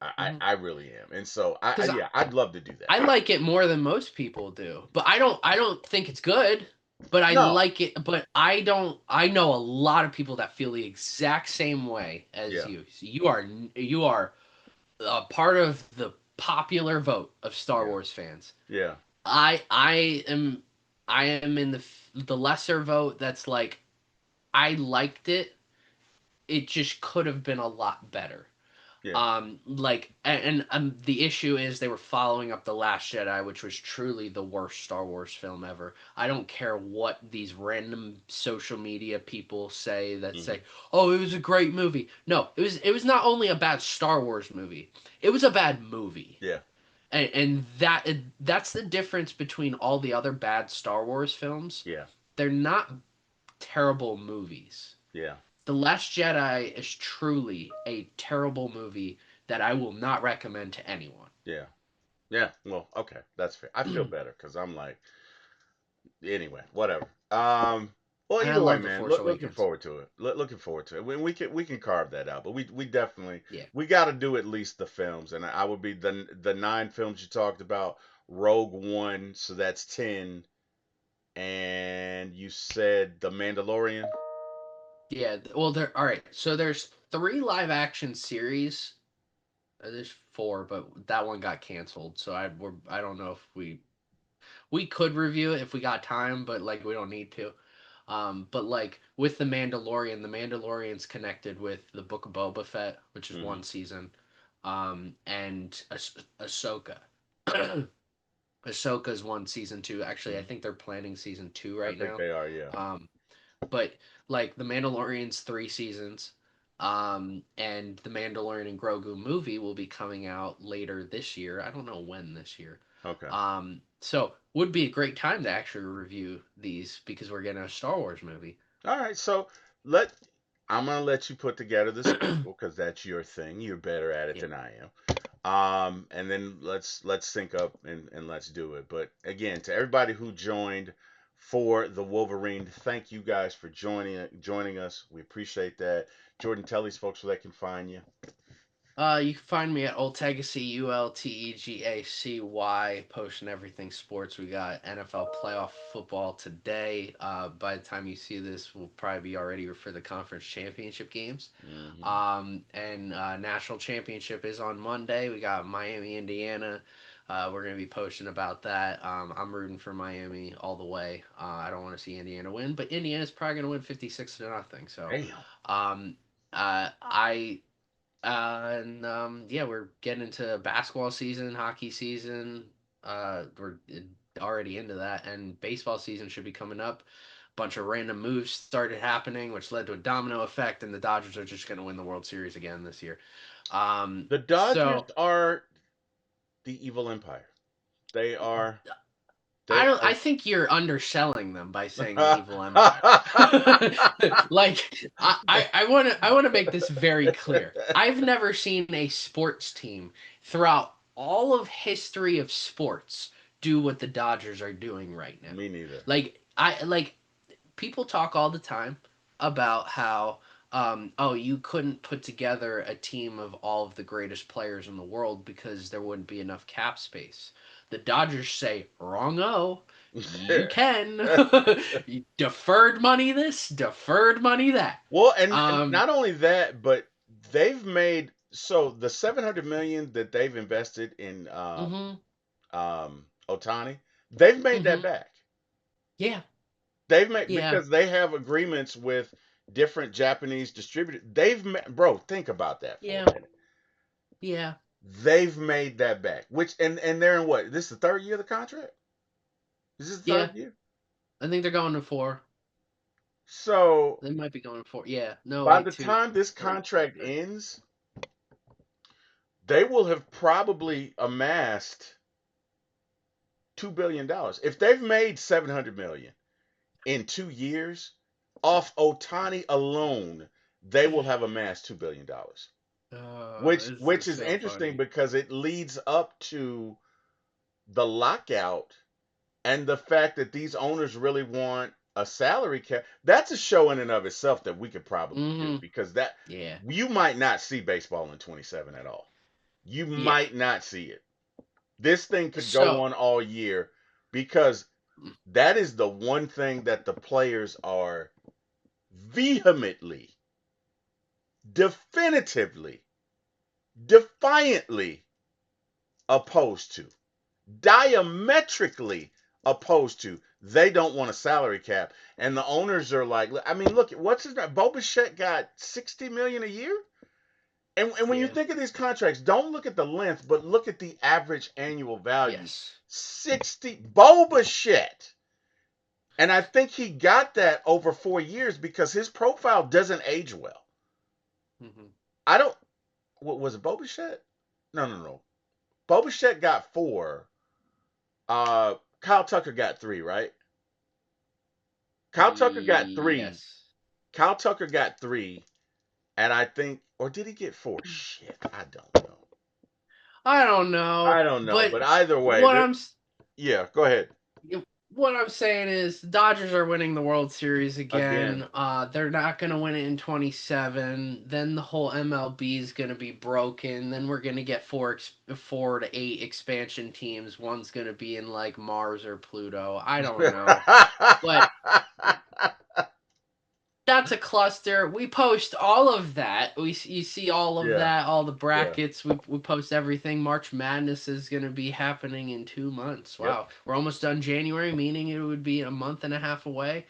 Because I really am. And so yeah, I'd love to do that. I like it more than most people do. But I don't think it's good, but I No. like it. But I know a lot of people that feel the exact same way as Yeah. you. So you are a part of the popular vote of Star Yeah. Wars fans. Yeah. I am in the lesser vote that's like I liked it. It just could have been a lot better. Yeah. The issue is they were following up The Last Jedi, which was truly the worst Star Wars film ever. I don't care what these random social media people say that Hmm. say, "Oh, it was a great movie." No, it was not only a bad Star Wars movie, it was a bad movie. Yeah. And that's the difference between all the other bad Star Wars films. Yeah. They're not terrible movies. Yeah. The Last Jedi is truly a terrible movie that I will not recommend to anyone. Yeah. Yeah. Well, okay. That's fair. I feel better because I'm like, anyway, whatever. Well, And I either way, love The man. Force Looking Awakens. forward to it. Looking forward to it. We can carve that out, but we definitely Yeah. we got to do at least the films, and I would be the nine films you talked about. Rogue One, so that's 10, and you said the Mandalorian. Yeah. Well, there. All right. So there's three live action series. There's four, but that one got canceled. So I don't know if we could review it if we got time, but like we don't need to. But like with the Mandalorian's connected with the Book of Boba Fett, which is Hmm. one season, and Ahsoka. Ahsoka's one season two. Actually, I Hmm. think they're planning season two I right think now. they are. Yeah. Um, but like the Mandalorian's three seasons, and the Mandalorian and Grogu movie will be coming out later this year. I don't know when this year. Okay. So would be a great time to actually review these because we're getting a Star Wars movie. All right. So let I'm gonna let you put together the schedule because that's your thing. You're better at it Yeah. than I am. And then let's sync up and let's do it. But again, to everybody who joined for the Wolverine, thank you guys for joining us. We appreciate that. Jordan, tell these folks where they can find you. You can find me at Ultegacy, Ultegacy, posting everything sports. We got NFL playoff football today. By the time you see this, we'll probably be already for the conference championship games. Hmm. And National championship is on Monday. We got Miami, Indiana. We're going to be posting about that. I'm rooting for Miami all the way. I don't want to see Indiana win, but Indiana's probably going to win 56 to nothing. So, Damn. um, I and yeah, we're getting into basketball season, hockey season. We're already into that, and baseball season should be coming up. Bunch of random moves started happening, which led to a domino effect, and the Dodgers are just going to win the World Series again this year. The Dodgers So are the evil empire. They are. I They don't. I are. think you're underselling them by saying the evil empire. Like I want to make this very clear. I've never seen a sports team throughout all of history of sports do what the Dodgers are doing right now. Me neither. Like people talk all the time about how oh, you couldn't put together a team of all of the greatest players in the world because there wouldn't be enough cap space. The Dodgers say, wrong-o. You can. Deferred money this, deferred money that. Well, and Um, not only that, but they've made So the 700 million that they've invested in Mm-hmm. Otani, they've made that Mm-hmm. back. Yeah. They've made Yeah. because they have agreements with different Japanese distributors. Bro, think about that for a Yeah. minute. Yeah. They've made that back. Which and they're in what? This is the third year of the contract? Is this the Yeah. third year? I think they're going to four. So They might be going to four. Yeah. No, by wait, the two. time this Third. contract ends, they will have probably amassed $2 billion. If they've made 700 million in 2 years, off Otani alone, they will have amassed $2 billion. It's Which just is so interesting funny. because it leads up to the lockout and the fact that these owners really want a salary cap. That's a show in and of itself that we could probably do Mm-hmm. because that Yeah. you might not see baseball in 27 at all. You Yeah. might not see it. This thing could go So, on all year because that is the one thing that the players are vehemently, definitively, defiantly opposed to, diametrically opposed to. They don't want a salary cap, and the owners are like, I mean, look, what's his name? Bo Bichette got 60 million a year. And when you yeah. think of these contracts, don't look at the length, but look at the average annual value. Yes. 60 Bo Bichette. And I think he got that over 4 years because his profile doesn't age well. Mm-hmm. I don't. What was it, Bo Bichette? No, no, no. Bo Bichette got four. Kyle Tucker got three, right? Kyle Tucker got three. Yes. Kyle Tucker got three, and I think, or did he get four? Shit, I don't know. I don't know, I don't know, but but either way, what I'm s- yeah, go ahead what I'm saying is the Dodgers are winning the World Series again. again. They're not going to win it in 27. Then the whole MLB is going to be broken. Then we're going to get 4 to 8 expansion teams. One's going to be in like Mars or Pluto. I don't know. But that's a cluster. We post all of that. You see all of Yeah, that, all the yeah, brackets. We post everything. March Madness is going to be happening in 2 months. yep. Wow, we're almost done January, meaning it would be a month and a half away.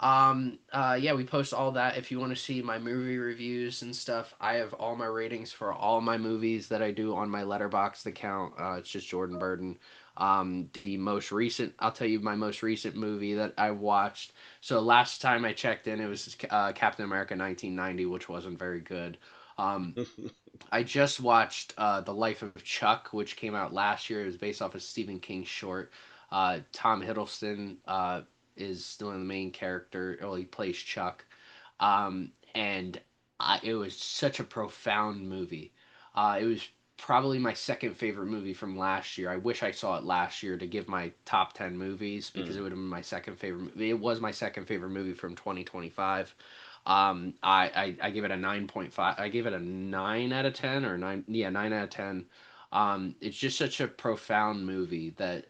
Yeah, we post all that. If you want to see my movie reviews and stuff, I have all my ratings for all my movies that I do on my Letterboxd account. It's just Jordan Burden. The most recent, I'll tell you my most recent movie that I watched. So last time I checked in, it was Captain America 1990, which wasn't very good. Um, I just watched The Life of Chuck, which came out last year. It was based off of Stephen King's short. Tom Hiddleston is still in the main character. Well, he plays Chuck. And it was such a profound movie. It was probably my second favorite movie from last year. I wish I saw it last year to give my top 10 movies because it Mm. would have been my second favorite movie. It was my second favorite movie from 2025. I give it a 9.5. I gave it a 9 out of 10 or 9. Yeah, 9 out of 10. It's just such a profound movie that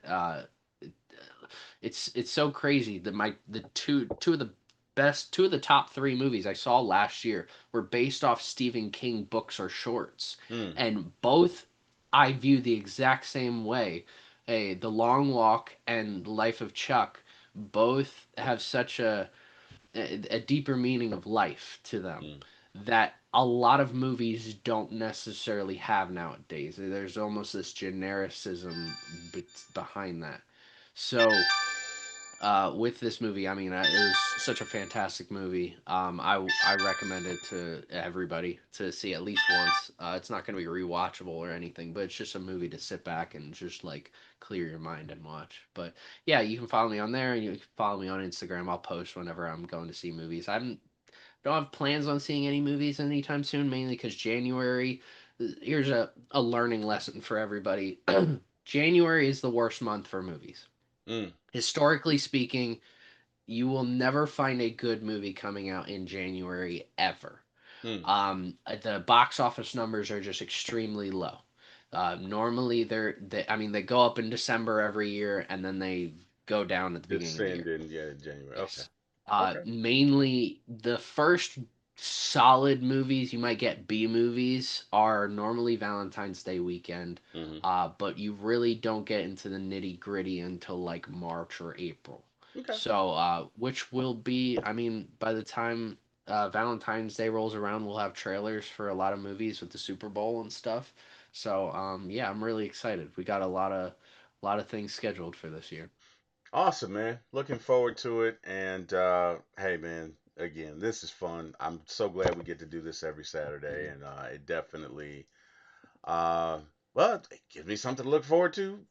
it's so crazy that my the two of the best two of the top three movies I saw last year were based off Stephen King books or shorts, Mm. and both I view the exact same way. Hey, The Long Walk and Life of Chuck both have such a deeper meaning of life to them Mm. that a lot of movies don't necessarily have nowadays. There's almost this genericism behind that. So with this movie, I mean, it was such a fantastic movie. I recommend it to everybody to see at least once. It's not going to be rewatchable or anything, but it's just a movie to sit back and just like clear your mind and watch. But yeah, you can follow me on there, and you can follow me on Instagram. I'll post whenever I'm going to see movies. I don't have plans on seeing any movies anytime soon, mainly because January. Here's a learning lesson for everybody. January is the worst month for movies. Mm. Historically speaking, you will never find a good movie coming out in January ever. Mm. The box office numbers are just extremely low. Normally, I mean, they go up in December every year, and then they go down at the beginning of the Descend year. in, yeah, January. Okay. Yes. Okay. Mainly the first solid movies, you might get B movies, are normally Valentine's Day weekend, Hmm. but you really don't get into the nitty gritty until like March or April. Okay. So, which will be, I mean, by the time Valentine's Day rolls around, we'll have trailers for a lot of movies with the Super Bowl and stuff. So, yeah, I'm really excited. We got a lot of things scheduled for this year. Awesome, man. Looking forward to it. And hey, man, again, this is fun. I'm so glad we get to do this every Saturday, Mhm. and it definitely Uh, well, it gives me something to look forward to,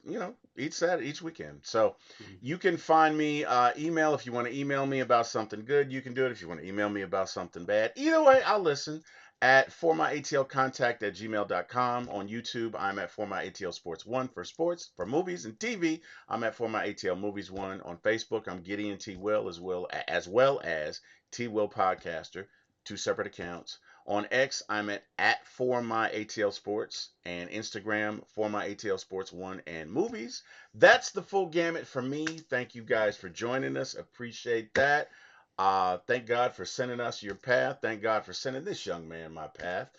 each Saturday, each weekend. So Mhm. you can find me email if you want to email me about something good. You can do it if you want to email me about something bad. Either way, I'll listen at for my ATL contact at gmail.com. On YouTube, I'm at for my ATL Sports 1 for sports, for movies and TV. I'm at for my ATL Movies 1. On Facebook, I'm Gideon T. Will as T. Will Podcaster, two separate accounts. On X, I'm at for my ATL Sports, and Instagram for my ATL Sports 1 and movies. That's the full gamut for me. Thank you guys for joining us. Appreciate that. Thank God for sending us your path. Thank God for sending this young man my path,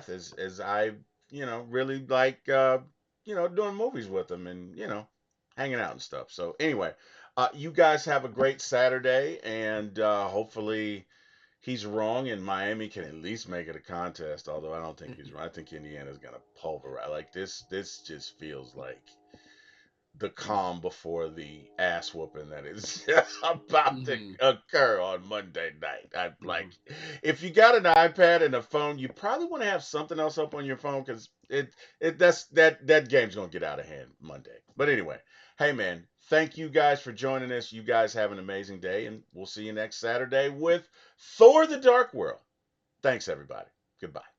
as I, really like, doing movies with him and, hanging out and stuff. So anyway, you guys have a great Saturday, and hopefully he's wrong, and Miami can at least make it a contest. Although I don't think he's wrong. I think Indiana's gonna pulverize. Like this, just feels like the calm before the ass whooping that is about to Mhm. occur on Monday night. I like, Mhm. if you got an iPad and a phone, you probably want to have something else up on your phone because that game's gonna get out of hand Monday. But anyway, hey man, thank you guys for joining us. You guys have an amazing day, and we'll see you next Saturday with Thor: The Dark World. Thanks everybody. Goodbye.